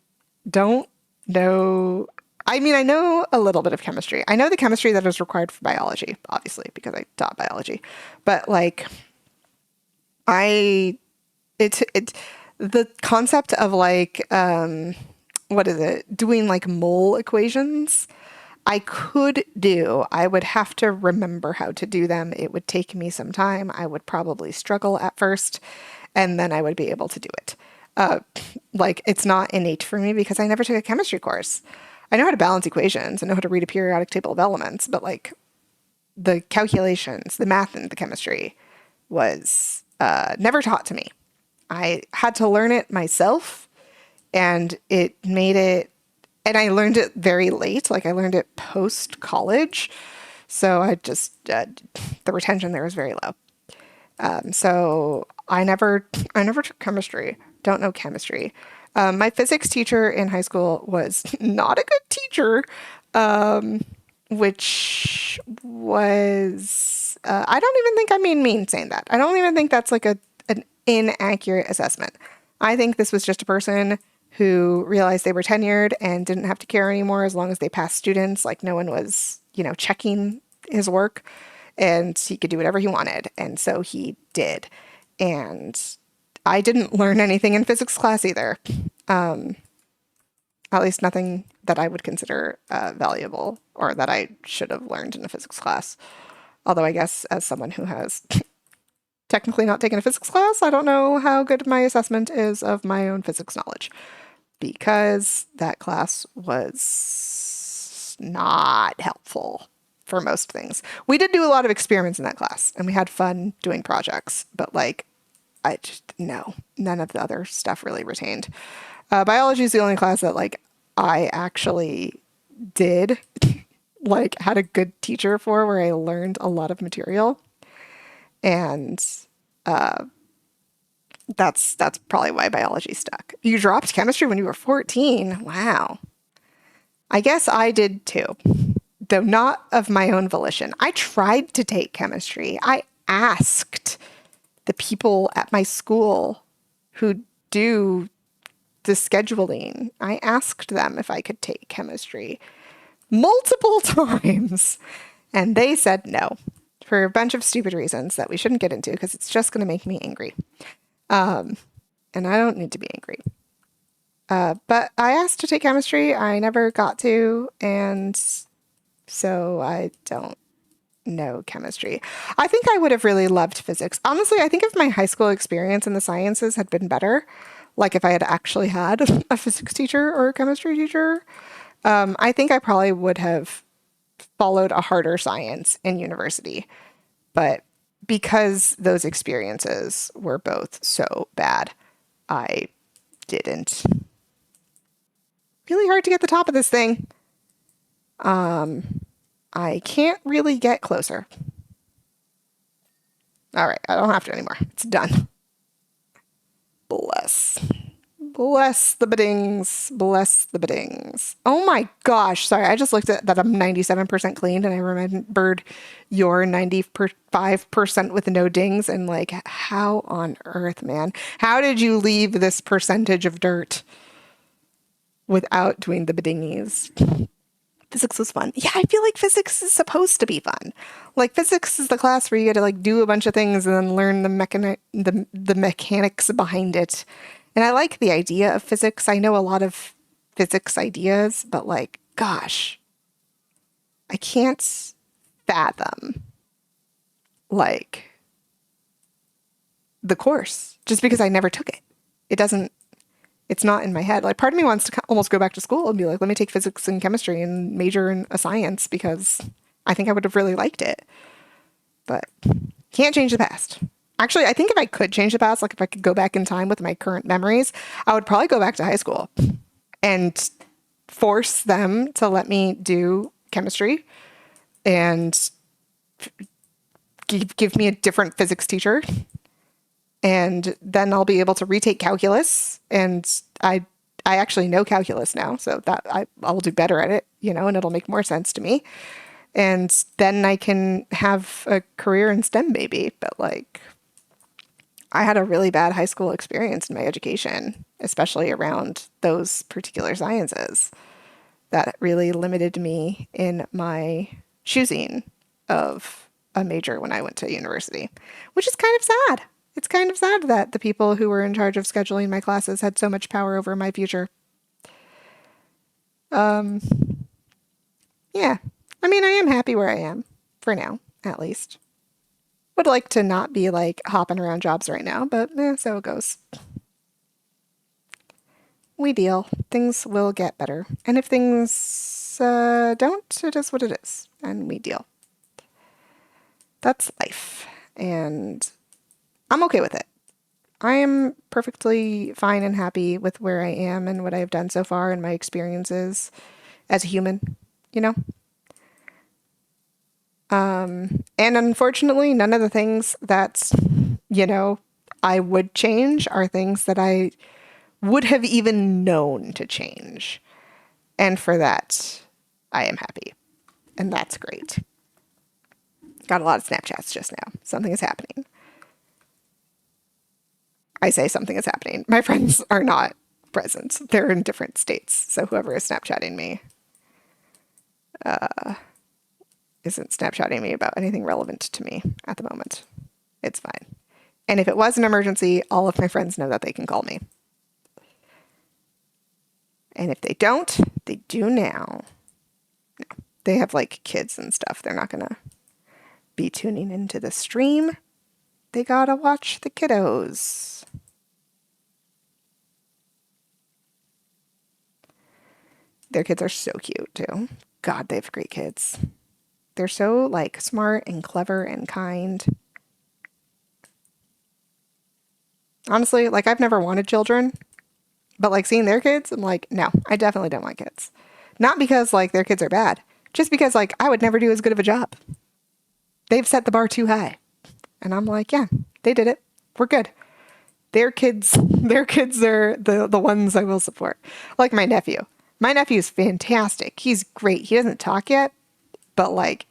Speaker 1: don't know. I mean, I know a little bit of chemistry. I know the chemistry that is required for biology, obviously, because I taught biology. But like, the concept of like, what is it? Doing like mole equations. I could do. I would have to remember how to do them. It would take me some time. I would probably struggle at first, and then I would be able to do it. Like, it's not innate for me because I never took a chemistry course. I know how to balance equations. I know how to read a periodic table of elements, but like the calculations, the math and the chemistry was never taught to me. I had to learn it myself, and it made it, and I learned it very late. Like I learned it post college. So I just, the retention there was very low. So I never took chemistry. Don't know chemistry. My physics teacher in high school was not a good teacher, which was, I don't even think I mean saying that. I don't even think that's like an inaccurate assessment. I think this was just a person who realized they were tenured and didn't have to care anymore as long as they passed students. Like no one was, checking his work, and he could do whatever he wanted. And so he did. And I didn't learn anything in physics class either. At least nothing that I would consider valuable or that I should have learned in a physics class. Although I guess as someone who has technically not taken a physics class, I don't know how good my assessment is of my own physics knowledge because that class was not helpful for most things. We did do a lot of experiments in that class and we had fun doing projects, but like, I just, no, none of the other stuff really retained. Biology is the only class that like I actually did like had a good teacher for where I learned a lot of material. And that's probably why biology stuck. You dropped chemistry when you were 14. Wow. I guess I did too, though not of my own volition. I tried to take chemistry. I asked the people at my school who do the scheduling. I asked them if I could take chemistry multiple times, and they said no for a bunch of stupid reasons that we shouldn't get into because it's just going to make me angry. And I don't need to be angry. But I asked to take chemistry. I never got to, and so I don't know chemistry. I think I would have really loved physics. Honestly, I think if my high school experience in the sciences had been better, like if I had actually had a physics teacher or a chemistry teacher, I think I probably would have followed a harder science in university. But because those experiences were both so bad, I didn't. Really hard to get the top of this thing. I can't really get closer. All right, I don't have to anymore. It's done. Bless. Bless the biddings. Bless the biddings. Oh my gosh. Sorry, I just looked at that I'm 97% cleaned and I remembered your 95% with no dings and like, how on earth, man? How did you leave this percentage of dirt without doing the bedingies? Physics was fun. Yeah, I feel like physics is supposed to be fun. Like physics is the class where you get to like do a bunch of things and then learn the mechanics behind it. And I like the idea of physics. I know a lot of physics ideas, but like, gosh, I can't fathom like the course just because I never took it. It's not in my head. Like part of me wants to almost go back to school and be like, let me take physics and chemistry and major in a science because I think I would have really liked it. But can't change the past. Actually, I think if I could change the past, like if I could go back in time with my current memories, I would probably go back to high school and force them to let me do chemistry and give me a different physics teacher. And then I'll be able to retake calculus. And I actually know calculus now, so that I'll do better at it, and it'll make more sense to me. And then I can have a career in STEM maybe. But like, I had a really bad high school experience in my education, especially around those particular sciences that really limited me in my choosing of a major when I went to university, which is kind of sad. It's kind of sad that the people who were in charge of scheduling my classes had so much power over my future. Yeah. I mean, I am happy where I am, for now, at least. Would like to not be like hopping around jobs right now, but so it goes. We deal. Things will get better. And if things don't, it is what it is. And we deal. That's life. And I'm okay with it. I am perfectly fine and happy with where I am and what I've done so far and my experiences as a human, you know? And unfortunately, none of the things that, I would change are things that I would have even known to change. And for that, I am happy. And that's great. Got a lot of Snapchats just now. Something is happening. I say something is happening. My friends are not present. They're in different states. So whoever is Snapchatting me isn't Snapchatting me about anything relevant to me at the moment. It's fine. And if it was an emergency, all of my friends know that they can call me. And if they don't, they do now. They have like kids and stuff. They're not going to be tuning into the stream. They gotta watch the kiddos. Their kids are so cute too. God, they have great kids. They're so like smart and clever and kind. Honestly, like I've never wanted children, but like seeing their kids, I'm like, no, I definitely don't want kids. Not because like their kids are bad, just because like I would never do as good of a job. They've set the bar too high. And I'm like, yeah, they did it. We're good. Their kids are the ones I will support. Like my nephew. My nephew's fantastic. He's great. He doesn't talk yet, but like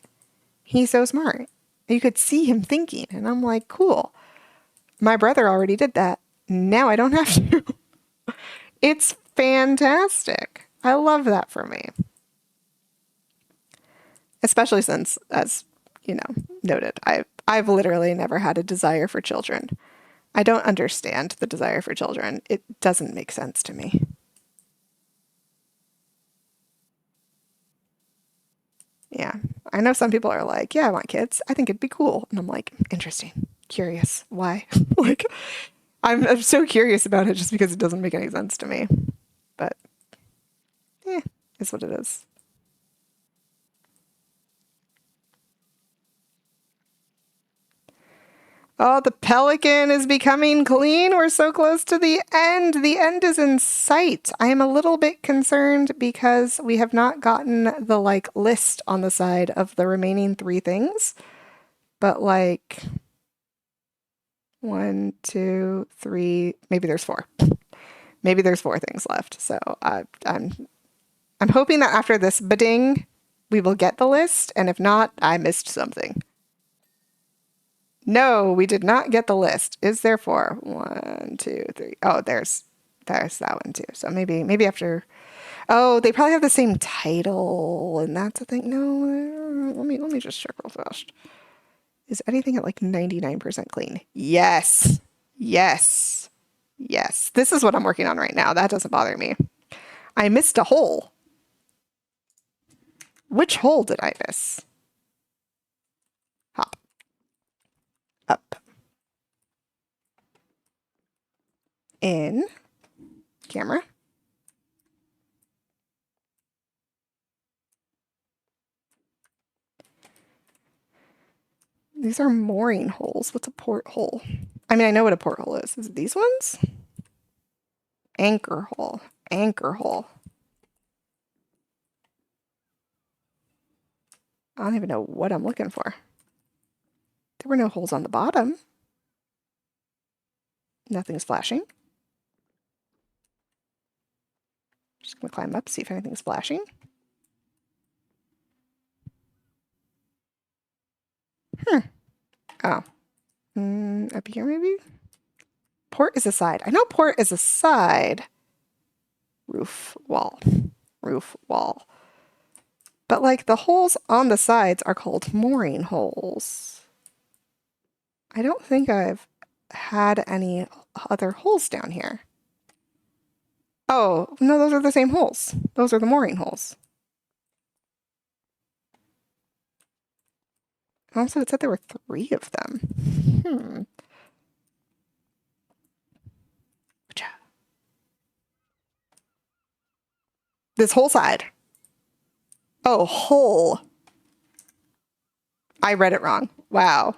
Speaker 1: he's so smart. You could see him thinking, and I'm like, cool. My brother already did that. Now I don't have to. It's fantastic. I love that for me. Especially since, as you know, noted, I've literally never had a desire for children. I don't understand the desire for children. It doesn't make sense to me. Yeah. I know some people are like, yeah, I want kids. I think it'd be cool. And I'm like, interesting. Curious. Why? Like, I'm so curious about it just because it doesn't make any sense to me. But, yeah, it's what it is. Oh, the pelican is becoming clean. We're so close to the end. The end is in sight. I am a little bit concerned because we have not gotten the like list on the side of the remaining 3 things. But like 1, 2, 3, maybe there's 4. Maybe there's 4 things left. So I'm hoping that after this bidding, we will get the list. And if not, I missed something. No, we did not get the list. Is there 4? 1, 2, 3. Oh, there's that one too. So maybe after. Oh, they probably have the same title, and that's the thing. No, let me just check real fast. Is anything at like 99% clean? Yes, yes, yes. This is what I'm working on right now. That doesn't bother me. I missed a hole. Which hole did I miss? Hop. Up. In. Camera. These are mooring holes. What's a porthole? I mean, I know what a porthole is. Is it these ones? Anchor hole. Anchor hole. I don't even know what I'm looking for. There were no holes on the bottom. Nothing's flashing. Just gonna climb up, see if anything's flashing. Oh. Up here maybe? Port is a side. I know port is a side. Roof wall. Roof wall. But like the holes on the sides are called mooring holes. I don't think I've had any other holes down here. Oh, no, those are the same holes. Those are the mooring holes. Also, it said there were 3 of them. This whole side. Oh, hole. I read it wrong. Wow.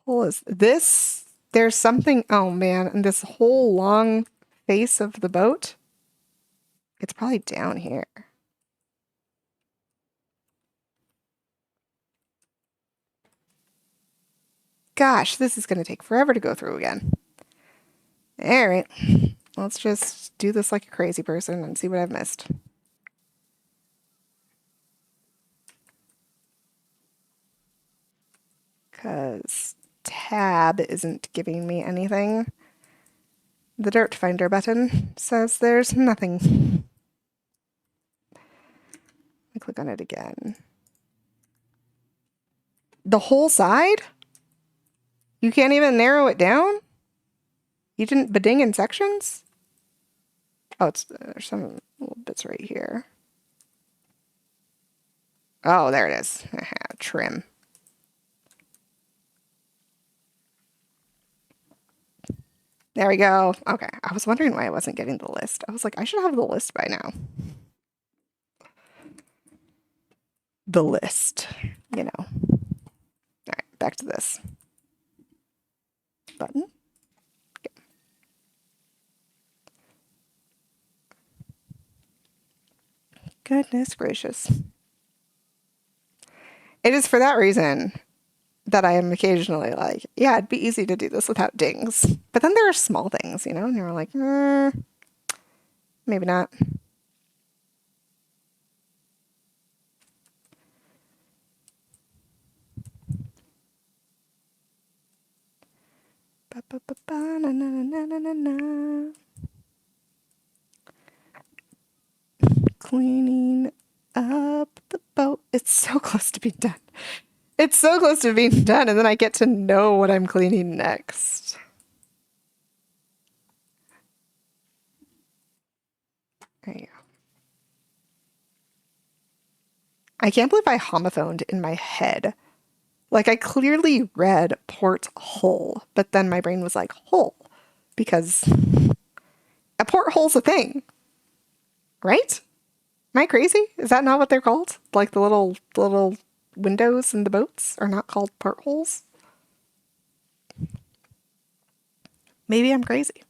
Speaker 1: Hole is this. There's something. Oh, man. And this whole long face of the boat. It's probably down here. Gosh, this is going to take forever to go through again. All right. Let's just do this like a crazy person and see what I've missed. Because tab isn't giving me anything. The dirt finder button says there's nothing. I click on it again. The whole side? You can't even narrow it down? You didn't beding in sections? Oh, there's some little bits right here. Oh, there it is. Trim. There we go. Okay, I was wondering why I wasn't getting the list. I was like, I should have the list by now. The list, you know. All right, back to this. Button. Goodness gracious. It is for that reason that I am occasionally like, yeah, it'd be easy to do this without dings. But then there are small things, you know, and you're like, maybe not. Ba, ba, ba, ba, na, na, na, na, na, na. Cleaning up the boat. It's so close to being done. It's so close to being done, and then I get to know what I'm cleaning next. There you go. I can't believe I homophoned in my head. Like, I clearly read port hole, but then my brain was like, hole, because a porthole's a thing, right? Am I crazy? Is that not what they're called? Like the little windows in the boats are not called portholes? Maybe I'm crazy.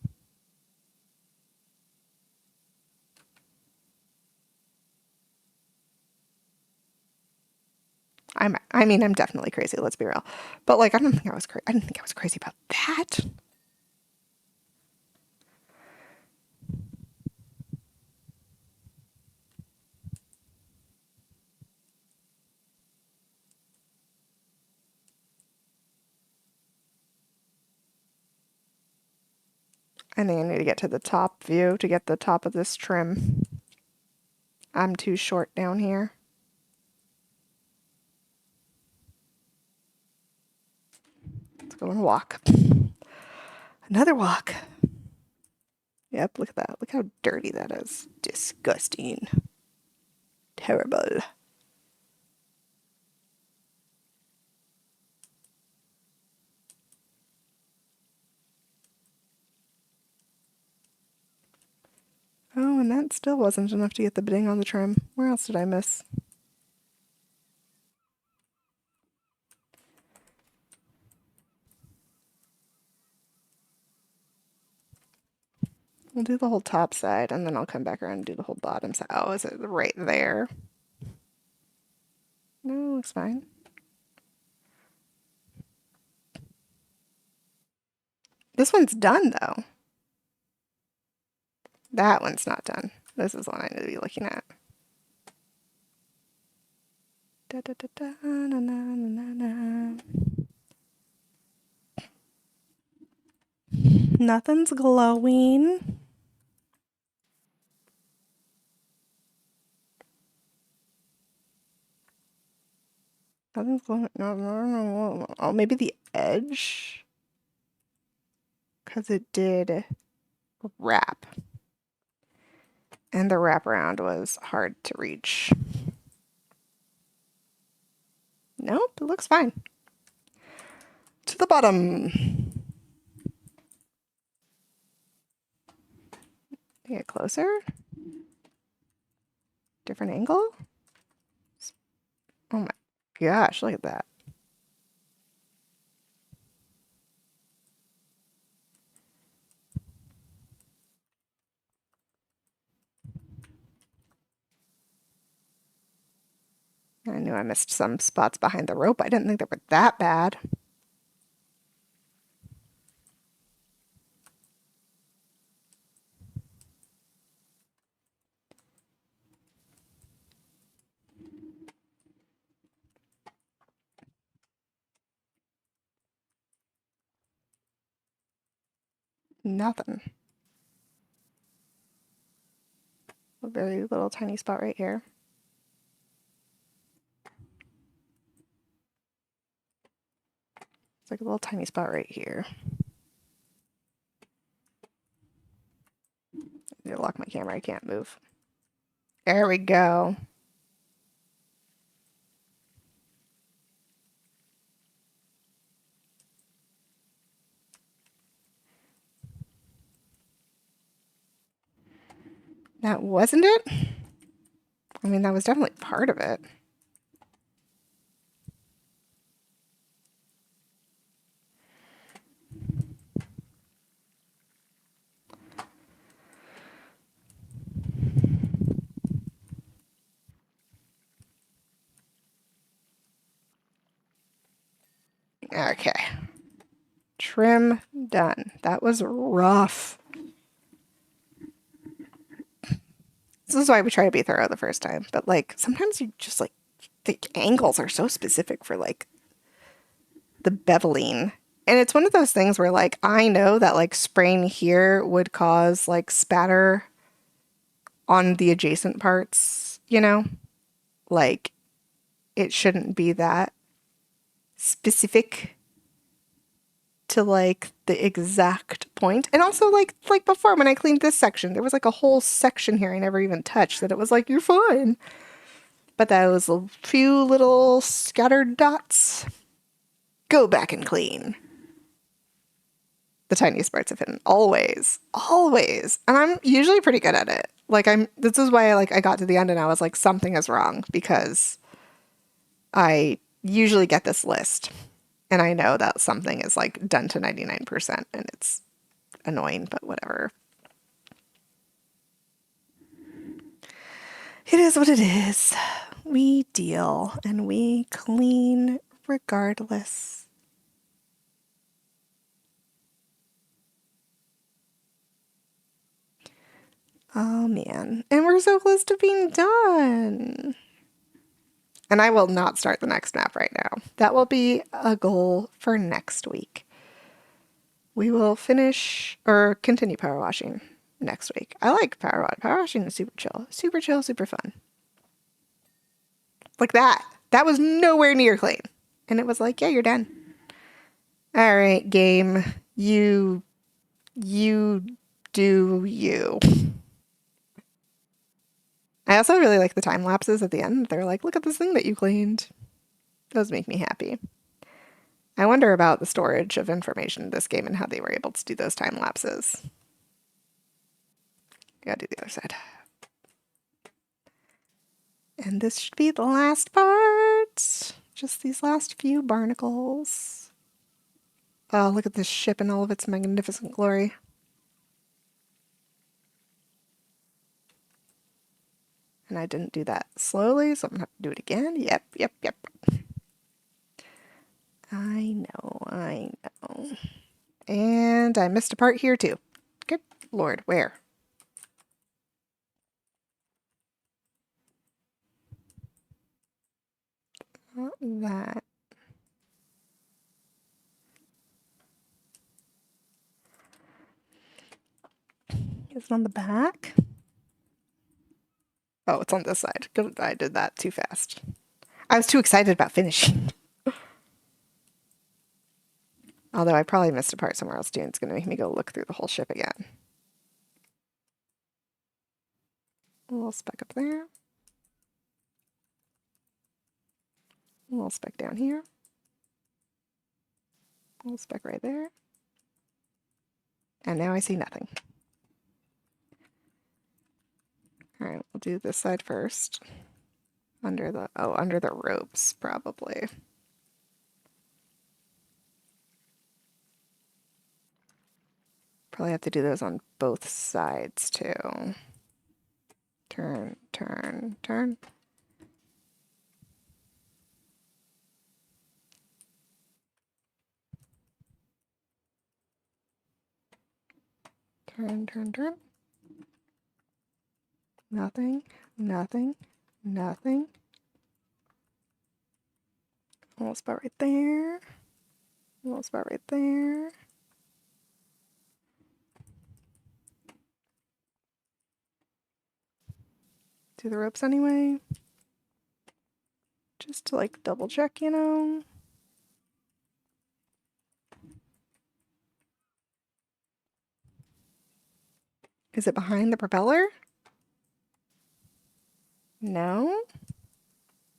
Speaker 1: I mean, I'm definitely crazy, let's be real. But like, I didn't think I was crazy about that. I think I need to get to the top view to get the top of this trim. I'm too short down here. Let's go and walk. Another walk. Yep, look at that. Look how dirty that is. Disgusting. Terrible. Oh, and that still wasn't enough to get the bidding on the trim. Where else did I miss? We'll do the whole top side, and then I'll come back around and do the whole bottom side. Oh, is it right there? No, looks fine. This one's done, though. That one's not done. This is one I need to be looking at. Da, da, da, da, na, na, na, na. Nothing's glowing. Nothing's glowing. No, no, no. Oh, maybe the edge? Because it did wrap. And the wraparound was hard to reach. Nope, it looks fine. To the bottom. Get closer. Different angle. Oh my gosh, look at that. I knew I missed some spots behind the rope. I didn't think they were that bad. Nothing. A very little tiny spot right here. like a little tiny spot right here. I need to lock my camera. I can't move. There we go. That wasn't it? I mean, that was definitely part of it. Okay. Trim done. That was rough. This is why we try to be thorough the first time. But like sometimes you just like the angles are so specific for like the beveling. And it's one of those things where like I know that like spraying here would cause like spatter on the adjacent parts, you know? Like it shouldn't be that specific to like the exact point. And also like before when I cleaned this section, there was like a whole section here I never even touched that it was like you're fine. But those few little scattered dots, go back and clean. The tiniest parts of hidden. Always. Always. And I'm usually pretty good at it. Like this is why I got to the end and I was like, something is wrong because I usually get this list and I know that something is like done to 99% and it's annoying, but whatever. It is what it is. We deal and we clean regardless. Oh man. And we're so close to being done. And I will not start the next map right now. That will be a goal for next week. We will finish or continue power washing next week. I like power wash. Power washing is super chill. Super chill, super fun. Like that. That was nowhere near clean. And it was like, yeah, you're done. All right, game. You do you. I also really like the time lapses at the end. They're like, look at this thing that you cleaned. Those make me happy. I wonder about the storage of information in this game and how they were able to do those time lapses. Gotta do the other side. And this should be the last part. Just these last few barnacles. Oh, look at this ship in all of its magnificent glory. And I didn't do that slowly, so I'm gonna have to do it again. Yep. I know. And I missed a part here too. Good Lord, where? Not that. Is it on the back? Oh, it's on this side. Good, I did that too fast. I was too excited about finishing. Although I probably missed a part somewhere else too, and it's going to make me go look through the whole ship again. A little speck up there. A little speck down here. A little speck right there. And now I see nothing. All right, we'll do this side first. Under the ropes, probably. Probably have to do those on both sides too. Turn, turn, turn. Turn, turn, turn. Nothing, nothing, nothing. A little spot right there. A little spot right there. Do the ropes anyway. Just to like double check, you know. Is it behind the propeller? No?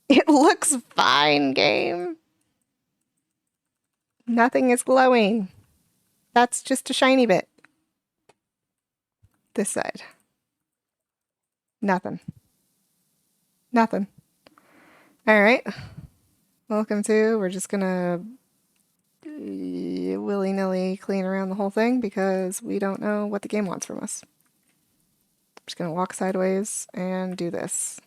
Speaker 1: It looks fine, game. Nothing is glowing. That's just a shiny bit. This side. Nothing. Nothing. All right. Welcome to, we're just gonna willy-nilly clean around the whole thing because we don't know what the game wants from us. I'm just gonna walk sideways and do this.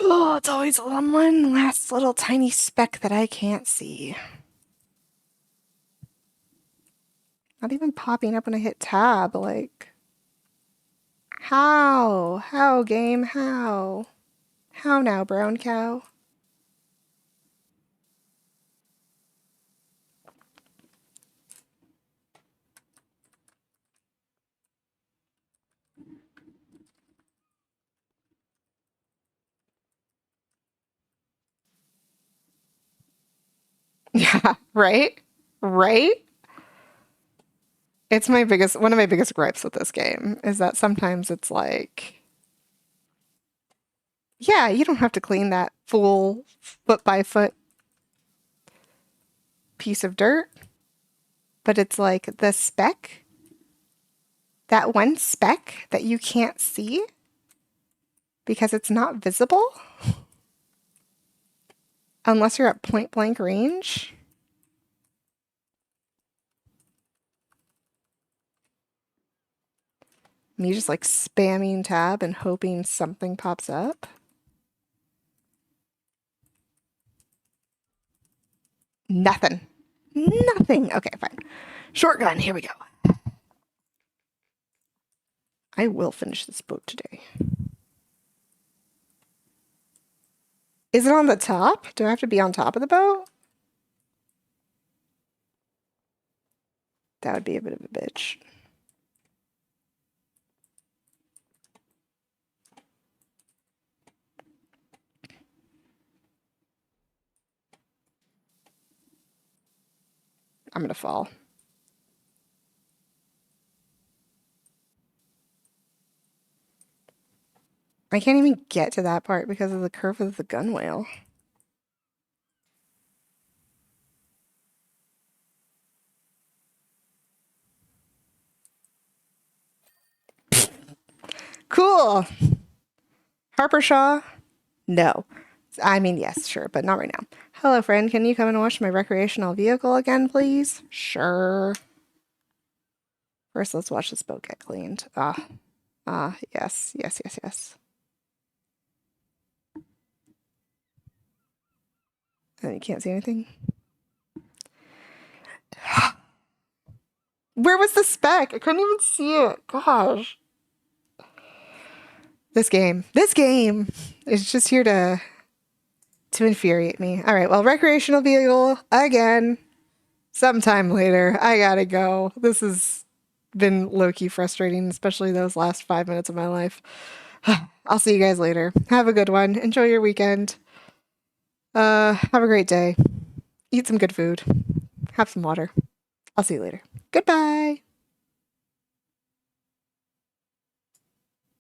Speaker 1: Oh, it's always on one last little tiny speck that I can't see. Not even popping up when I hit tab, like... How? How, game? How? How now, brown cow? Yeah, right? Right? It's one of my biggest gripes with this game is that sometimes it's like, yeah, you don't have to clean that full foot by foot piece of dirt, but it's like the speck, that one speck that you can't see because it's not visible unless you're at point blank range. Me just like spamming tab and hoping something pops up. Nothing. Nothing. Okay, fine. Shotgun, here we go. I will finish this boat today. Is it on the top? Do I have to be on top of the boat? That would be a bit of a bitch. I'm gonna fall. I can't even get to that part because of the curve of the gunwale. Cool. Harper Shaw? No. I mean, yes, sure, but not right now. Hello, friend. Can you come and wash my recreational vehicle again, please? Sure. First, let's watch this boat get cleaned. Yes, yes, yes, yes. And you can't see anything? Where was the speck? I couldn't even see it. Gosh. This game is just here to infuriate me. All right, well, recreational vehicle again. Sometime later. I gotta go. This has been low-key frustrating, especially those last 5 minutes of my life. I'll see you guys later. Have a good one. Enjoy your weekend. Have a great day. Eat some good food. Have some water. I'll see you later. Goodbye.